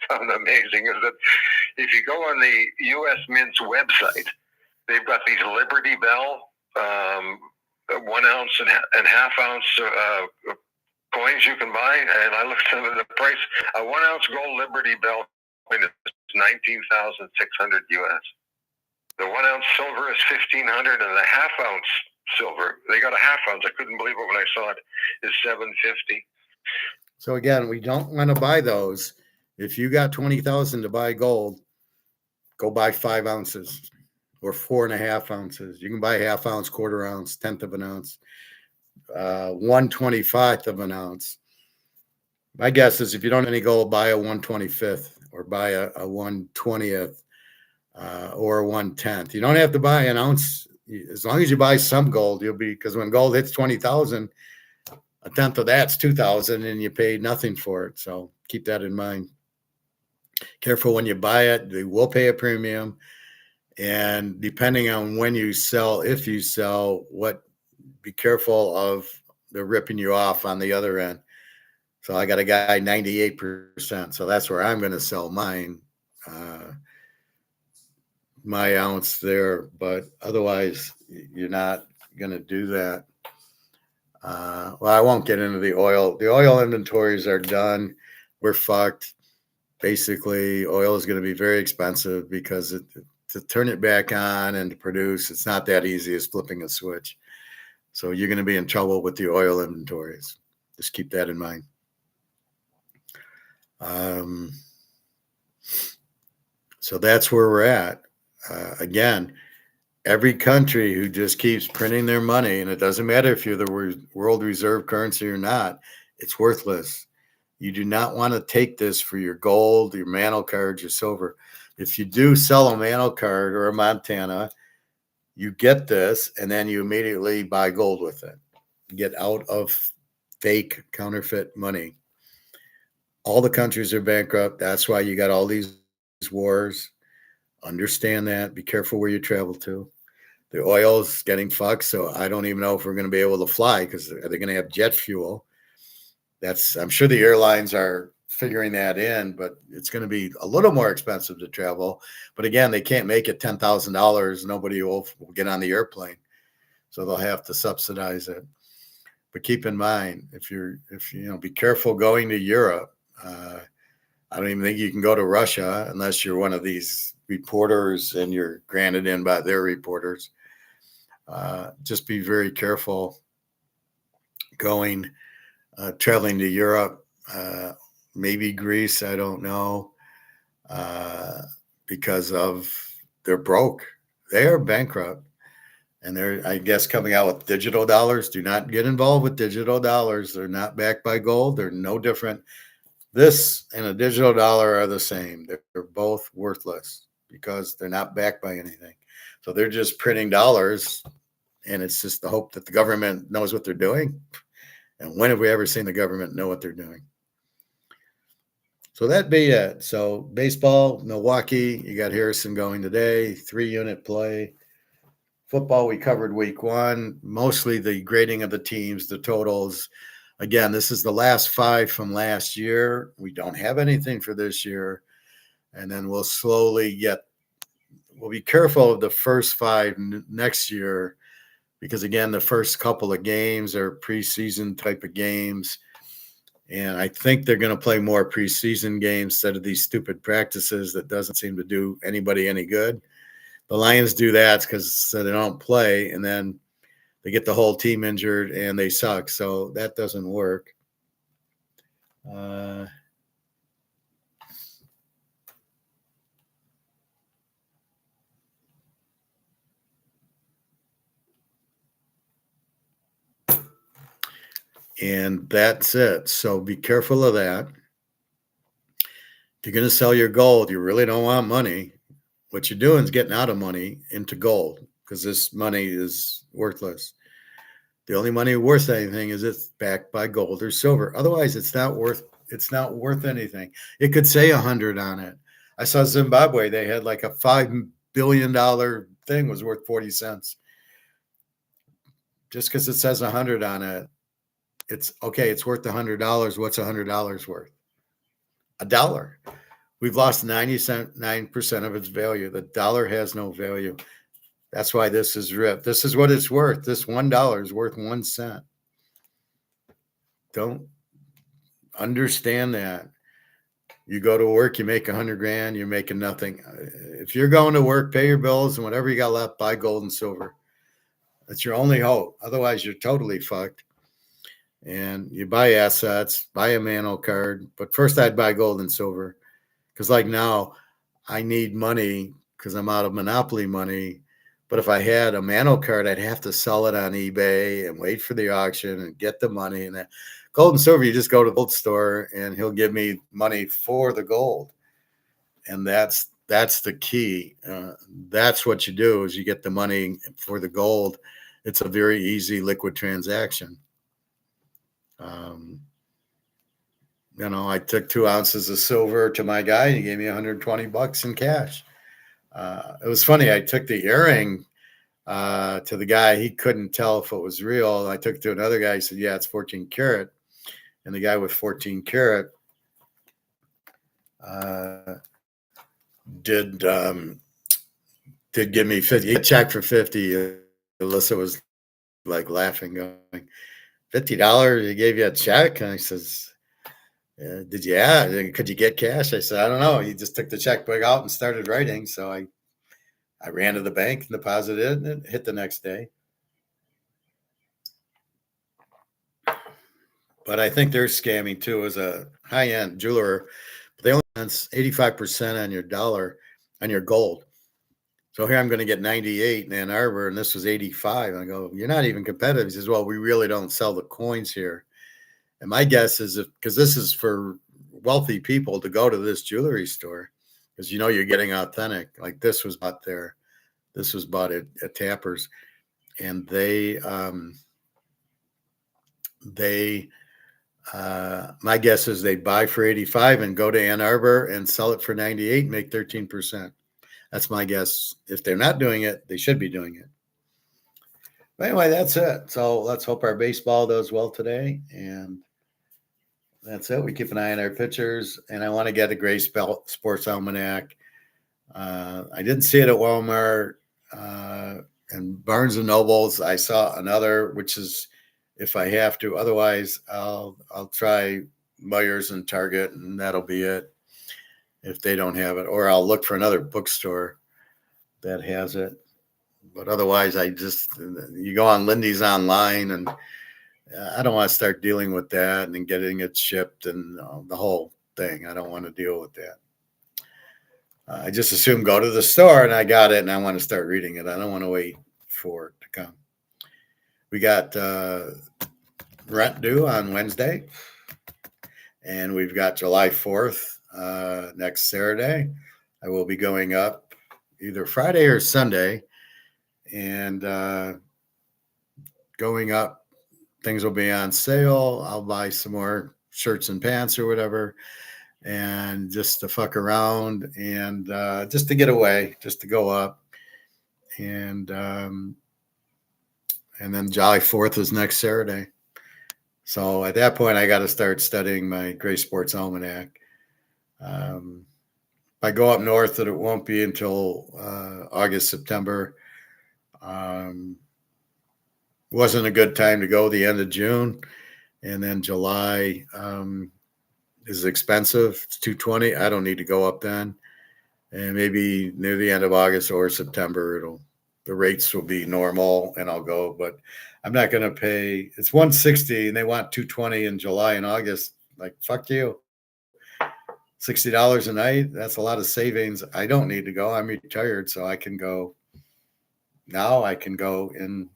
found amazing, is that if you go on the U.S. Mint's website, they've got these Liberty Bell 1 ounce and half ounce coins you can buy. And I looked at the price. A 1 ounce gold Liberty Bell coin is $19,600 US. The 1 ounce silver is $1,500, and the half ounce silver, they got a half ounce. I couldn't believe it when I saw it, is $750. So again, we don't want to buy those. If you got 20,000 to buy gold, go buy 5 ounces or 4.5 ounces. You can buy half ounce, quarter ounce, 1/10 of an ounce, 1/25 of an ounce. My guess is if you don't have any gold, buy a 1/25 or buy a 1/20 or 1/10. You don't have to buy an ounce. As long as you buy some gold, you'll be, because when gold hits 20,000, 1/10 of that's 2,000 and you paid nothing for it. So keep that in mind. Careful when you buy it. They will pay a premium. And depending on when you sell, if you sell, be careful of they're ripping you off on the other end. So I got a guy 98%. So that's where I'm going to sell mine. My ounce there, but otherwise you're not going to do that. Well, I won't get into the oil. The oil inventories are done. We're fucked. Basically, oil is going to be very expensive because to turn it back on and to produce, it's not that easy as flipping a switch. So you're going to be in trouble with the oil inventories. Just keep that in mind. So that's where we're at. Again, every country who just keeps printing their money, and it doesn't matter if you're the world reserve currency or not, it's worthless. You do not want to take this for your gold, your mantle cards, your silver. If you do sell a mantle card or a Montana, you get this, and then you immediately buy gold with it. Get out of fake counterfeit money. All the countries are bankrupt. That's why you got all these wars. Understand that. Be careful where you travel to. The oil is getting fucked, so I don't even know if we're going to be able to fly, because are they going to have jet fuel? I'm sure the airlines are figuring that in, but it's going to be a little more expensive to travel. But again, they can't make it $10,000. Nobody will get on the airplane, so they'll have to subsidize it. But keep in mind, if be careful going to Europe. I don't even think you can go to Russia unless you're one of these reporters and you're granted in by their reporters. Just be very careful traveling to Europe, maybe Greece, I don't know, because they're broke. They are bankrupt. And they're, I guess, coming out with digital dollars. Do not get involved with digital dollars. They're not backed by gold. They're no different. This and a digital dollar are the same. They're both worthless because they're not backed by anything. So they're just printing dollars, and it's just the hope that the government knows what they're doing. And when have we ever seen the government know what they're doing? So that'd be it. So baseball, Milwaukee, you got Harrison going today, 3-unit play. Football, we covered week 1, mostly the grading of the teams, the totals. Again, this is the last 5 from last year. We don't have anything for this year. And then we'll be careful of the first 5 next year, because again, the first couple of games are preseason type of games. And I think they're going to play more preseason games instead of these stupid practices that doesn't seem to do anybody any good. The Lions do that because they don't play, and then they get the whole team injured and they suck. So that doesn't work. And that's it. So be careful of that. If you're going to sell your gold, you really don't want money. What you're doing is getting out of money into gold, because this money is worthless. The only money worth anything is it's backed by gold or silver. Otherwise, it's not worth anything. It could say 100 on it. I saw Zimbabwe, they had like a $5 billion thing was worth 40 cents. Just because it says 100 on it, it's okay, it's worth $100. What's $100 worth? $1. We've lost 99% of its value. The dollar has no value. That's why this is ripped. This is what it's worth. This $1 is worth 1 cent. Don't understand that. You go to work, you make 100 grand, you're making nothing. If you're going to work, pay your bills, and whatever you got left, buy gold and silver. That's your only hope. Otherwise, you're totally fucked. And you buy assets, buy a Mano card. But first, I'd buy gold and silver. Because like now, I need money because I'm out of Monopoly money. But if I had a Mano card, I'd have to sell it on eBay and wait for the auction and get the money. And that gold and silver, you just go to the gold store and he'll give me money for the gold. And that's the key. That's what you do, is you get the money for the gold. It's a very easy liquid transaction. I took 2 ounces of silver to my guy. He gave me $120 in cash. It was funny. I took the earring to the guy. He couldn't tell if it was real. I took it to another guy. He said, yeah, it's 14 karat. And the guy with 14 karat did give me 50. He checked for 50. Alyssa was like laughing, going, $50? He gave you a check? And I says, could you get cash? I said, I don't know. He just took the checkbook out and started writing. So I ran to the bank and deposited it, and it hit the next day. But I think they're scamming too, as a high-end jeweler. But they only want 85% on your dollar, on your gold. So here I'm going to get 98 in Ann Arbor, and this was 85. And I go, you're not even competitive. He says, well, we really don't sell the coins here. And my guess is, because this is for wealthy people to go to this jewelry store, because you're getting authentic. Like this was bought there. This was bought at Tapper's. And my guess is they buy for 85 and go to Ann Arbor and sell it for 98 and make 13%. That's my guess. If they're not doing it, they should be doing it. But anyway, that's it. So let's hope our baseball does well today. And that's it. We keep an eye on our pitchers. And I want to get a Gray Sports Almanac. I didn't see it at Walmart and Barnes and Nobles. I saw another, which is if I have to. Otherwise, I'll try Myers and Target, and that'll be it if they don't have it. Or I'll look for another bookstore that has it. But otherwise, you go on Lindy's online, and I don't want to start dealing with that and getting it shipped and the whole thing. I don't want to deal with that. I just assume go to the store and I got it and I want to start reading it. I don't want to wait for it to come. We got rent due on Wednesday, and we've got July 4th next Saturday. I will be going up either Friday or Sunday, and going up, things will be on sale. I'll buy some more shirts and pants or whatever, and just to fuck around and just to get away, just to go up. and then July 4th is next Saturday. So at that point, I got to start studying my Gray Sports Almanac. If I go up north, it won't be until August, September. Wasn't a good time to go the end of June, and then July is expensive. It's $220. I don't need to go up then, and maybe near the end of August or September, the rates will be normal, and I'll go. But I'm not going to pay. It's $160, and they want $220 in July and August. Like, fuck you. $60 a night. That's a lot of savings. I don't need to go. I'm retired, so I can go now. I can go in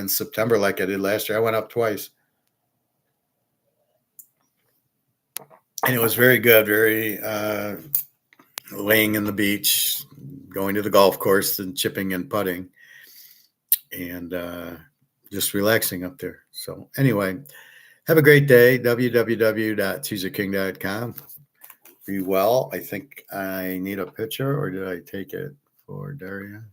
September like I did last year. I went up twice, and it was very good. Very laying in the beach, going to the golf course, and chipping and putting, and just relaxing up there. So anyway, have a great day. www.teaserking.com. Be well. I think I need a picture, or did I take it for Daria?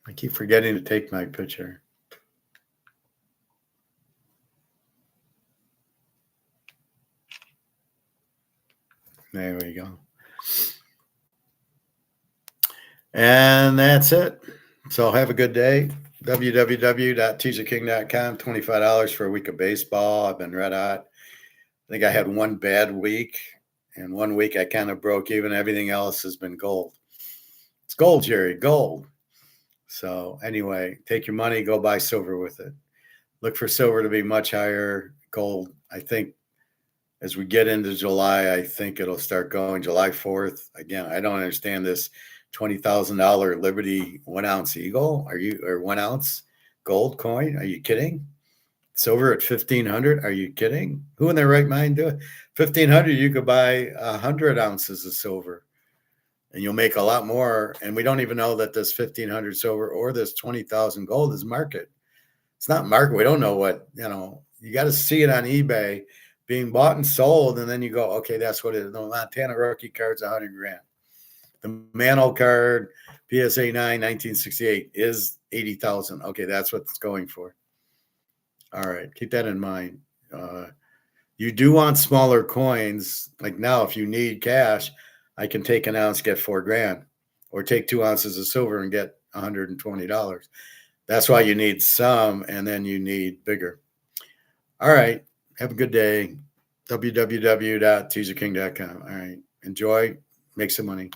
I keep forgetting to take my picture. There we go. And that's it. So have a good day. www.teaserking.com. $25 for a week of baseball. I've been red hot. I think I had one bad week, and 1 week I kind of broke even. Everything else has been gold. It's gold, Jerry, gold. So anyway, take your money, go buy silver with it. Look for silver to be much higher. Gold, I think, as we get into July, I think it'll start going. July 4th. Again, I don't understand this $20,000 Liberty 1 ounce Eagle. Or 1 ounce gold coin? Are you kidding? Silver at 1,500? Are you kidding? Who in their right mind do it? 1,500, you could buy 100 ounces of silver, and you'll make a lot more. And we don't even know that this 1,500 silver or this 20,000 gold is market. It's not market. We don't know what, you got to see it on eBay being bought and sold. And then you go, okay, that's what it is. The Montana rookie card's $100,000. The Mantle card, PSA 9, 1968 is 80,000. Okay. That's what it's going for. All right. Keep that in mind. You do want smaller coins. Like now, if you need cash, I can take an ounce, get $4,000, or take 2 ounces of silver and get $120. That's why you need some, and then you need bigger. All right. Have a good day. www.teaserking.com. All right. Enjoy. Make some money.